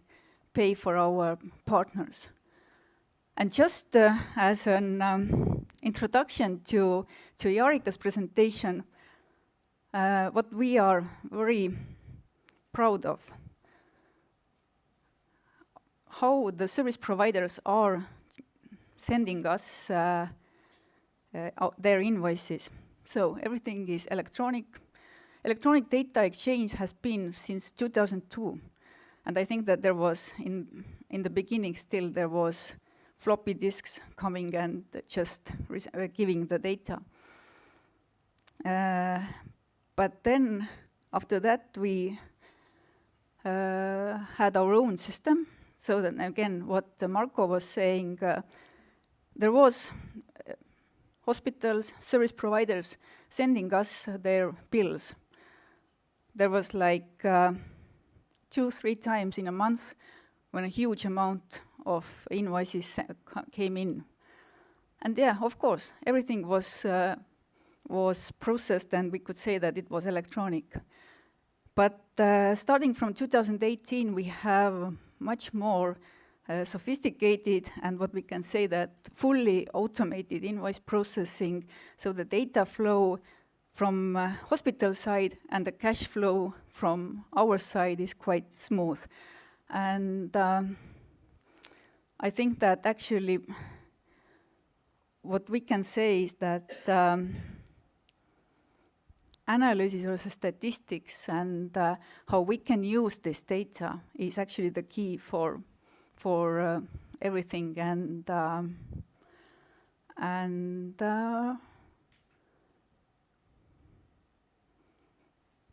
pay for our partners. And just as an introduction to Jarika's presentation, what we are very proud of, how the service providers are sending us their invoices. So everything is electronic. Electronic data exchange has been since 2002. And I think that there was, in the beginning still, there was floppy disks coming and just giving the data. But then, after that, we had our own system. So that, again, what Marko was saying, there was hospitals, service providers sending us their bills. There was like 2-3 times in a month when a huge amount of invoices came in. And yeah, of course, everything was processed, and we could say that it was electronic. But starting from 2018, we have much more sophisticated, and what we can say that fully automated invoice processing, so the data flow from hospital side and the cash flow from our side is quite smooth. And I think that actually what we can say is that analysis or statistics and how we can use this data is actually the key for everything. And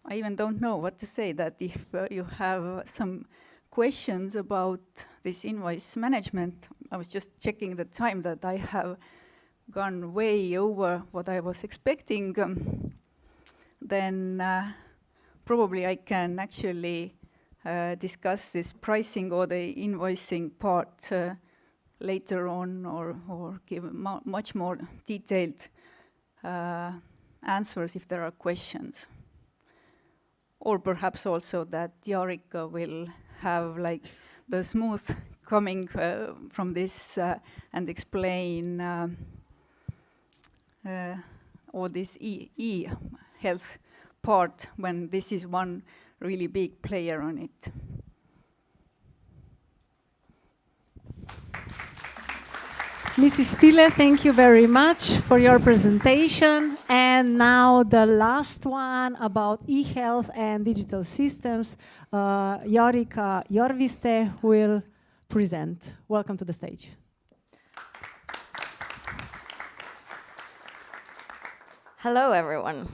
I even don't know what to say, that if you have some questions about this invoice management. I was just checking the time that I have gone way over what I was expecting. Then probably I can actually discuss this pricing or the invoicing part later on, or give much more detailed answers if there are questions. Or perhaps also that Jarika will have like the smooth coming from this and explain all this e-health part when this is one really big player on it. Mrs. Pile, thank you very much for your presentation. And now the last one about e-health and digital systems, Jarika Jorviste will present. Welcome to the stage. Hello, everyone.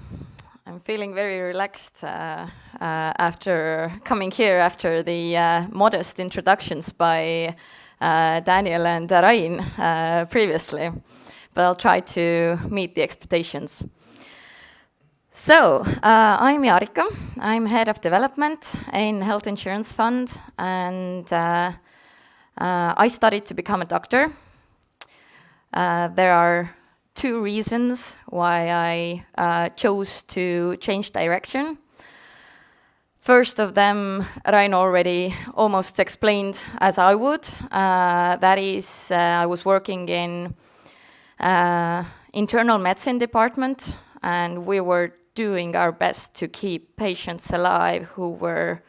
I'm feeling very relaxed after coming here after the modest introductions by Daniel and Rain previously, but I'll try to meet the expectations. So, I'm Jarika. I'm head of development in Health Insurance Fund, and I studied to become a doctor. There are two reasons why I chose to change direction. First of them, Rain already almost explained as I would. That is, I was working in internal medicine department, and we were doing our best to keep patients alive who were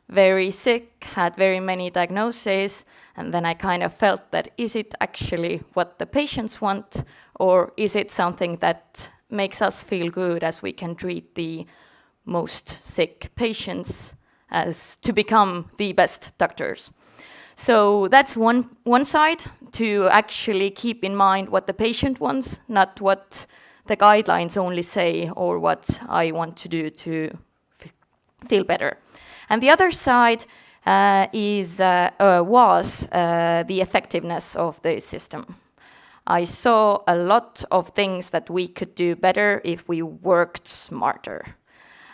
very sick, had very many diagnoses, and then I kind of felt that is it actually what the patients want, or is it something that makes us feel good as we can treat the most sick patients as to become the best doctors? So that's one side, to actually keep in mind what the patient wants, not what the guidelines only say or what I want to do to feel better. And the other side was the effectiveness of the system. I saw a lot of things that we could do better if we worked smarter.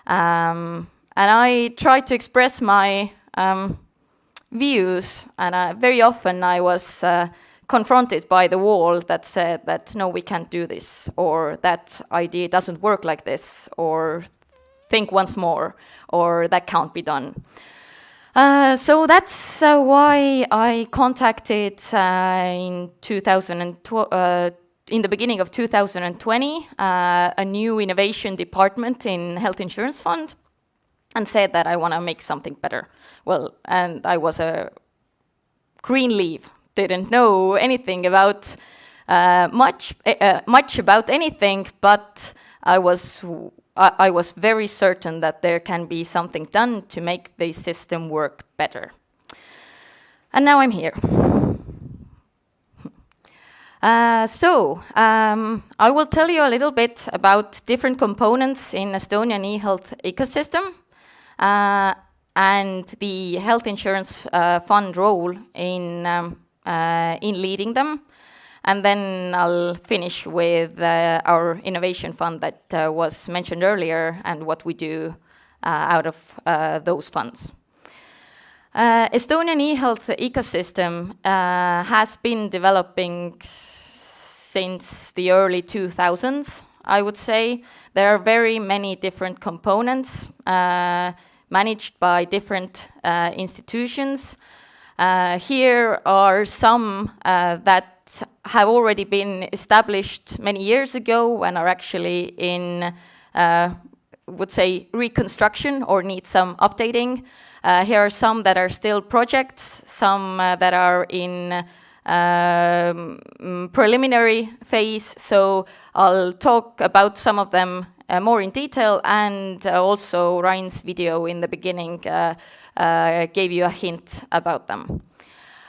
And I tried to express my views, and very often I was confronted by the wall that said that, no, we can't do this, or that idea doesn't work like this, or think once more, or that can't be done. So that's why I contacted in the beginning of 2020 a new innovation department in Health Insurance Fund, and said that I want to make something better. Well, and I was a green leaf, didn't know anything about much about anything, but I was very certain that there can be something done to make the system work better. And now I'm here. I will tell you a little bit about different components in Estonian e-health ecosystem and the health insurance fund role in leading them. And then I'll finish with our innovation fund that was mentioned earlier and what we do out of those funds. Estonian e-health ecosystem has been developing since the early 2000s, I would say. There are very many different components managed by different institutions. Here are some that have already been established many years ago and are actually in, would say, reconstruction or need some updating. Here are some that are still projects, some that are in preliminary phase. So I'll talk about some of them more in detail, and also Ryan's video in the beginning gave you a hint about them.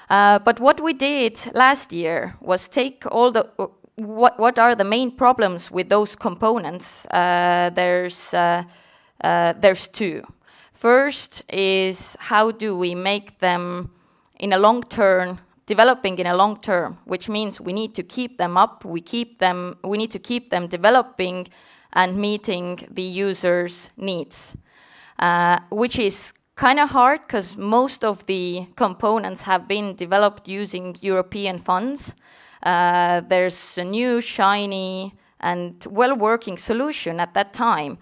But what we did last year was take all the what are the main problems with those components. There's two. First is, how do we make them in a long term, developing in a long term, which means we need to keep them up, we need to keep them developing and meeting the users' needs, which is kind of hard because most of the components have been developed using European funds. There's a new, shiny, and well-working solution at that time.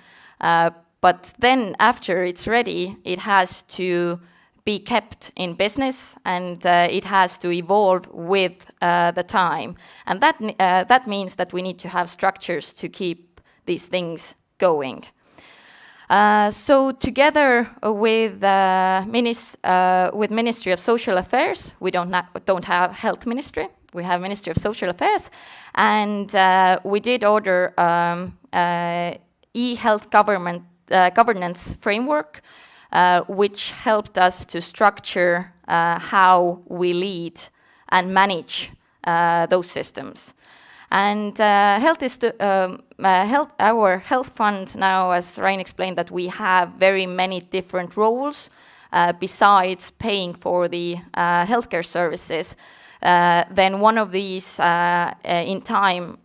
But then after it's ready, it has to be kept in business, and it has to evolve with the time. And that means that we need to have structures to keep these things going. So together with Ministry of Social Affairs, we don't have Health Ministry, we have Ministry of Social Affairs, and we did order e-health governance framework, which helped us to structure how we lead and manage those systems. And our health fund now, as Ryan explained, that we have very many different roles besides paying for the healthcare services. Then one of these in time,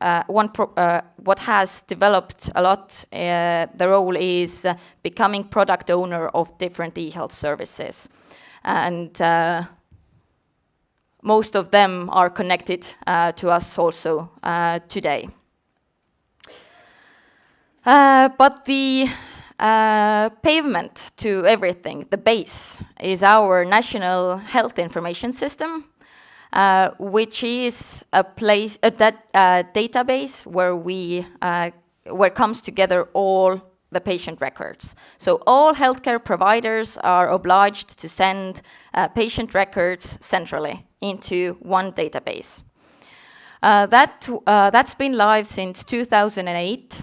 what has developed a lot, the role is becoming product owner of different e-health services. And most of them are connected to us also today. But the pavement to everything, the base, is our national health information system, which is a database where comes together all the patient records. So all healthcare providers are obliged to send patient records centrally into one database. That's been live since 2008.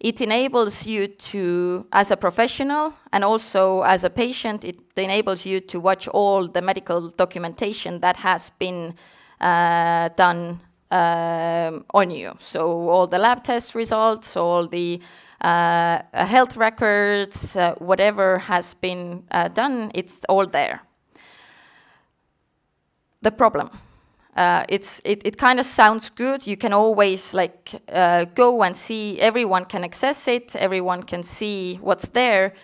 It enables you to, as a professional and also as a patient, it enables you to watch all the medical documentation that has been done on you. So all the lab test results, all the health records, whatever has been done, it's all there. The problem. It kind of sounds good. You can always go and see, everyone can access it, everyone can see what's there.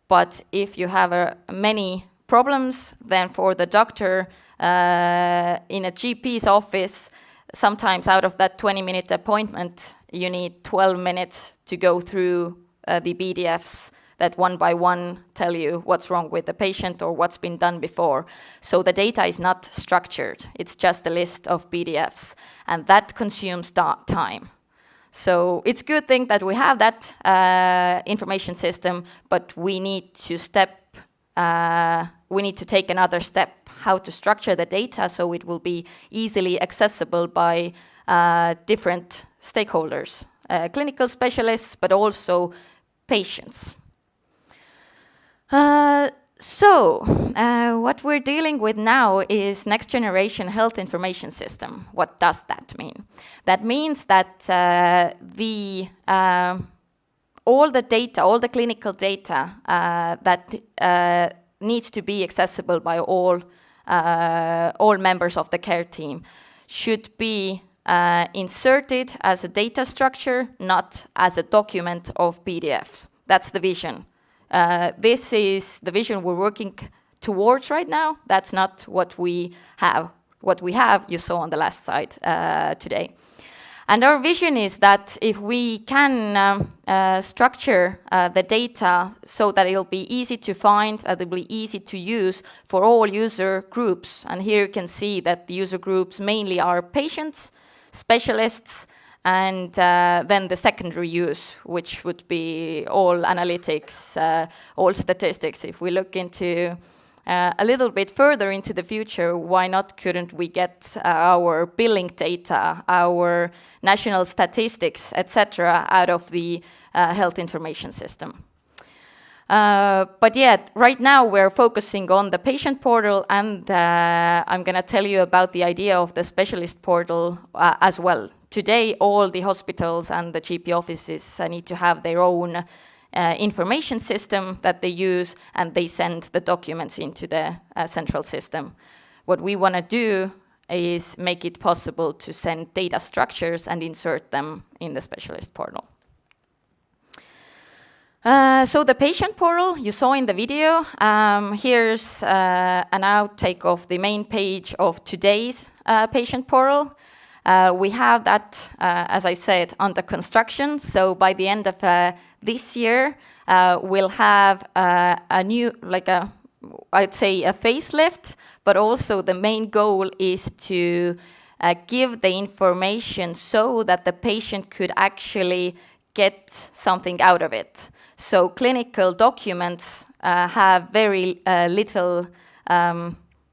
But if you have many problems, then for the doctor in a GP's office, sometimes out of that 20-minute appointment, you need 12 minutes to go through the PDFs that one by one tell you what's wrong with the patient or what's been done before. So the data is not structured. It's just a list of PDFs, and that consumes time. So it's a good thing that we have that information system, but we need to take another step, how to structure the data so it will be easily accessible by different stakeholders, clinical specialists, but also patients. What we're dealing with now is next generation health information system. What does that mean? That means that all the data, all the clinical data that needs to be accessible by all members of the care team should be inserted as a data structure, not as a document of PDF. That's the vision. This is the vision we're working towards right now. That's not what we have. What we have, you saw on the last slide today. And our vision is that if we can structure the data so that it'll be easy to find, it'll be easy to use for all user groups. And here you can see that the user groups mainly are patients, specialists, and then the secondary use, which would be all analytics, all statistics. If we look into a little bit further into the future, why not couldn't we get our billing data, our national statistics, etc., out of the health information system? But yeah, right now we're focusing on the patient portal, and I'm going to tell you about the idea of the specialist portal as well. Today, all the hospitals and the GP offices need to have their own information system that they use, and they send the documents into the central system. What we want to do is make it possible to send data structures and insert them in the specialist portal. So the patient portal you saw in the video, here's an outtake of the main page of today's patient portal. We have that, as I said, under construction. So by the end of this year, we'll have a new, I'd say a facelift, but also the main goal is to give the information so that the patient could actually get something out of it. So clinical documents have very little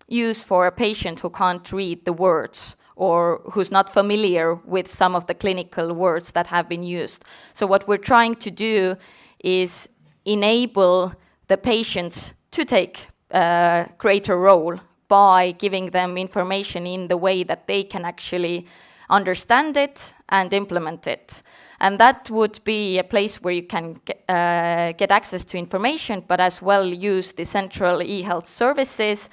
use for a patient who can't read the words or who's not familiar with some of the clinical words that have been used. So what we're trying to do is enable the patients to take a greater role by giving them information in the way that they can actually understand it, and implement it. And that would be a place where you can get access to information, but as well use the central e-health services.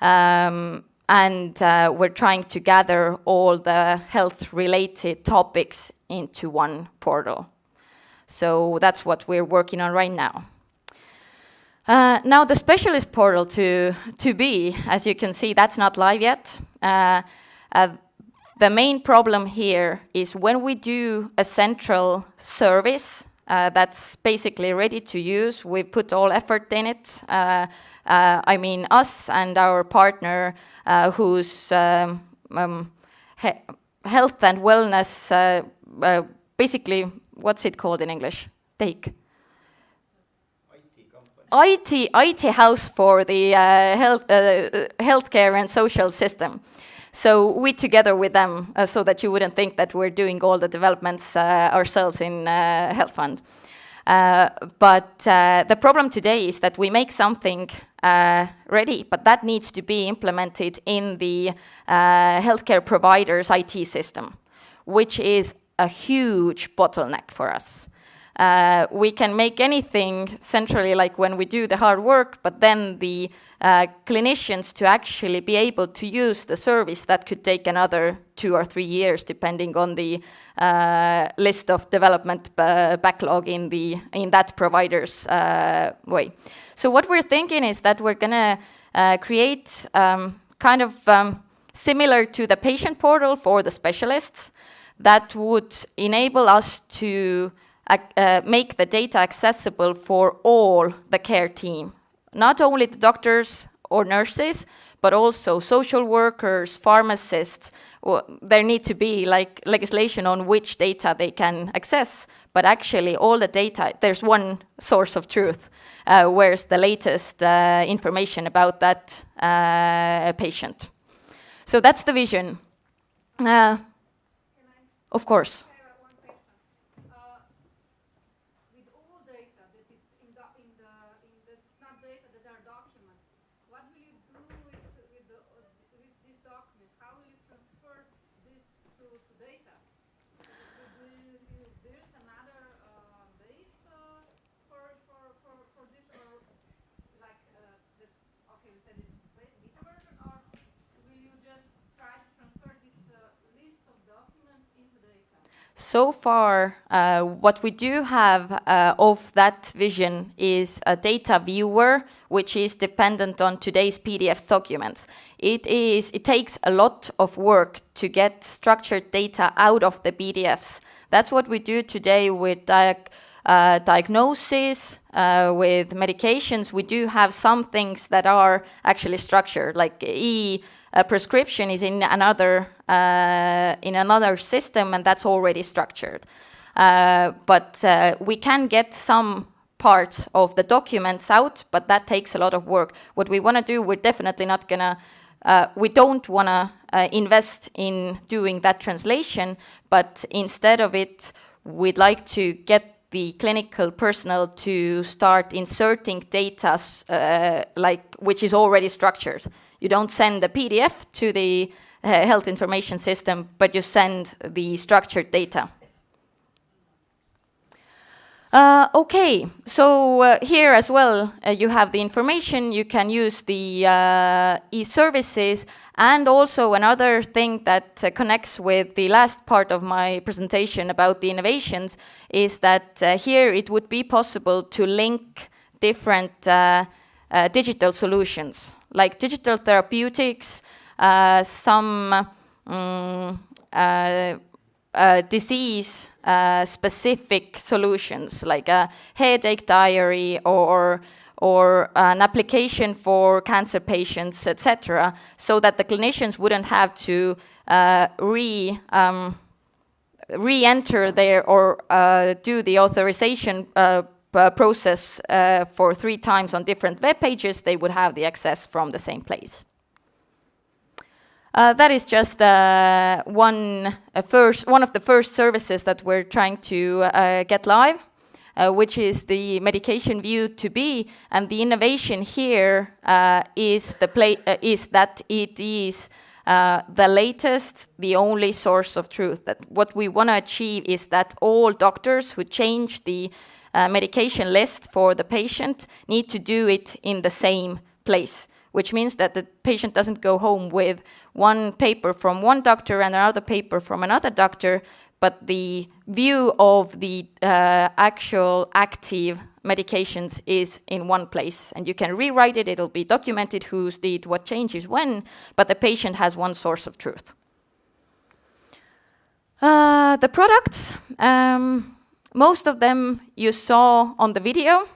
And we're trying to gather all the health-related topics into one portal. So that's what we're working on right now. Now the specialist portal to be, as you can see, that's not live yet. The main problem here is when we do a central service that's basically ready to use, we put all effort in it. I mean us and our partner whose health and wellness, basically, what's it called in English? Take. IT house for the healthcare and social system. So we together with them, so that you wouldn't think that we're doing all the developments ourselves in Health Fund. But the problem today is that we make something ready, but that needs to be implemented in the healthcare provider's IT system, which is a huge bottleneck for us. We can make anything centrally, like when we do the hard work, but then the clinicians to actually be able to use the service, that could take another 2 or 3 years, depending on the list of development backlog in that provider's way. So what we're thinking is that we're gonna create kind of similar to the patient portal for the specialists that would enable us to make the data accessible for all the care team. Not only the doctors or nurses, but also social workers, pharmacists. There need to be like legislation on which data they can access, but actually all the data, there's one source of truth, where's the latest information about that patient. So that's the vision. Of course. So far, what we do have of that vision is a data viewer, which is dependent on today's PDF documents. It takes a lot of work to get structured data out of the PDFs. That's what we do today with diagnosis, with medications. We do have some things that are actually structured, like prescription is in another system, and that's already structured. But we can get some parts of the documents out, but that takes a lot of work. What we want to do, we're definitely not gonna, we don't want to invest in doing that translation, but instead of it, we'd like to get the clinical personnel to start inserting data which is already structured. You don't send a PDF to the health information system, but you send the structured data. Okay, so here as well, you have the information, you can use the e-services, and also another thing that connects with the last part of my presentation about the innovations is that here it would be possible to link different digital solutions, like digital therapeutics, some disease specific solutions like a headache diary or an application for cancer patients, etc., so that the clinicians wouldn't have to re-enter there or do the authorization process for 3 times on different web pages. They would have the access from the same place. That is just one of the first services that we're trying to get live, which is the medication view to be, and the innovation here is that it is the latest, the only source of truth. That what we want to achieve is that all doctors who change the medication list for the patient need to do it in the same place, which means that the patient doesn't go home with one paper from one doctor and another paper from another doctor, but the view of the actual active medications is in one place. And you can rewrite it, it'll be documented who's did what changes when, but the patient has one source of truth. The products, most of them you saw on the video.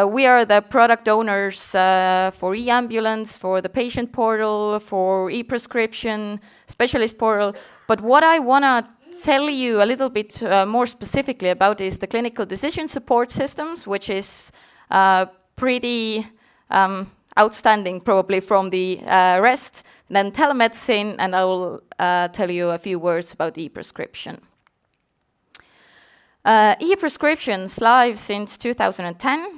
We are the product owners for e-ambulance, for the patient portal, for e-prescription, specialist portal. But what I want to tell you a little bit more specifically about is the clinical decision support systems, which is pretty outstanding probably from the rest. Then telemedicine, and I will tell you a few words about e-prescription. E-prescriptions live since 2010.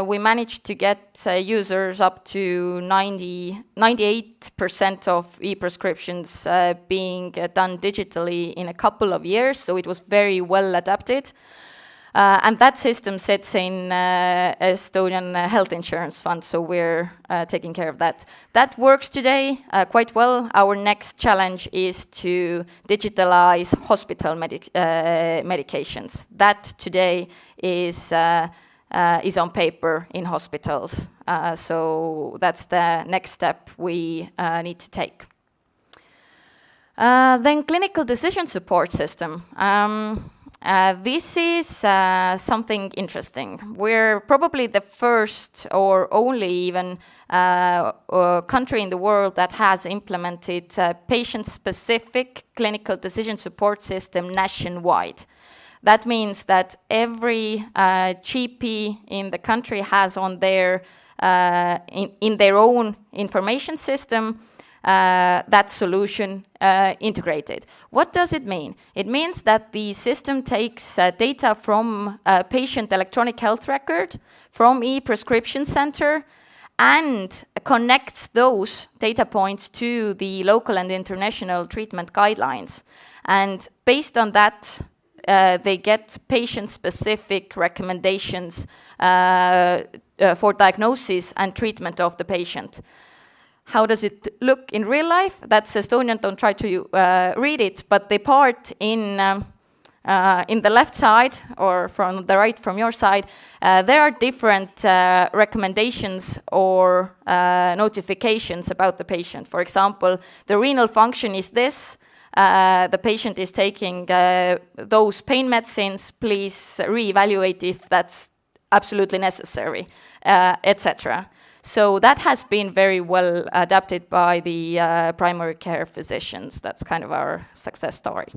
We managed to get users up to 98% of e-prescriptions being done digitally in a couple of years, so it was very well adapted. And that system sits in Estonian health insurance fund, so we're taking care of that. That works today quite well. Our next challenge is to digitalize hospital medications. That today is on paper in hospitals. So that's the next step we need to take. Then clinical decision support system. This is something interesting. We're probably the first or only even country in the world that has implemented patient-specific clinical decision support system nationwide. That means that every GP in the country has on their in their own information system that solution integrated. What does it mean? It means that the system takes data from a patient electronic health record, from e-prescription center, and connects those data points to the local and international treatment guidelines. And based on that, they get patient-specific recommendations for diagnosis and treatment of the patient. How does it look in real life? That's Estonian, don't try to read it, but the part in the left side, or from the right from your side, there are different recommendations or notifications about the patient. For example, the renal function is this. The patient is taking those pain medicines, please reevaluate if that's absolutely necessary, etc. So that has been very well adapted by the primary care physicians. That's kind of our success story.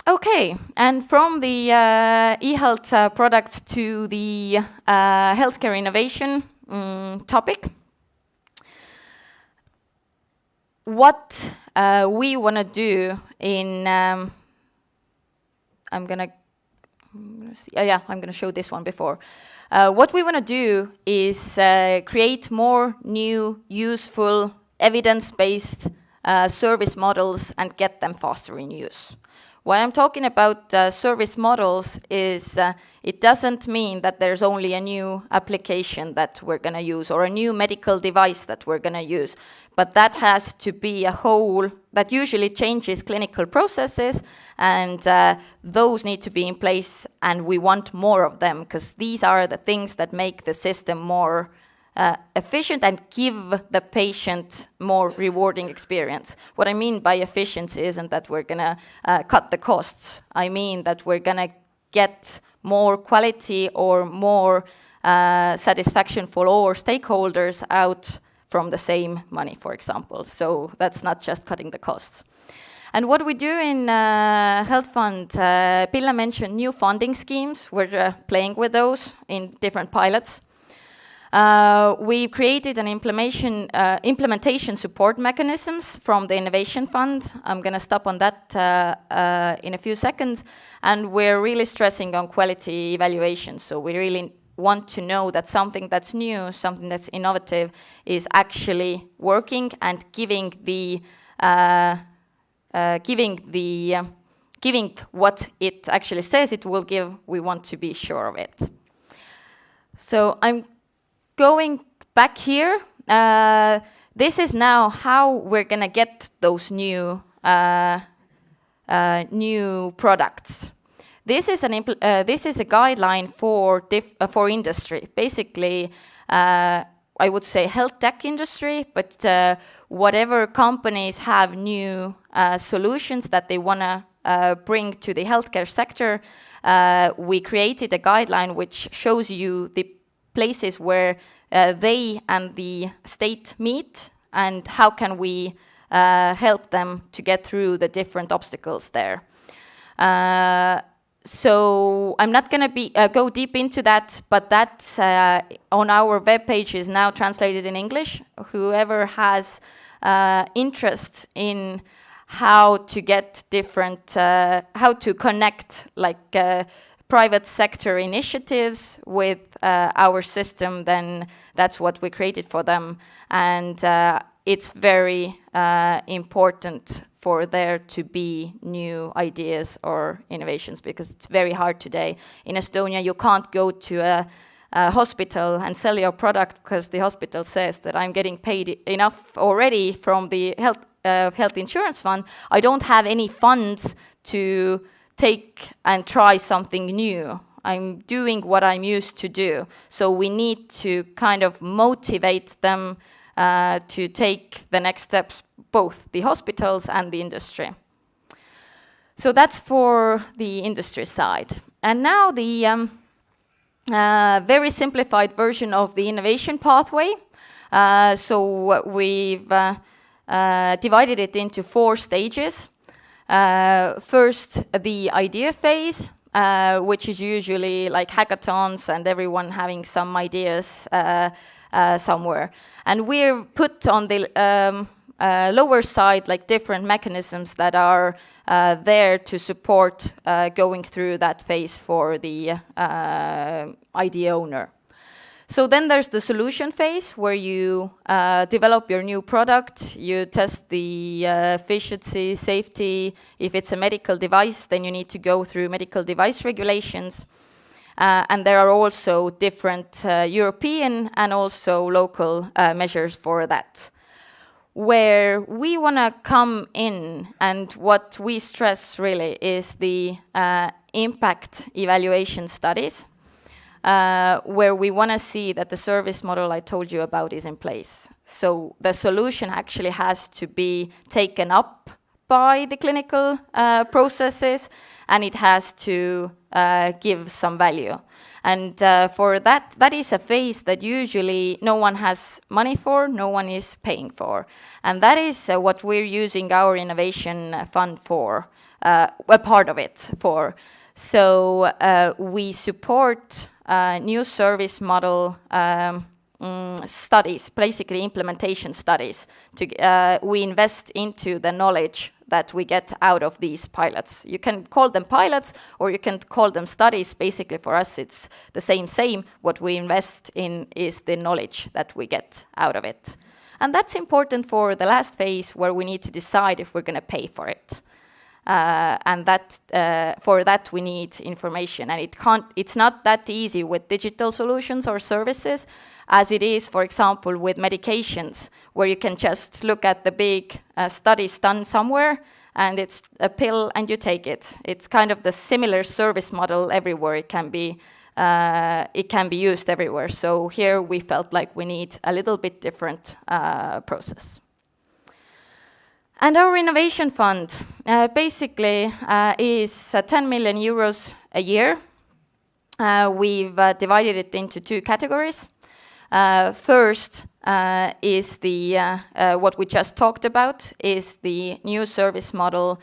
Okay, and from the e-health products to the healthcare innovation topic. What we want to do in, I'm gonna see. Oh yeah, I'm gonna show this one before. What we want to do is create more new, useful, evidence-based service models and get them faster in use. Why I'm talking about service models is it doesn't mean that there's only a new application that we're going to use or a new medical device that we're going to use, but that has to be a whole that usually changes clinical processes, and those need to be in place, and we want more of them because these are the things that make the system more efficient and give the patient more rewarding experience. What I mean by efficiency isn't that we're going to cut the costs. I mean that we're going to get more quality or more satisfaction for all stakeholders out from the same money, for example. So that's not just cutting the costs. And what we do in Health Fund, Pille mentioned new funding schemes. We're playing with those in different pilots. We created an implementation support mechanisms from the Innovation Fund. I'm going to stop on that in a few seconds. And we're really stressing on quality evaluation. So we want to know that something that's new, something that's innovative, is actually working and giving what it actually says it will give. We want to be sure of it. So I'm going back here. This is now how we're going to get those new products. This is a guideline for industry. Basically, I would say health tech industry, but whatever companies have new solutions that they want to bring to the healthcare sector, we created a guideline which shows you the places where they and the state meet and how can we help them to get through the different obstacles there. So I'm not going to go deep into that, but that on our webpage is now translated in English. Whoever has interest in how to get different, how to connect like private sector initiatives with our system, then that's what we created for them. And it's very important for there to be new ideas or innovations, because it's very hard today. In Estonia, you can't go to a hospital and sell your product because the hospital says that I'm getting paid enough already from the health insurance fund. I don't have any funds to take and try something new. I'm doing what I'm used to do. So we need to kind of motivate them to take the next steps, both the hospitals and the industry. So that's for the industry side. And now the very simplified version of the innovation pathway. So we've divided it into 4 stages. First, the idea phase, which is usually like hackathons and everyone having some ideas somewhere. And we're put on the lower side like different mechanisms that are there to support going through that phase for the idea owner. So then there's the solution phase where you develop your new product, you test the efficiency, safety. If it's a medical device, then you need to go through medical device regulations. And there are also different European and also local measures for that. Where we want to come in, and what we stress really is the impact evaluation studies, where we want to see that the service model I told you about is in place. So the solution actually has to be taken up by the clinical processes, and it has to give some value. And for that is a phase that usually no one has money for, no one is paying for. And that is what we're using our innovation fund for, a part of it for. So we support new service model studies, basically implementation studies. We invest into the knowledge that we get out of these pilots. You can call them pilots or you can call them studies. Basically for us it's the same. What we invest in is the knowledge that we get out of it. And that's important for the last phase where we need to decide if we're going to pay for it. And that for that we need information, and it's not that easy with digital solutions or services as it is, for example, with medications, where you can just look at the big studies done somewhere and it's a pill and you take it. It's kind of the similar service model everywhere. It can be used everywhere. So here we felt like we need a little bit different process. And our innovation fund basically is 10 million euros a year. We've divided it into 2 categories. First is the what we just talked about, is the new service model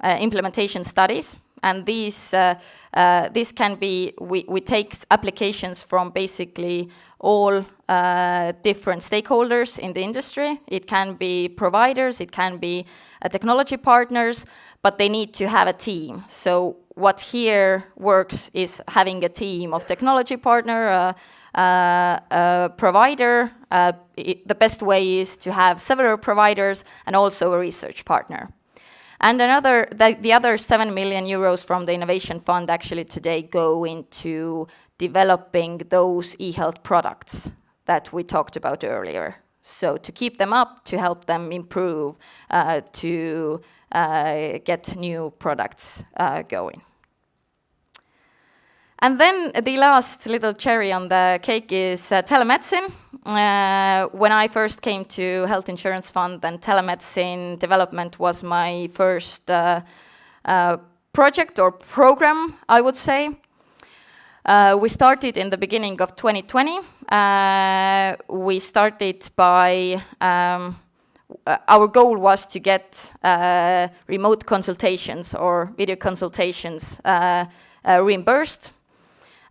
implementation studies. And these this can be, we take applications from basically all different stakeholders in the industry. It can be providers, it can be technology partners, but they need to have a team. So what here works is having a team of technology partner, a provider. The best way is to have several providers and also a research partner. And the other 7 million euros from the Innovation Fund actually today go into developing those e-health products that we talked about earlier. So to keep them up, to help them improve, to get new products going. And then the last little cherry on the cake is telemedicine. When I first came to Health Insurance Fund, then telemedicine development was my first project or program, I would say. We started in the beginning of 2020. We started by, our goal was to get remote consultations or video consultations reimbursed.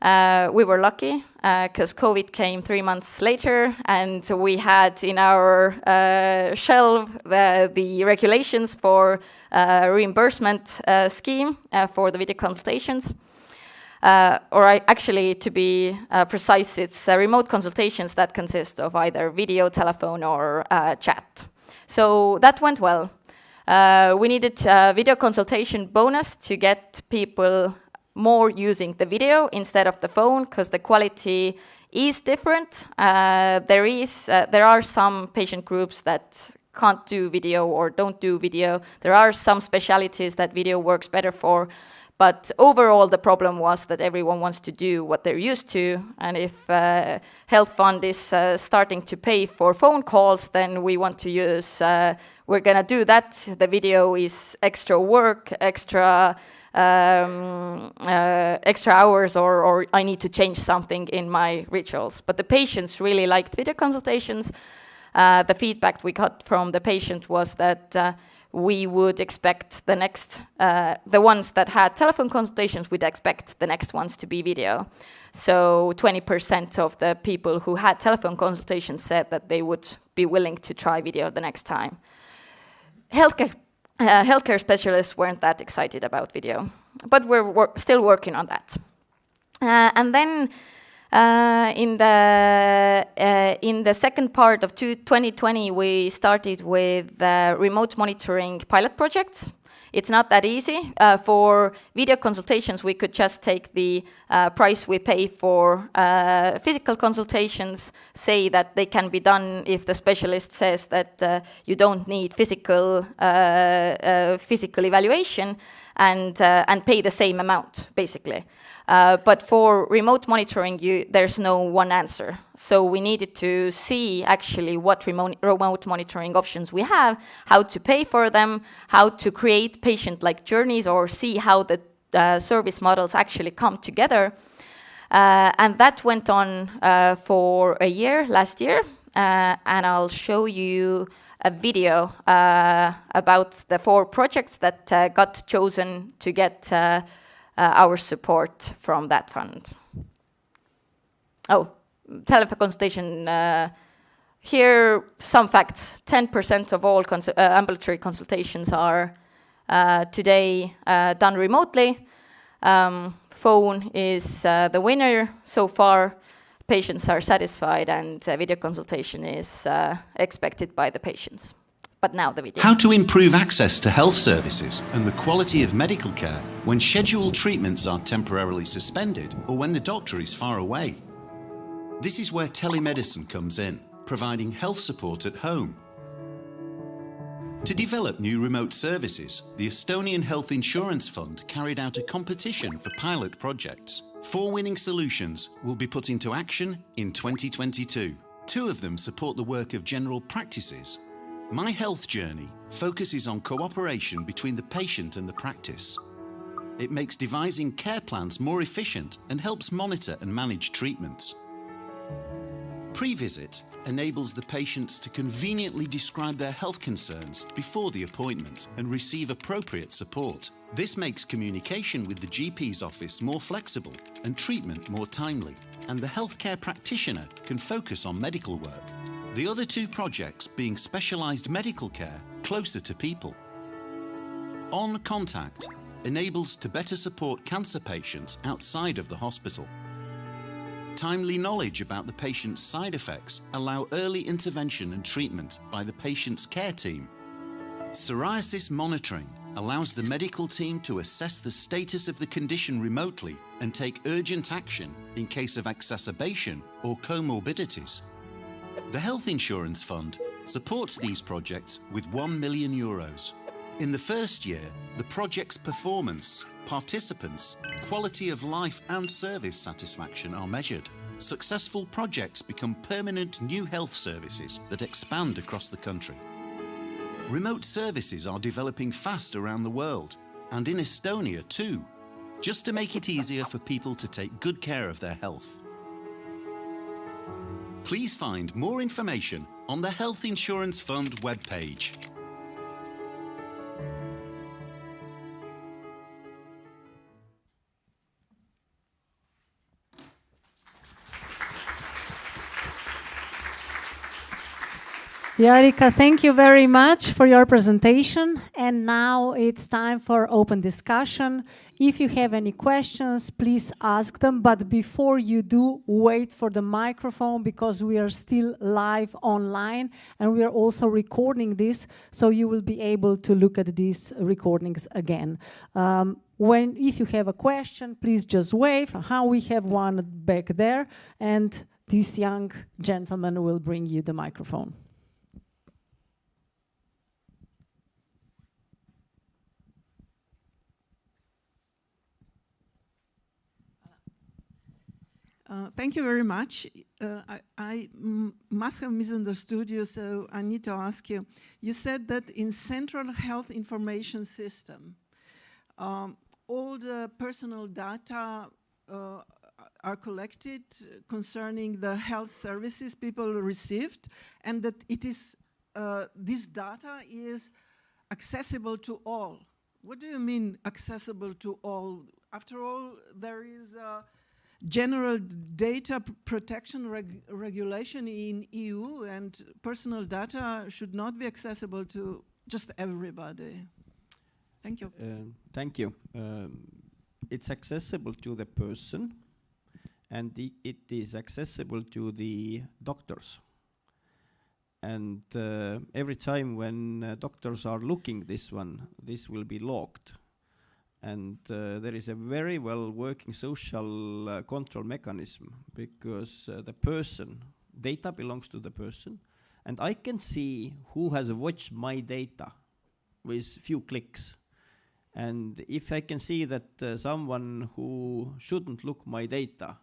We were lucky because COVID came 3 months later, and we had in our shelf the regulations for reimbursement scheme for the video consultations. Actually, to be precise, it's remote consultations that consist of either video, telephone, or chat. So that went well. We needed a video consultation bonus to get people more using the video instead of the phone, because the quality is different. There are some patient groups that can't do video or don't do video. There are some specialities that video works better for. But overall, the problem was that everyone wants to do what they're used to. And if Health Fund is starting to pay for phone calls, then we want to use, we're going to do that. The video is extra work, extra hours, or I need to change something in my rituals. But the patients really liked video consultations. The feedback we got from the patient was that we would expect the next, the ones that had telephone consultations, we'd expect the next ones to be video. So 20% of the people who had telephone consultations said that they would be willing to try video the next time. Healthcare specialists weren't that excited about video, but we're still working on that. And then in the second part of 2020, we started with remote monitoring pilot projects. It's not that easy. For video consultations, we could just take the price we pay for physical consultations, say that they can be done if the specialist says that you don't need physical evaluation, and pay the same amount, basically. But for remote monitoring, there's no one answer. So we needed to see actually what remote monitoring options we have, how to pay for them, how to create patient-like journeys, or see how the service models actually come together. And that went on for a year, last year. And I'll show you a video about the 4 projects that got chosen to get our support from that fund. Oh, telephone consultation. Here, some facts. 10% of all ambulatory consultations are today done remotely. Phone is the winner so far. Patients are satisfied, and video consultation is expected by the patients. But now the video. How to improve access to health services and the quality of medical care when scheduled treatments are temporarily suspended or when the doctor is far away. This is where telemedicine comes in, providing health support at home. To develop new remote services, the Estonian Health Insurance Fund carried out a competition for pilot projects. 4 winning solutions will be put into action in 2022. 2 of them support the work of general practices. My Health Journey focuses on cooperation between the patient and the practice. It makes devising care plans more efficient and helps monitor and manage treatments. Pre-visit enables the patients to conveniently describe their health concerns before the appointment and receive appropriate support. This makes communication with the GP's office more flexible and treatment more timely, and the healthcare practitioner can focus on medical work. The other 2 projects being specialised medical care closer to people. On Contact enables to better support cancer patients outside of the hospital. Timely knowledge about the patient's side effects allow early intervention and treatment by the patient's care team. Psoriasis monitoring allows the medical team to assess the status of the condition remotely and take urgent action in case of exacerbation or comorbidities. The Health Insurance Fund supports these projects with €1 million. In the first year, the project's performance, participants, quality of life and service satisfaction are measured. Successful projects become permanent new health services that expand across the country. Remote services are developing fast around the world, and in Estonia too, just to make it easier for people to take good care of their health. Please find more information on the Health Insurance Fund webpage. Jarika, thank you very much for your presentation. And now it's time for open discussion. If you have any questions, please ask them. But before you do, wait for the microphone, because we are still live online and we are also recording this, so you will be able to look at these recordings again. If you have a question, please just wave. We have one back there, and this young gentleman will bring you the microphone. Thank you very much. I must have misunderstood you, so I need to ask you. You said that in Central Health Information System, all the personal data are collected concerning the health services people received, and that it is this data is accessible to all. What do you mean accessible to all? After all, there is a general data protection regulation in EU, and personal data should not be accessible to just everybody. Thank you. Thank you. It's accessible to the person, and it is accessible to the doctors. And every time when doctors are looking this will be logged. And there is a very well working social control mechanism, because the person, data belongs to the person, and I can see who has watched my data with few clicks. And if I can see that someone who shouldn't look my data,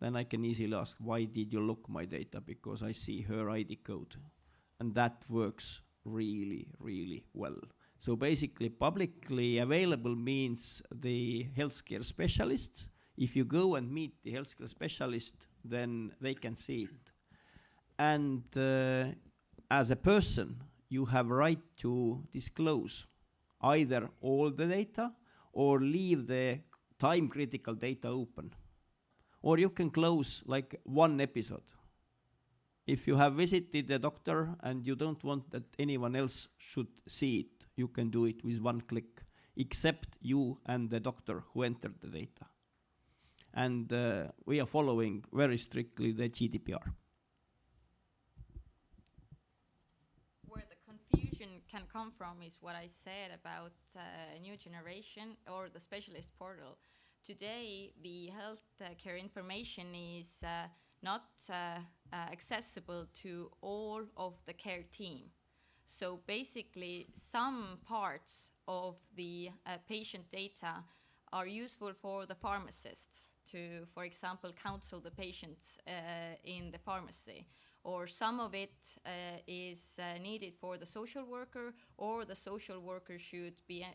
then I can easily ask, why did you look my data? Because I see her ID code. And that works really, really well. So basically, publicly available means the healthcare specialists. If you go and meet the healthcare specialist, then they can see it. And as a person, you have right to disclose either all the data or leave the time-critical data open. Or you can close like one episode. If you have visited the doctor and you don't want that anyone else should see it, you can do it with one click, except you and the doctor who entered the data. And we are following very strictly the GDPR. Where the confusion can come from is what I said about a new generation or the specialist portal. Today, the health care information is not accessible to all of the care team. So basically, some parts of the patient data are useful for the pharmacists to, for example, counsel the patients in the pharmacy. Or some of it is needed for the social worker, or the social worker should be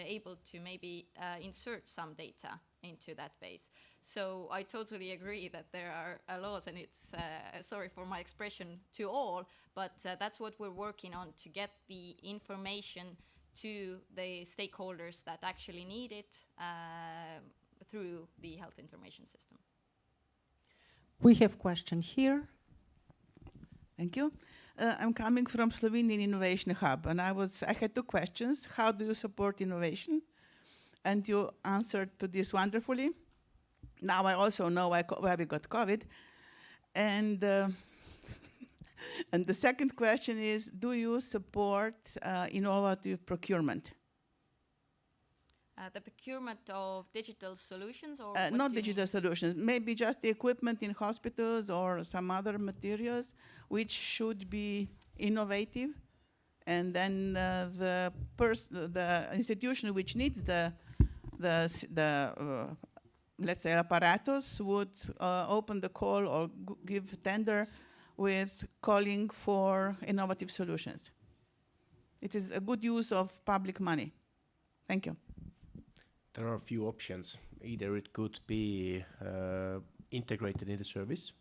able to maybe insert some data into that base. So I totally agree that there are laws, and it's, sorry for my expression, to all, but that's what we're working on, to get the information to the stakeholders that actually need it through the health information system. We have question here. Thank you. I'm coming from Slovenian Innovation Hub, and I had two questions. How do you support innovation? and you answered to this wonderfully. Now I also know why we got COVID. And, and the second question is, do you support innovative procurement? The procurement of digital solutions, or not digital solutions, maybe just the equipment in hospitals or some other materials which should be innovative, and then the institution which needs the let's say apparatus would open the call or give tender with calling for innovative solutions. It is a good use of public money. Thank you. There are a few options. Either it could be integrated in the service.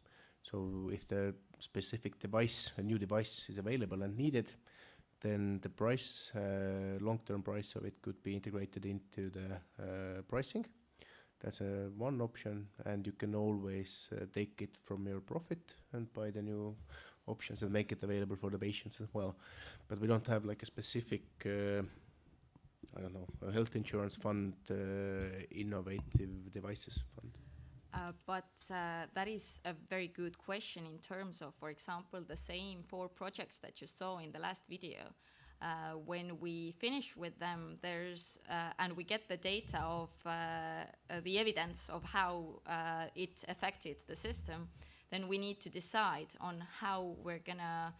So if the specific device, a new device is available and needed, then the price, long-term price of it could be integrated into the pricing. That's one option, and you can always take it from your profit and buy the new options and make it available for the patients as well. But we don't have like a specific I don't know, a health insurance fund, innovative devices fund. But that is a very good question in terms of, for example, the same 4 projects that you saw in the last video. When we finish with them, there's and we get the data of the evidence of how it affected the system, then we need to decide on how we're gonna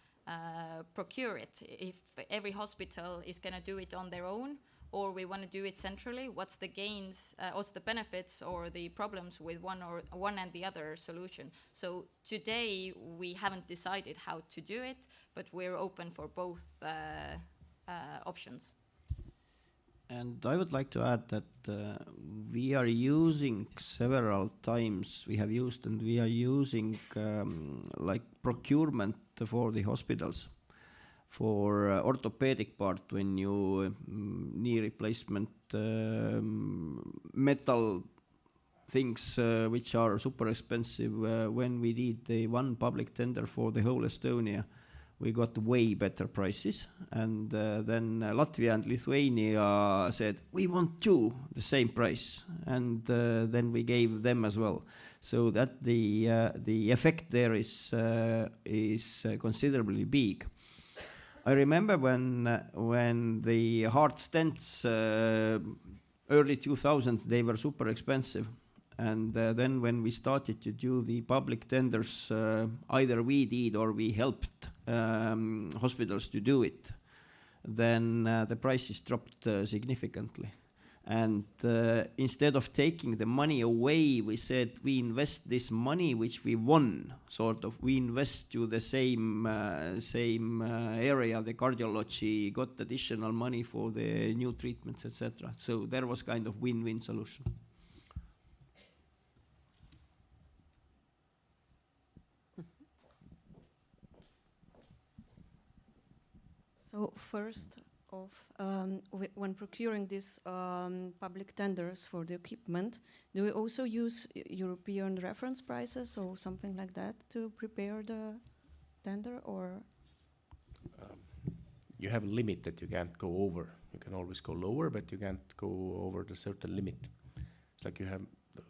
procure it. If every hospital is gonna do it on their own, or we want to do it centrally, what's the gains, what's the benefits or the problems with one and the other solution. So today we haven't decided how to do it, but we're open for both options. And I would like to add that we are using several times, we have used and we are using like procurement for the hospitals. For orthopedic part, when you knee replacement, metal things which are super expensive, when we did the one public tender for the whole Estonia, we got way better prices. And then Latvia and Lithuania said, we want the same price. And then we gave them as well. So that the effect there is considerably big. I remember when the heart stents, early 2000s, they were super expensive. And then when we started to do the public tenders, either we did or we helped hospitals to do it, then the prices dropped significantly. And instead of taking the money away, we said we invest this money which we won, sort of. We invest to the same area, the cardiology, got additional money for the new treatments, etc. So there was kind of win-win solution. So first off, when procuring these public tenders for the equipment, do we also use European reference prices or something like that to prepare the tender, or? You have a limit that you can't go over. You can always go lower, but you can't go over the certain limit. It's like you have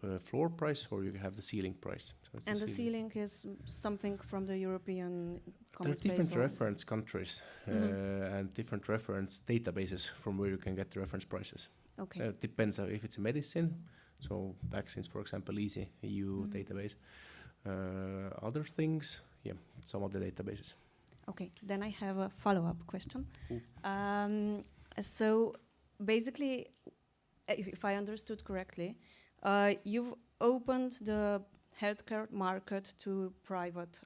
a floor price or you have the ceiling price. So and the ceiling is something from the European There are common different space, or? reference countries and different reference databases from where you can get the reference prices. Okay. Depends if it's a medicine, so vaccines, for example, easy EU database. Other things, some of the databases. Okay, then I have a follow-up question. So basically, if I understood correctly, you've opened the healthcare market to private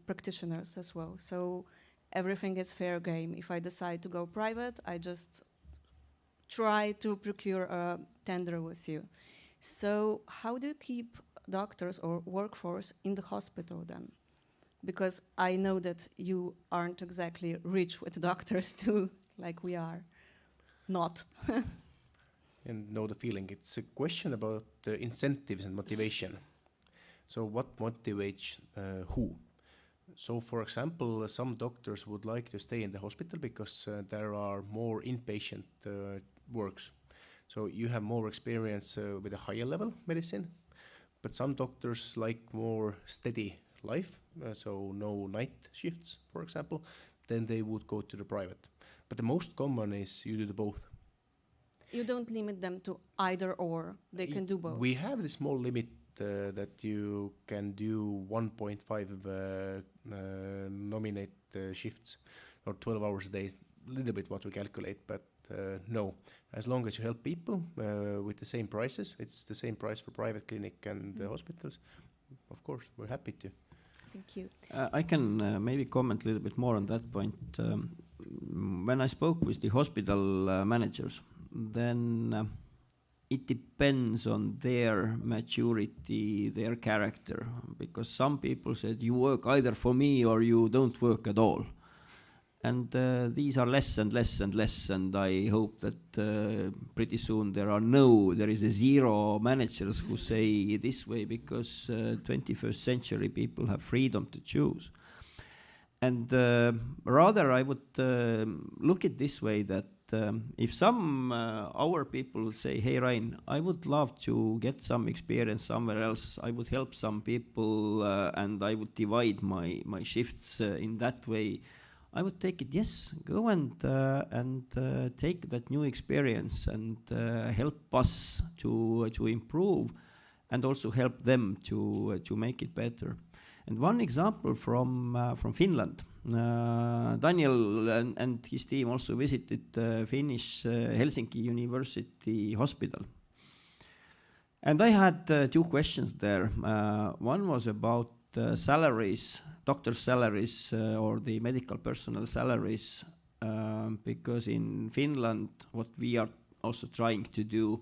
practitioners as well. So everything is fair game. If I decide to go private, I just try to procure a tender with you. So how do you keep doctors or workforce in the hospital then? Because I know that you aren't exactly rich with doctors too, like we are. Not. And know the feeling. It's a question about incentives and motivation. So what motivates who? So for example, some doctors would like to stay in the hospital because there are more inpatient works. So you have more experience with a higher level medicine, but some doctors like more steady life, so no night shifts, for example, then they would go to the private. But the most common is you do the both. You don't limit them to either or, they can do both. We have the small limit that you can do 1.5 nominate shifts or 12 hours a day, a little bit what we calculate, but no. As long as you help people with the same prices, it's the same price for private clinic and hospitals, of course, we're happy to. Thank you. I can maybe comment a little bit more on that point. When I spoke with the hospital managers, then it depends on their maturity, their character, because some people said you work either for me or you don't work at all. And these are less and less and less, and I hope that pretty soon there is a zero managers who say this way, because 21st century people have freedom to choose. And rather I would look at this way, that if some our people would say, hey Rain, I would love to get some experience somewhere else, I would help some people and I would divide my shifts in that way, I would take it, yes, go and take that new experience and help us to improve and also help them to make it better. And one example from Finland, Daniel and his team also visited Finnish Helsinki University Hospital. And I had two questions there. One was about salaries, doctor salaries or the medical personnel salaries, because in Finland, what we are also trying to do,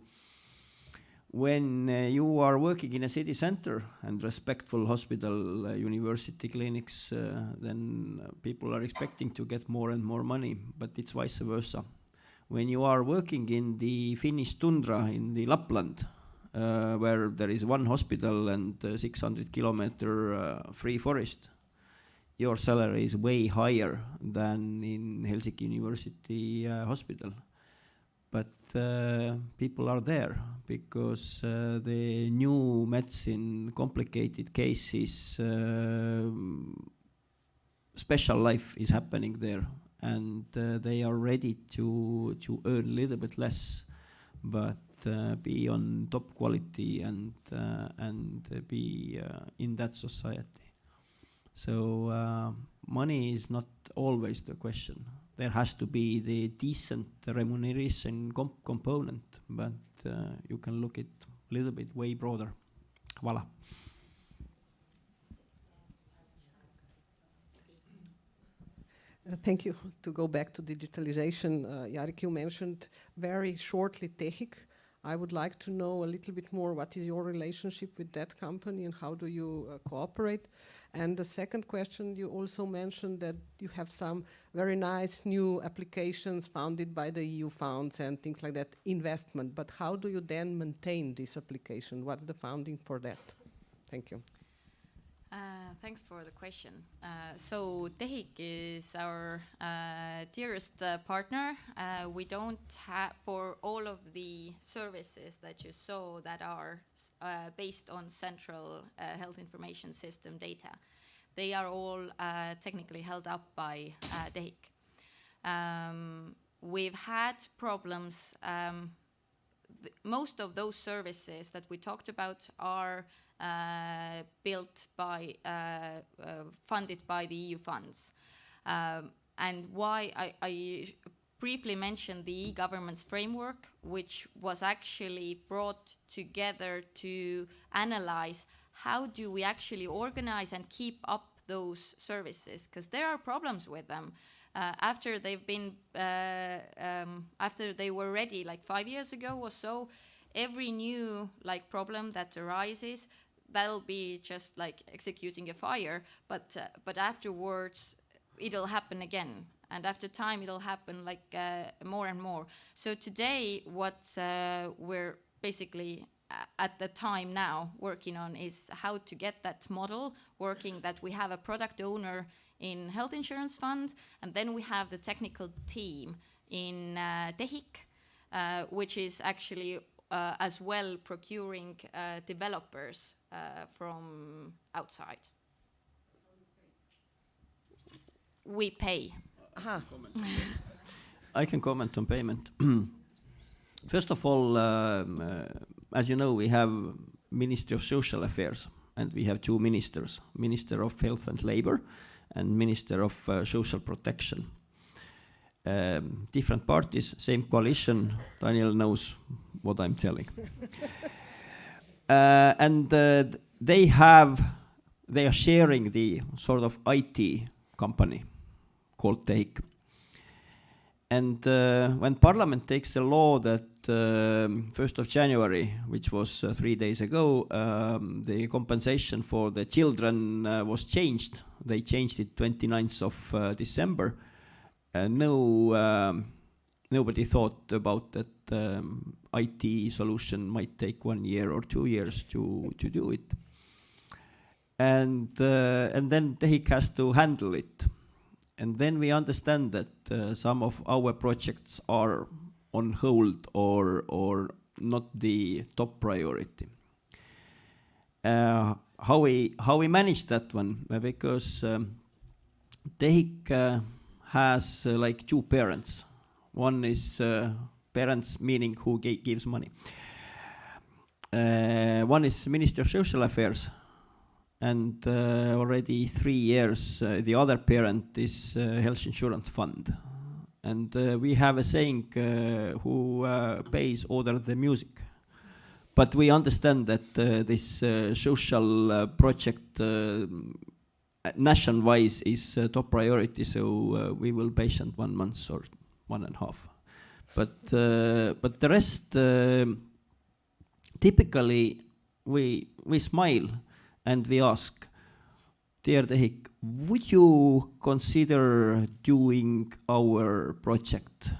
when you are working in a city center and respectful hospital, university clinics, then people are expecting to get more and more money, but it's vice versa. When you are working in the Finnish tundra, in the Lapland, where there is one hospital and 600 kilometer free forest, your salary is way higher than in Helsinki University Hospital. But people are there because the new medicine, complicated cases, special life is happening there, and they are ready to earn a little bit less, but be on top quality and be in that society. So money is not always the question. There has to be the decent remuneration component, but you can look at a little bit way broader. Voila. Thank you. To go back to digitalization, Jarek, you mentioned very shortly TEHIC. I would like to know a little bit more, what is your relationship with that company and how do you cooperate? And the second question, you also mentioned that you have some very nice new applications funded by the EU funds and things like that, investment, but how do you then maintain this application? What's the funding for that? Thank you. Thanks for the question. So TEHIC is our dearest partner. We don't have, for all of the services that you saw that are based on central health information system data, they are all technically held up by TEHIC. We've had problems. Most of those services that we talked about are built by, funded by the EU funds. And why I briefly mentioned the e-government's framework, which was actually brought together to analyze how do we actually organize and keep up those services, because there are problems with them. After they've been, after they were ready like 5 years ago or so, every new like problem that arises, that'll be just like executing a fire, but afterwards it'll happen again, and after time it'll happen like more and more. So today what we're basically at the time now working on is how to get that model working, that we have a product owner in health insurance fund, and then we have the technical team in TEHIC which is actually as well procuring developers from outside. We pay. I can comment on payment. First of all, as you know, we have Ministry of Social Affairs, and we have two ministers, Minister of Health and Labor and Minister of Social Protection. Different parties, same coalition. Daniel knows what I'm telling. And they are sharing the sort of IT company called TEHIK. And when Parliament takes a law that 1st of January, which was 3 days ago, the compensation for the children was changed. They changed it 29th of December. Nobody thought about that IT solution might take 1 year or 2 years to do it. And then TEHIK has to handle it. And then we understand that some of our projects are on hold or not the top priority. How we manage that one? Because TEHIK has like two parents. One is parents, meaning who gives money. One is Ministry of Social Affairs. And already 3 years, the other parent is Health Insurance Fund. And we have a saying, who pays order the music. But we understand that this social project nation-wise is top priority, so we will patient 1 month or 1.5. But the rest, typically we smile and we ask, dear TEHIK, would you consider doing our project?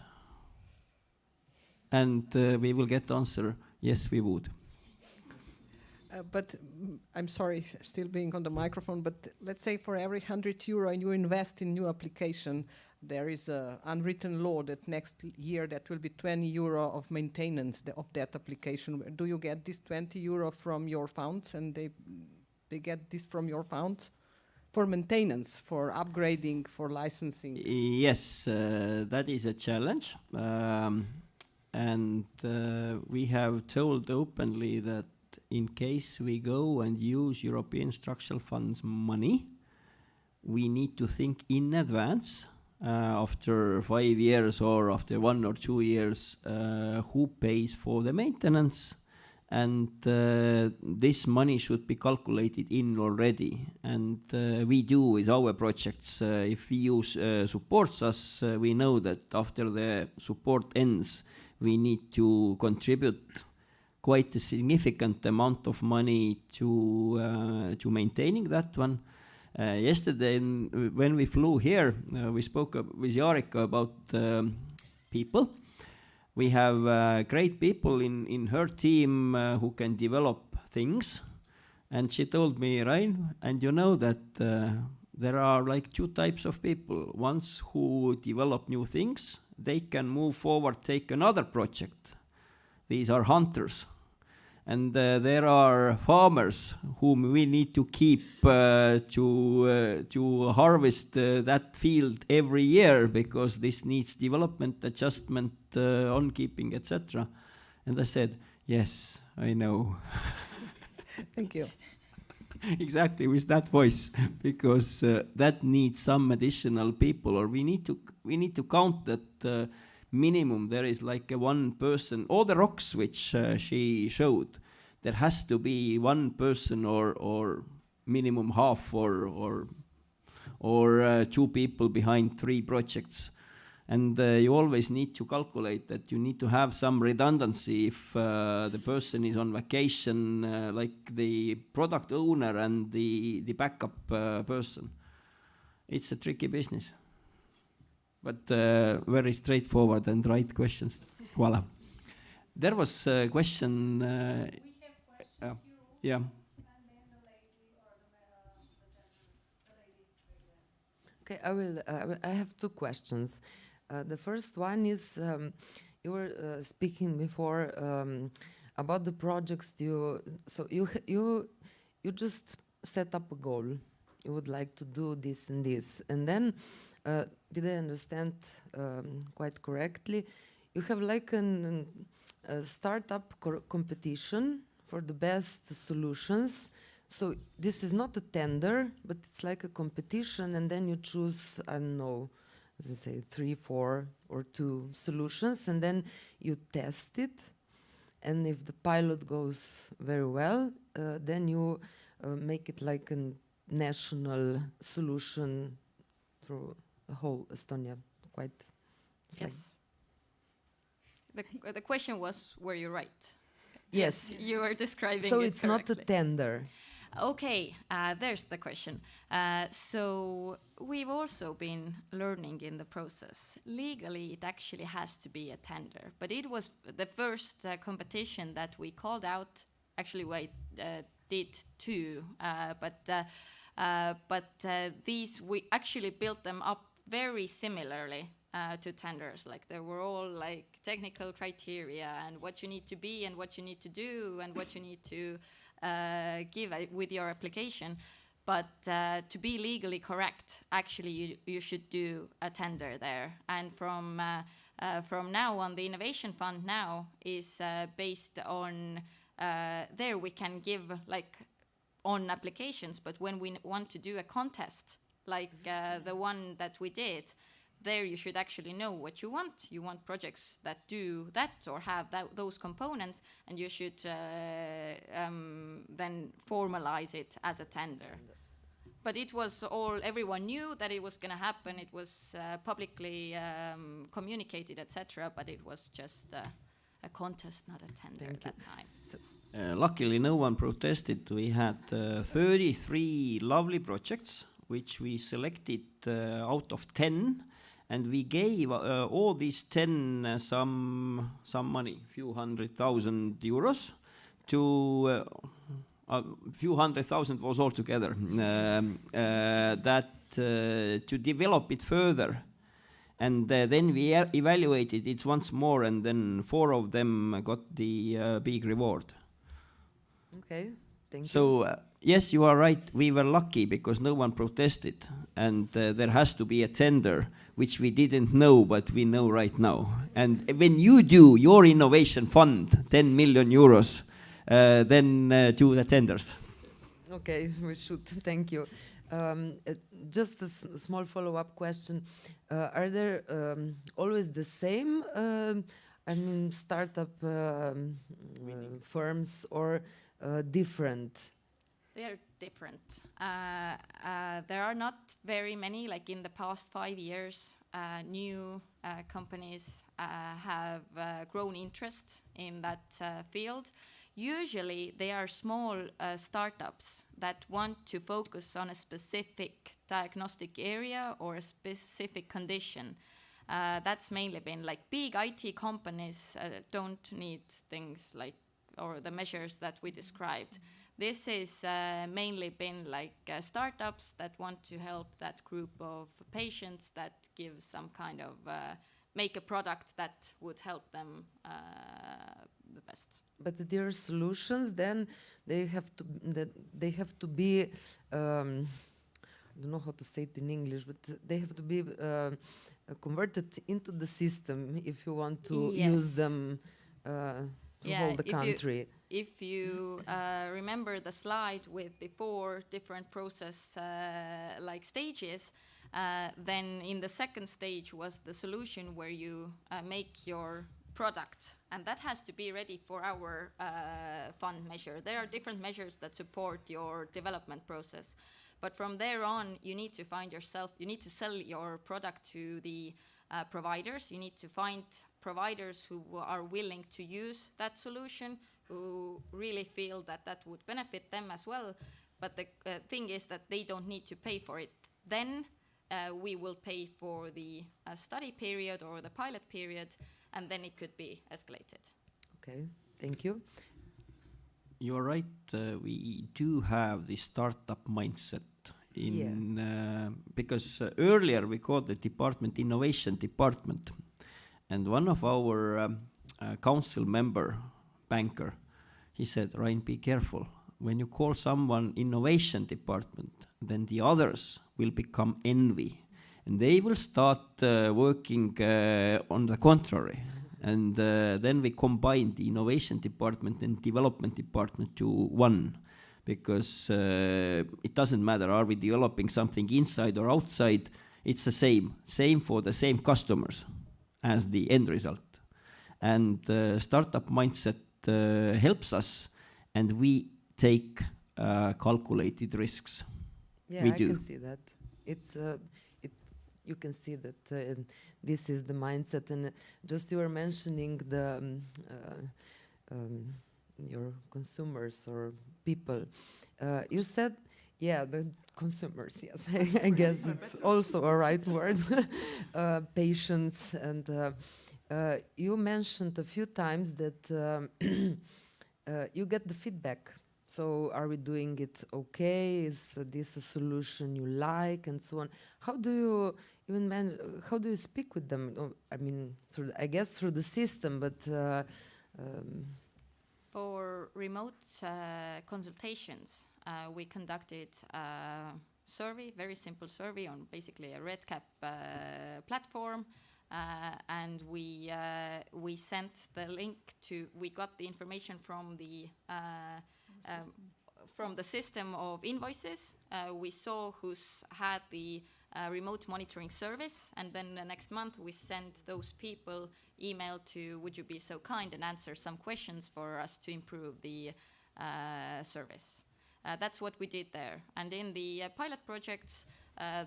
And we will get the answer, yes, we would. But I'm sorry, still being on the microphone, but let's say for every €100 you invest in new application, there is an unwritten law that next year that will be €20 of maintenance of that application. Do you get this €20 from your funds, and they get this from your funds for maintenance, for upgrading, for licensing? Yes, that is a challenge. And we have told openly that in case we go and use European structural funds money, we need to think in advance, after 5 years or after 1 or 2 years, who pays for the maintenance. And this money should be calculated in already. And we do with our projects. If EU supports us, we know that after the support ends, we need to contribute quite a significant amount of money to maintaining that one. Yesterday, when we flew here, we spoke with Jarika about people. We have great people in her team who can develop things. And she told me, Rain, and you know that there are like 2 types of people. Ones who develop new things, they can move forward, take another project. These are hunters. And there are farmers whom we need to keep to harvest that field every year, because this needs development, adjustment, on keeping, etc. And I said, yes, I know. Thank you. Exactly, with that voice, because that needs some additional people, or we need to count that minimum there is like a 1 person. All the rocks which she showed, there has to be 1 person or minimum half or 2 people behind 3 projects. And you always need to calculate that you need to have some redundancy if the person is on vacation, like the product owner and the backup person. It's a tricky business, but very straightforward and right questions. Voila. There was a question. Yeah. Okay, I have 2 questions. The first one is, you were speaking before about the projects you just set up a goal. You would like to do this and this, and then did I understand quite correctly? You have like a startup competition for the best solutions. So this is not a tender, but it's like a competition, and then you choose, I don't know, as I say, 3, 4, or 2 solutions, and then you test it. And if the pilot goes very well, then you make it like a national solution through the whole Estonia. Quite. Yes. The question was, were you right? Yes. You were describing so it it's correctly. not a tender. Okay, there's the question. So we've also been learning in the process. Legally, it actually has to be a tender, but it was the first competition that we called out. Actually, we did 2, but these we actually built them up very similarly to tenders. Like there were all like technical criteria and what you need to be and what you need to do and what you need to give with your application. But to be legally correct, actually you should do a tender there. And from now on, the Innovation Fund now is based on, there we can give like on applications, but when we want to do a contest, like the one that we did, there you should actually know what you want. You want projects that do that or have those components, and you should then formalize it as a tender. But it was all, everyone knew that it was going to happen. It was publicly communicated, etc. But it was just a contest, not a tender at that time. Luckily, no one protested. We had 33 lovely projects, which we selected out of 10. And we gave all these 10 some money, few €100,000 to a few 100,000 was altogether to develop it further. And then we evaluated it once more, and then 4 of them got the big reward. Okay, thank you. So yes, you are right. We were lucky because no one protested, and there has to be a tender, which we didn't know, but we know right now. And when you do your innovation fund, 10 million euros, then do the tenders. Okay, we should. Thank you. Just a small follow-up question. Are there always the same, startup firms or different? They're different. There are not very many, like in the past 5 years, new companies have grown interest in that field. Usually they are small startups that want to focus on a specific diagnostic area or a specific condition. That's mainly been like big IT companies don't need things like, or the measures that we described. This is mainly been like startups that want to help that group of patients that give some kind of, make a product that would help them the best. But their solutions, then they have to be, I don't know how to say it in English, but they have to be converted into the system if you want to use them through all the country. If you remember the slide with the 4 different process like stages, then in the second stage was the solution where you make your product, and that has to be ready for our fund measure. There are different measures that support your development process, but from there on you need to find yourself, you need to sell your product to the providers. You need to find providers who are willing to use that solution, who really feel that that would benefit them as well. But the thing is that they don't need to pay for it. Then we will pay for the study period or the pilot period, and then it could be escalated. Okay, thank you. You're right. We do have the startup mindset in because earlier we called the department Innovation Department, And one of our council member, banker, he said, Rein, be careful. When you call someone innovation department, then the others will become envy. And they will start working on the contrary. And then we combined the innovation department and development department to one. Because it doesn't matter, are we developing something inside or outside, it's the same for the same customers as the end result. And startup mindset helps us, and we take calculated risks. Yeah, we I do. can see that. It's you can see that this is the mindset, and just you were mentioning the your consumers or people. You said, yeah, the consumers. Yes, I guess it's also a right word. Patients, and you mentioned a few times that you get the feedback. So, are we doing it okay? Is this a solution you like, and so on? How do you how do you speak with them? I mean, I guess through the system, but. For remote consultations, we conducted a survey, very simple survey on basically a red cap platform, and we sent the link to. We got the information from the system of invoices. We saw who's had the remote monitoring service, and then the next month we sent those people email to, would you be so kind and answer some questions for us to improve the service. That's what we did there. And in the pilot projects,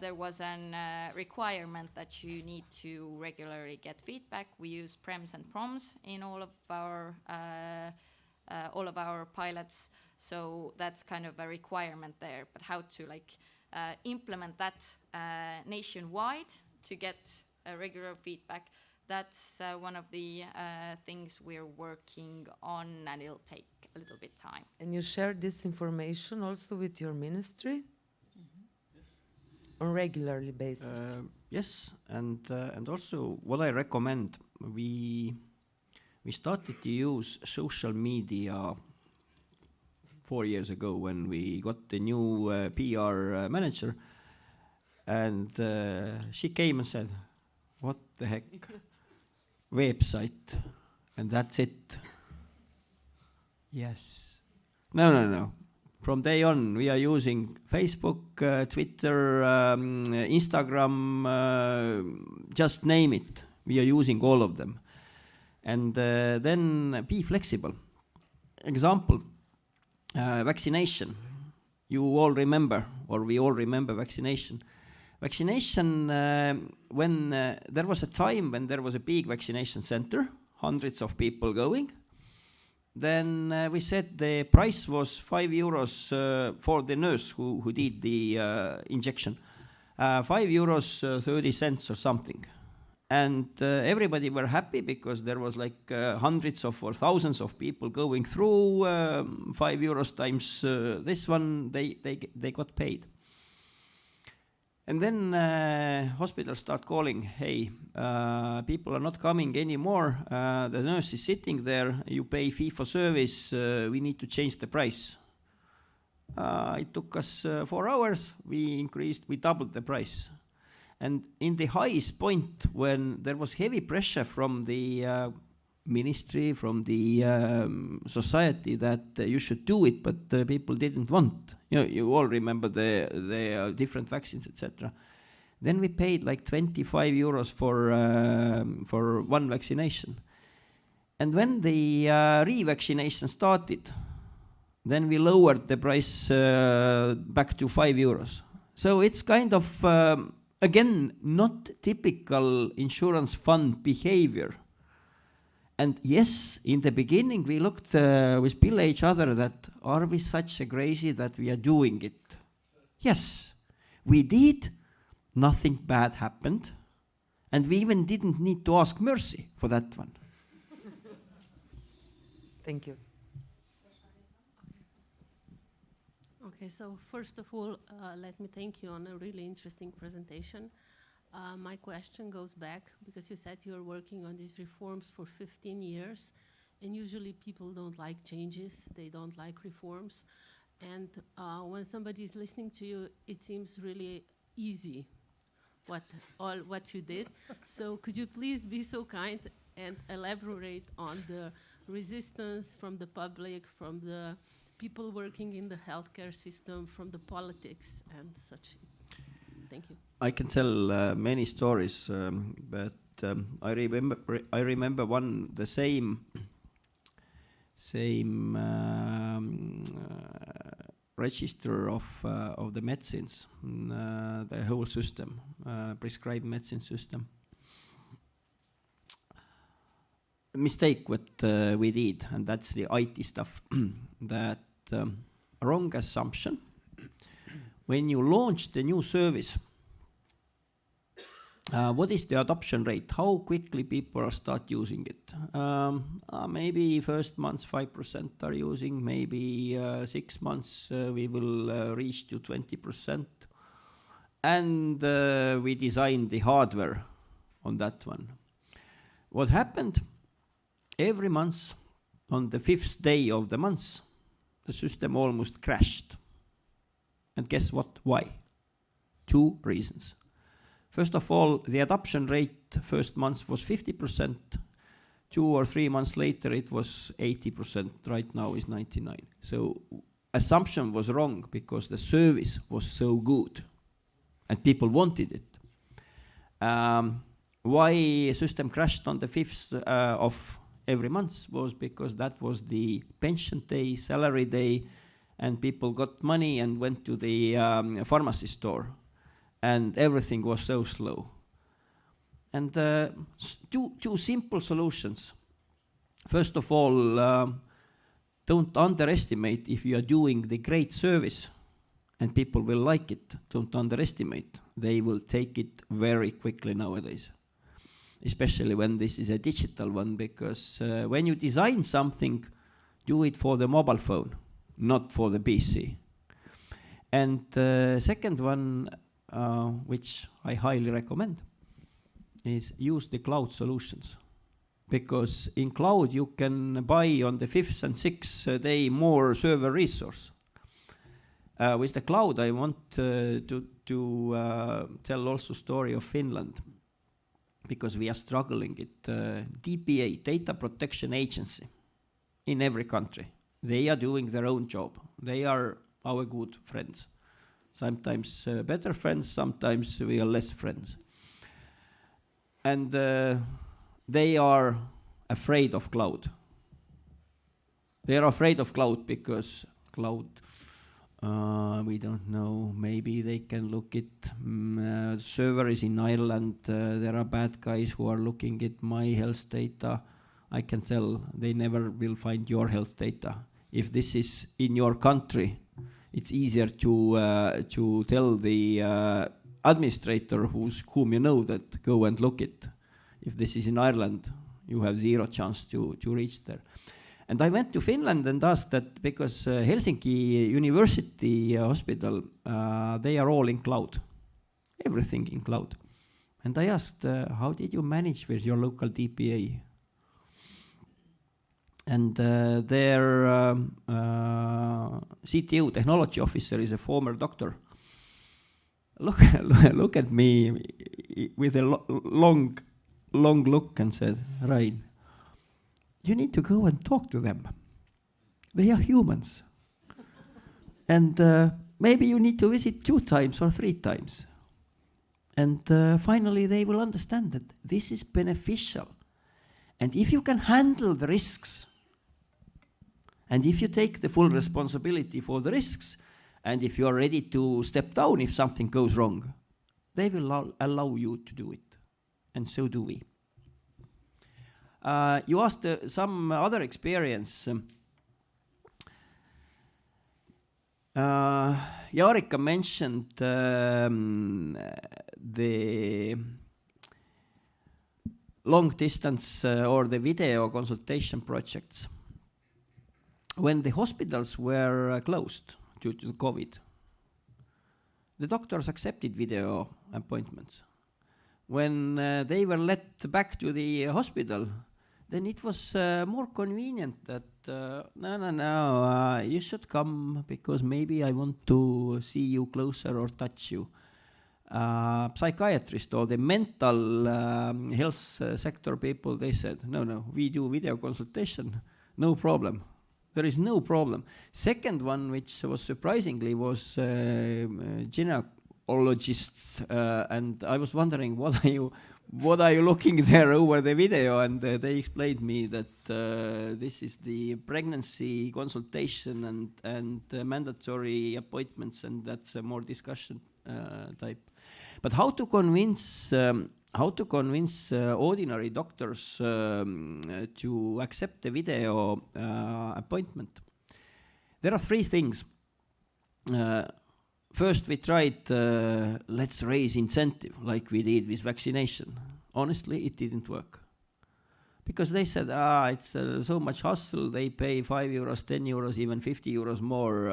there was a requirement that you need to regularly get feedback. We use prems and proms in all of our pilots, so that's kind of a requirement there. But how to implement that nationwide to get regular feedback, that's one of the things we're working on, and it'll take a little bit time. And you share this information also with your ministry on regularly basis? Yes, and also what I recommend, we started to use social media 4 years ago when we got the new PR manager, and she came and said, what the heck, website, and that's it. Yes. No. From day on, we are using Facebook, Twitter, Instagram, just name it. We are using all of them. And then be flexible. Example, vaccination. You all remember, or we all remember vaccination. Vaccination, when there was a time when there was a big vaccination center, hundreds of people going, then we said the price was €5 for the nurse who did the injection, €5, 30 cents or something. And everybody were happy because there was like hundreds of or thousands of people going through. €5 times this one, they got paid. And then hospitals start calling, hey, people are not coming anymore. The nurse is sitting there. You pay fee for service. We need to change the price. It took us 4 hours. We doubled the price. And in the highest point, when there was heavy pressure from the ministry, from the society that you should do it, but people didn't want. You all remember the different vaccines, etc. Then we paid like €25 for one vaccination. And when the revaccination started, then we lowered the price back to €5. So it's kind of again, not typical insurance fund behavior. And yes, in the beginning, we looked with Bill each other that, are we such a crazy that we are doing it? Yes, we did. Nothing bad happened. And we even didn't need to ask mercy for that one. Thank you. Okay, so first of all, let me thank you on a really interesting presentation. My question goes back because you said you're working on these reforms for 15 years, and usually people don't like changes, they don't like reforms. And when somebody is listening to you, it seems really easy what you did. So could you please be so kind and elaborate on the resistance from the public, from the people working in the healthcare system, from the politics and such? Thank you. I can tell many stories, but I remember the same register of the medicines, the whole system, prescribed medicine system. Mistake what we did, and that's the IT stuff, that wrong assumption. When you launch the new service, what is the adoption rate? How quickly people start using it? Maybe first month 5% are using, maybe 6 months we will reach to 20%. And we designed the hardware on that one. What happened? Every month, on the 5th day of the month, the system almost crashed. And guess what? Why? 2 reasons. First of all, the adoption rate first month was 50%. 2 or 3 months later, it was 80%. Right now is 99%. So assumption was wrong because the service was so good and people wanted it. Why system crashed on the 5th of every month was because that was the pension day, salary day, and people got money and went to the pharmacy store. And everything was so slow. And two simple solutions. First of all, don't underestimate if you are doing the great service and people will like it. Don't underestimate. They will take it very quickly nowadays. Especially when this is a digital one, because when you design something, do it for the mobile phone, not for the PC. And second one, which I highly recommend, is use the cloud solutions. Because in cloud you can buy on the 5th and 6th day more server resource. With the cloud I want to tell also story of Finland, because we are struggling with DPA, Data Protection Agency, in every country. They are doing their own job. They are our good friends. Sometimes better friends, sometimes we are less friends. And they are afraid of cloud. They are afraid of cloud because cloud, we don't know, maybe they can look at server is in Ireland, there are bad guys who are looking at my health data. I can tell they never will find your health data. If this is in your country, it's easier to tell the administrator whom you know that go and look it. If this is in Ireland, you have 0 chance to reach there. And I went to Finland and asked that because Helsinki University Hospital, they are all in cloud, everything in cloud. And I asked, how did you manage with your local DPA? And their CTO, technology officer, is a former doctor. Look at me with a long look and said, Rain, you need to go and talk to them. They are humans. And maybe you need to visit 2 times or 3 times. And finally they will understand that this is beneficial. And if you can handle the risks, and if you take the full responsibility for the risks, and if you are ready to step down if something goes wrong, they will allow you to do it. And so do we. You asked some other experience. Jarika mentioned the long distance or the video consultation projects. When the hospitals were closed due to COVID, the doctors accepted video appointments. when they were let back to the hospital, then it was more convenient that no, you should come because maybe I want to see you closer or touch you. Psychiatrist or the mental health sector people, they said, no, we do video consultation, no problem. There is no problem. Second one, which was surprisingly, was gynecologists, and I was wondering, what are you looking there over the video? And they explained me that this is the pregnancy consultation and mandatory appointments, and that's a more discussion type. But how to convince ordinary doctors to accept the video appointment? There are three things. First, we tried, let's raise incentive, like we did with vaccination. Honestly, it didn't work. Because they said, it's so much hustle, they pay 5 euros, 10 euros, even 50 euros more.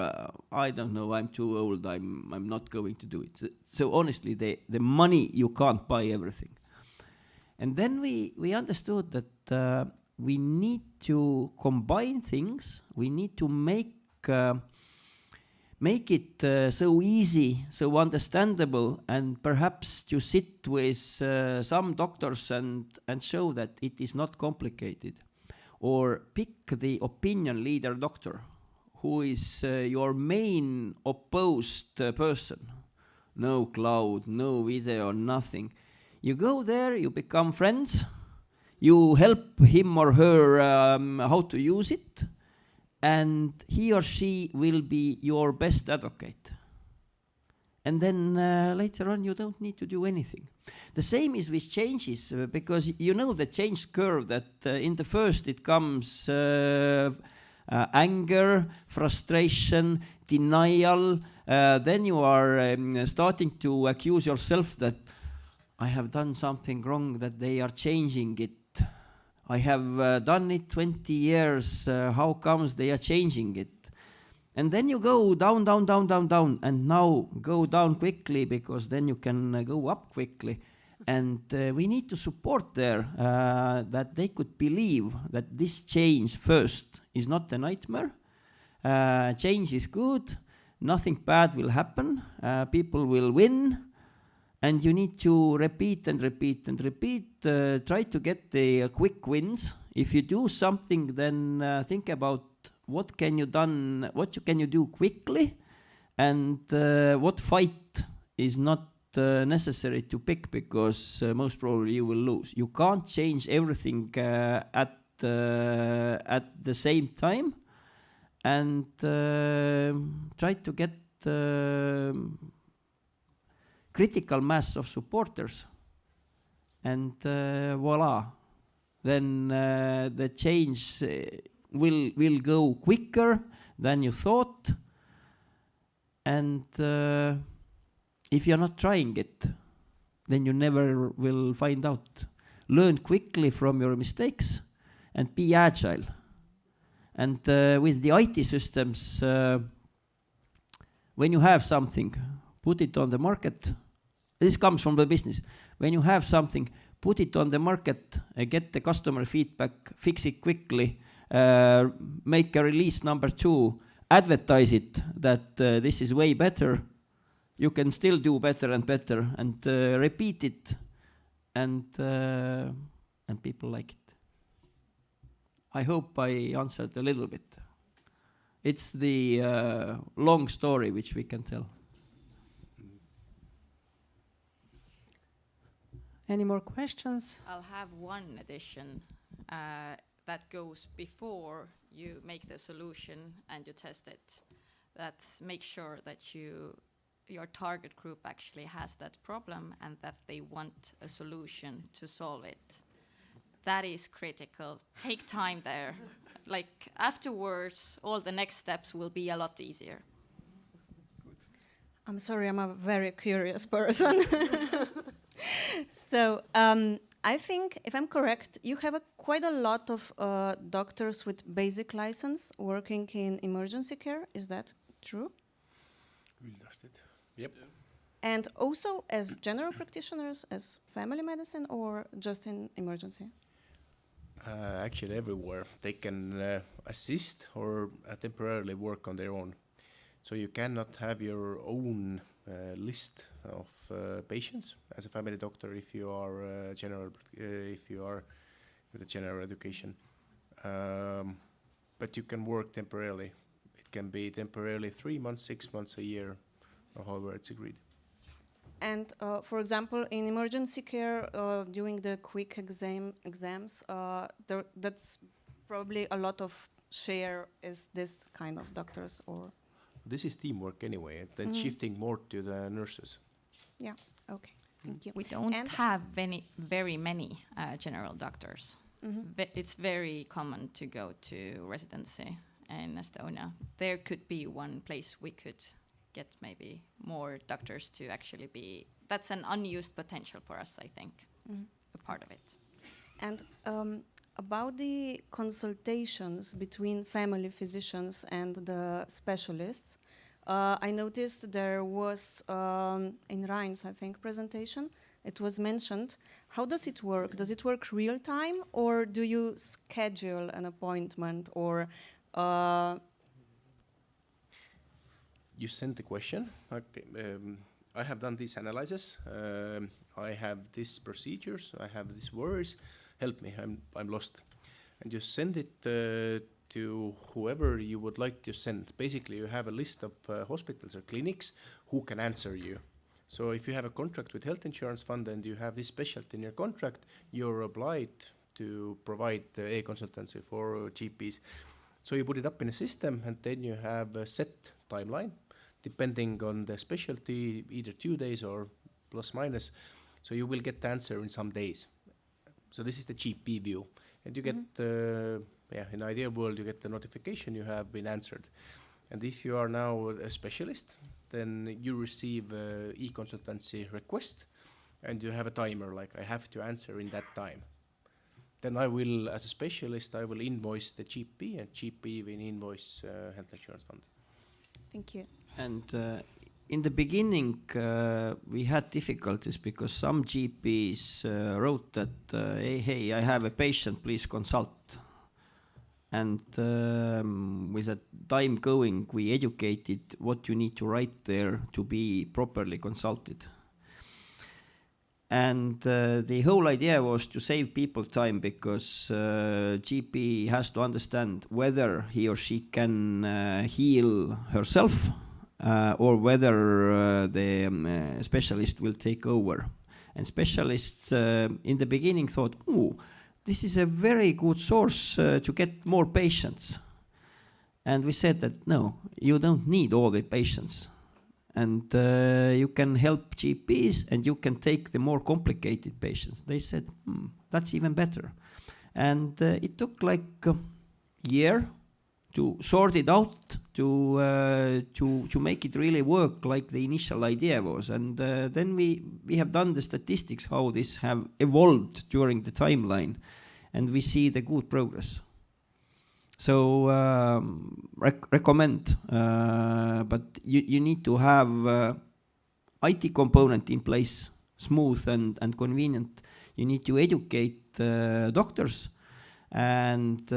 I don't know, I'm too old, I'm not going to do it. So honestly, the money, you can't buy everything. And then we understood that we need to combine things, we need to make it so easy, so understandable, and perhaps to sit with some doctors and show that it is not complicated. Or pick the opinion leader doctor, who is your main opposed person. No cloud, no video, nothing. You go there, you become friends, you help him or her how to use it, and he or she will be your best advocate. And then later on, you don't need to do anything. The same is with changes, because you know the change curve that in the first it comes anger, frustration, denial. Then you are starting to accuse yourself that I have done something wrong, that they are changing it. I have done it 20 years, how comes they are changing it? And then you go down, down, down, down, down, and now go down quickly, because then you can go up quickly. And we need to support there that they could believe that this change first is not a nightmare. Change is good, nothing bad will happen, people will win. And you need to repeat and repeat and repeat. Try to get the quick wins. If you do something, then think about what can you do quickly, and what fight is not necessary to pick, because most probably you will lose. You can't change everything at the same time, and try to get critical mass of supporters, and voila, then the change will go quicker than you thought. And if you're not trying it, then you never will find out. Learn quickly from your mistakes and be agile. And with the IT systems, when you have something, put it on the market. This comes from the business. When you have something, put it on the market, get the customer feedback, fix it quickly, make a release number 2, advertise it that this is way better. You can still do better and better, and repeat it, and people like it. I hope I answered a little bit. It's the long story which we can tell. Any more questions? I'll have one addition that goes before you make the solution and you test it. That's make sure that your target group actually has that problem and that they want a solution to solve it. That is critical. Take time there. Like afterwards, all the next steps will be a lot easier. I'm sorry, I'm a very curious person. So I think, if I'm correct, you have quite a lot of doctors with basic license working in emergency care. Is that true? Yep. And also as general practitioners, as family medicine, or just in emergency? Actually, everywhere. They can assist or temporarily work on their own. So you cannot have your own list of patients as a family doctor if you are general, if you are with a general education. But you can work temporarily. It can be temporarily 3 months, 6 months, a year, or however it's agreed. And for example, in emergency care, during the quick exams, that's probably a lot of share is this kind of doctors, or? This is teamwork anyway, and then shifting more to the nurses. Yeah, okay, thank you. We don't have very many general doctors. It's very common to go to residency in Estonia. There could be one place we could get maybe more doctors to actually be. That's an unused potential for us, I think, a part of it. And about the consultations between family physicians and the specialists, I noticed there was, in Ryan's, I think, presentation, it was mentioned. How does it work? Does it work real time, or do you schedule an appointment, or you send the question. Okay, I have done these analyses. I have these procedures. I have these worries. Help me. I'm lost. And you send it to whoever you would like to send. Basically, you have a list of hospitals or clinics who can answer you. So if you have a contract with health insurance fund and you have this specialty in your contract, you're obliged to provide e-consultancy for GPs. So you put it up in a system, and then you have a set timeline, depending on the specialty, either 2 days or plus minus. So you will get the answer in some days. So this is the GP view. And you get, in the ideal world, you get the notification you have been answered. And if you are now a specialist, then you receive e-consultancy request, and you have a timer, like I have to answer in that time. Then I will, as a specialist, I will invoice the GP, and GP will invoice health insurance fund. Thank you. And in the beginning, we had difficulties because some GPs wrote that, hey, I have a patient, please consult. And with the time going, we educated what you need to write there to be properly consulted. And the whole idea was to save people time, because GP has to understand whether he or she can heal herself or whether the specialist will take over. And specialists in the beginning thought, oh, this is a very good source to get more patients. And we said that, no, you don't need all the patients. And you can help GPs, and you can take the more complicated patients. They said, that's even better. And it took like a year to sort it out, to make it really work like the initial idea was. And then we have done the statistics, how this have evolved during the timeline, and we see the good progress. So recommend, but you need to have IT component in place, smooth and convenient. You need to educate doctors. And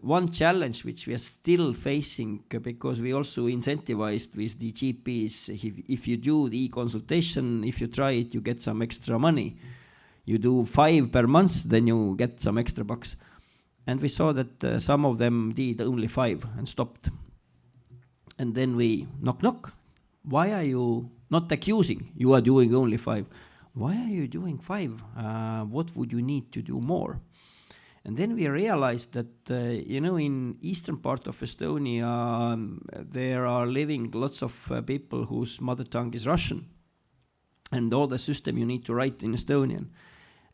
one challenge which we are still facing, because we also incentivized with the GPs, if you do the e-consultation, if you try it, you get some extra money. You do 5 per month, then you get some extra bucks. And we saw that some of them did only 5 and stopped. And then we knock. Why are you not accusing? You are doing only 5. Why are you doing 5? What would you need to do more? And then we realized that, in eastern part of Estonia, there are living lots of people whose mother tongue is Russian. And all the system you need to write in Estonian.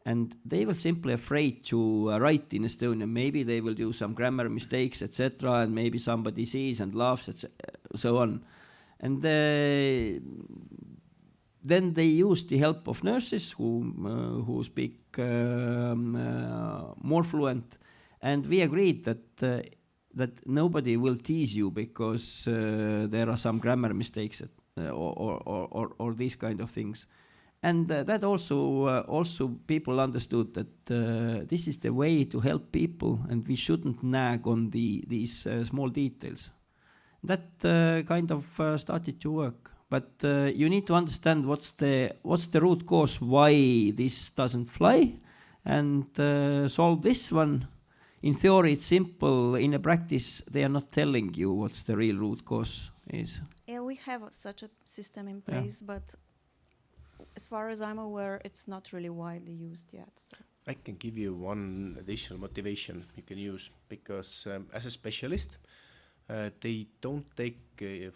And they were simply afraid to write in Estonian. Maybe they will do some grammar mistakes, etc. And maybe somebody sees and laughs, so on. And then they used the help of nurses who speak more fluent. And we agreed that nobody will tease you because there are some grammar mistakes, or these kind of things. And that also people understood that this is the way to help people, and we shouldn't nag on these small details. That kind of started to work. But you need to understand what's the root cause why this doesn't fly, and solve this one. In theory, it's simple. In a practice, they are not telling you what's the real root cause is. Yeah, we have such a system in place, but as far as I'm aware, it's not really widely used yet. So. I can give you one additional motivation you can use, because as a specialist, they don't take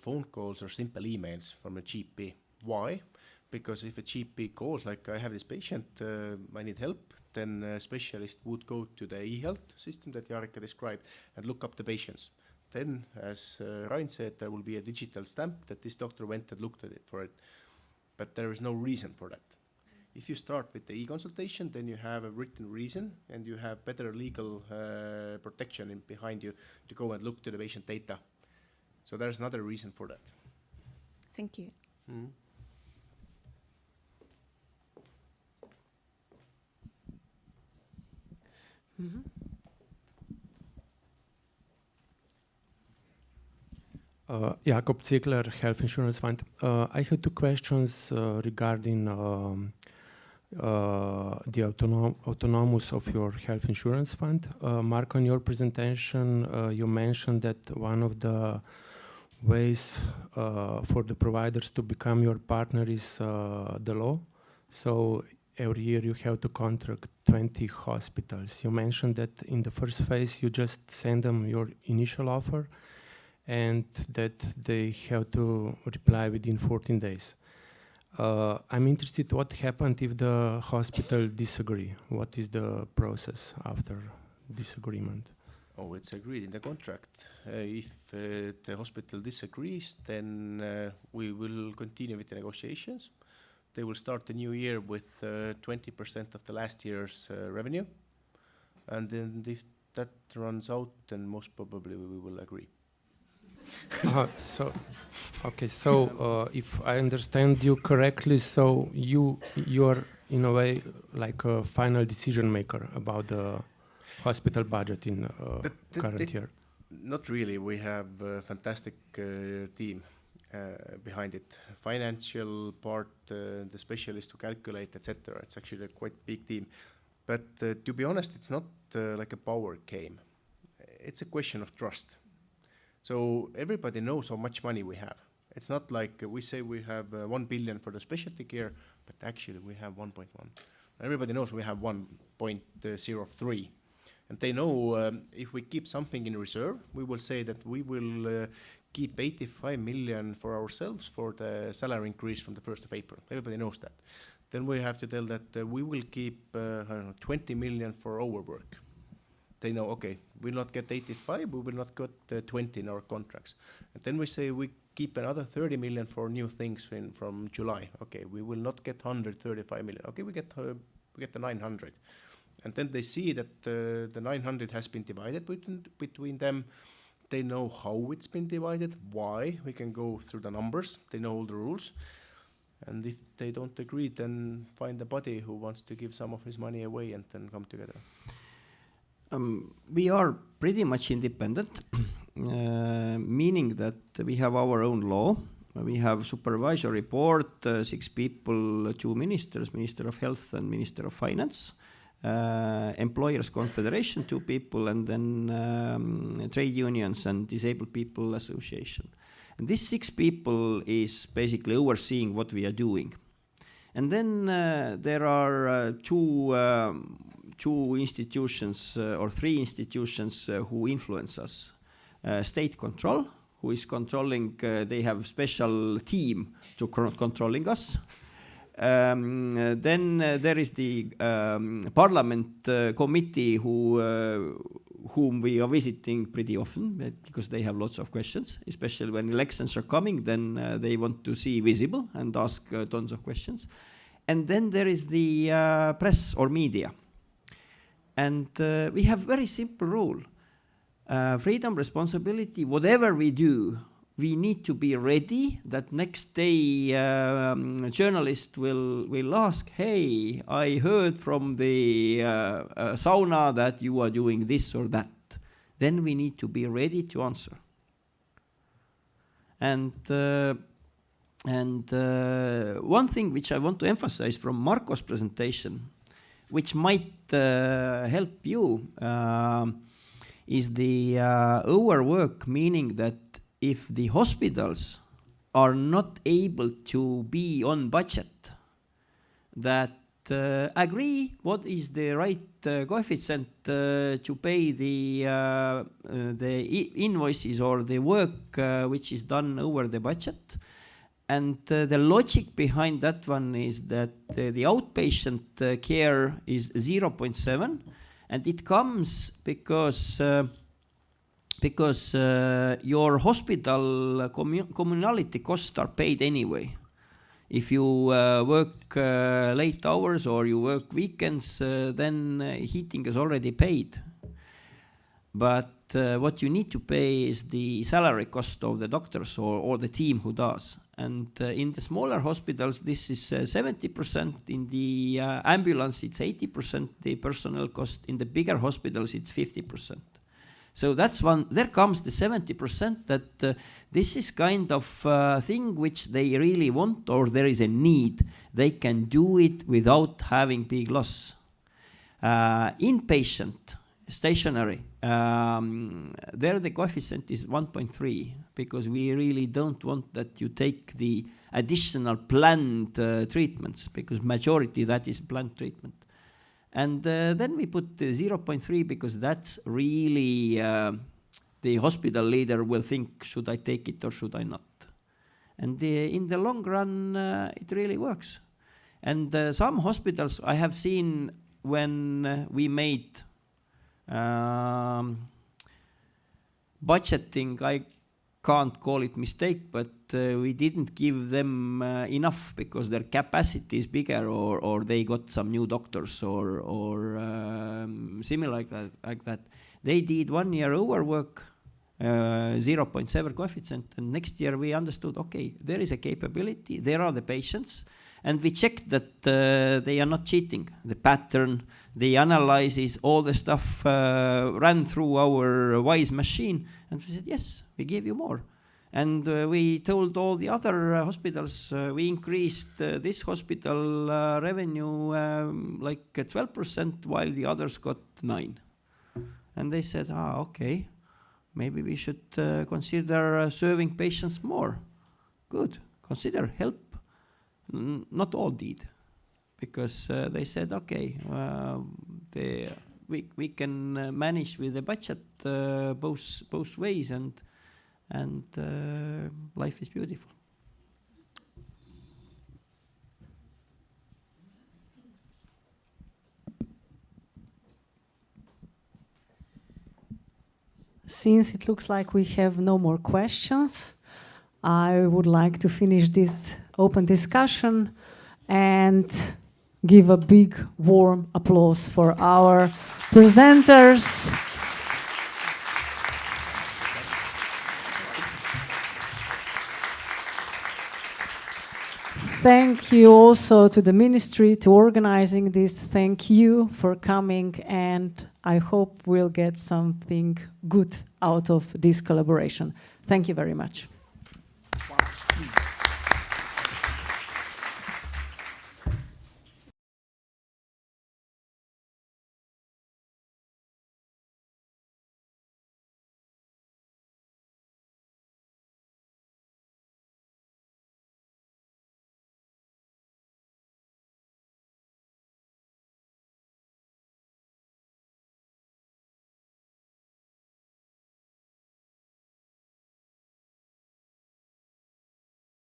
phone calls or simple emails from a GP. Why? Because if a GP calls, like I have this patient, I need help, then a specialist would go to the e-health system that Jareka described and look up the patients. Then, as Rain said, there will be a digital stamp that this doctor went and looked at it for it. But there is no reason for that. If you start with the e-consultation, then you have a written reason and you have better legal protection behind you to go and look to the patient data. So there's another reason for that. Thank you. Mm-hmm. Mm-hmm. Jakob Ziegler, Health Insurance Fund. I have two questions regarding the autonomous of your health insurance fund. Mark, on your presentation, you mentioned that one of the ways for the providers to become your partner is the law. So every year you have to contract 20 hospitals. You mentioned that in the first phase you just send them your initial offer and that they have to reply within 14 days. I'm interested what happened if the hospital disagree. What is the process after disagreement? Oh, it's agreed in the contract. If the hospital disagrees, then we will continue with the negotiations. They will start the new year with 20% of the last year's revenue. And then if that runs out, then most probably we will agree. So if I understand you correctly, so you are in a way like a final decision maker about the hospital budget in current year. Not really. We have a fantastic team behind it. Financial part, the specialist who calculate, etc. It's actually a quite big team. But to be honest, it's not like a power game. It's a question of trust. So everybody knows how much money we have. It's not like we say we have 1 billion for the specialty care, but actually we have 1.1. Everybody knows we have 1.03. And they know if we keep something in reserve, we will say that we will keep 85 million for ourselves for the salary increase from the 1st of April. Everybody knows that. Then we have to tell that we will keep 20 million for overwork. They know, okay, we'll not get 85, we will not get 20 in our contracts. And then we say we keep another 30 million for new things from July. Okay, we will not get 135 million. Okay, we get the 900. And then they see that the 900 has been divided between them. They know how it's been divided, why. We can go through the numbers. They know all the rules. And if they don't agree, then find a buddy who wants to give some of his money away and then come together. We are pretty much independent, meaning that we have our own law. We have supervisory board, 6 people, 2 ministers, Minister of Health and Minister of Finance, Employers Confederation, 2 people, and then trade unions and Disabled People Association. And these 6 people is basically overseeing what we are doing. And then there are 2 institutions or 3 institutions who influence us. State control, who is controlling, they have a special team to controlling us. Then there is the parliament committee whom we are visiting pretty often because they have lots of questions, especially when elections are coming, then they want to see visible and ask tons of questions. And then there is the press or media. And we have very simple rule. Freedom, responsibility, whatever we do, we need to be ready that next day journalist will ask, hey, I heard from the sauna that you are doing this or that. Then we need to be ready to answer. And one thing which I want to emphasize from Marko's presentation, which might help you, is the overwork, meaning that if the hospitals are not able to be on budget, that agree what is the right coefficient to pay the invoices or the work which is done over the budget. And the logic behind that one is that the outpatient care is 0.7, and it comes because your hospital communality costs are paid anyway. If you work late hours or you work weekends, then heating is already paid. But what you need to pay is the salary cost of the doctors or the team who does. And in the smaller hospitals, this is 70%. In the ambulance, it's 80% the personnel cost. In the bigger hospitals, it's 50%. So that's one. There comes the 70% that this is kind of thing which they really want, or there is a need. They can do it without having big loss. Inpatient, stationary, there the coefficient is 1.3 because we really don't want that you take the additional planned treatments, because majority that is planned treatment. And then we put 0.3 because that's really the hospital leader will think, should I take it or should I not? And in the long run, it really works. And some hospitals I have seen when we made budgeting, I can't call it mistake, but we didn't give them enough because their capacity is bigger, or they got some new doctors or similar like that. They did 1 year overwork, 0.7 coefficient, and next year we understood, okay, there is a capability, there are the patients, and we checked that they are not cheating. The pattern, the analysis, all the stuff ran through our WISE machine, and we said, yes, we gave you more. And we told all the other hospitals, we increased this hospital revenue like 12%, while the others got 9%. And they said, okay, maybe we should consider serving patients more. Good, consider help. Not all did, because they said, okay, we can manage with the budget both ways, and life is beautiful. Since it looks like we have no more questions, I would like to finish this open discussion and give a big warm applause for our presenters. Thank you also to the ministry to organizing this. Thank you for coming, and I hope we'll get something good out of this collaboration. Thank you very much.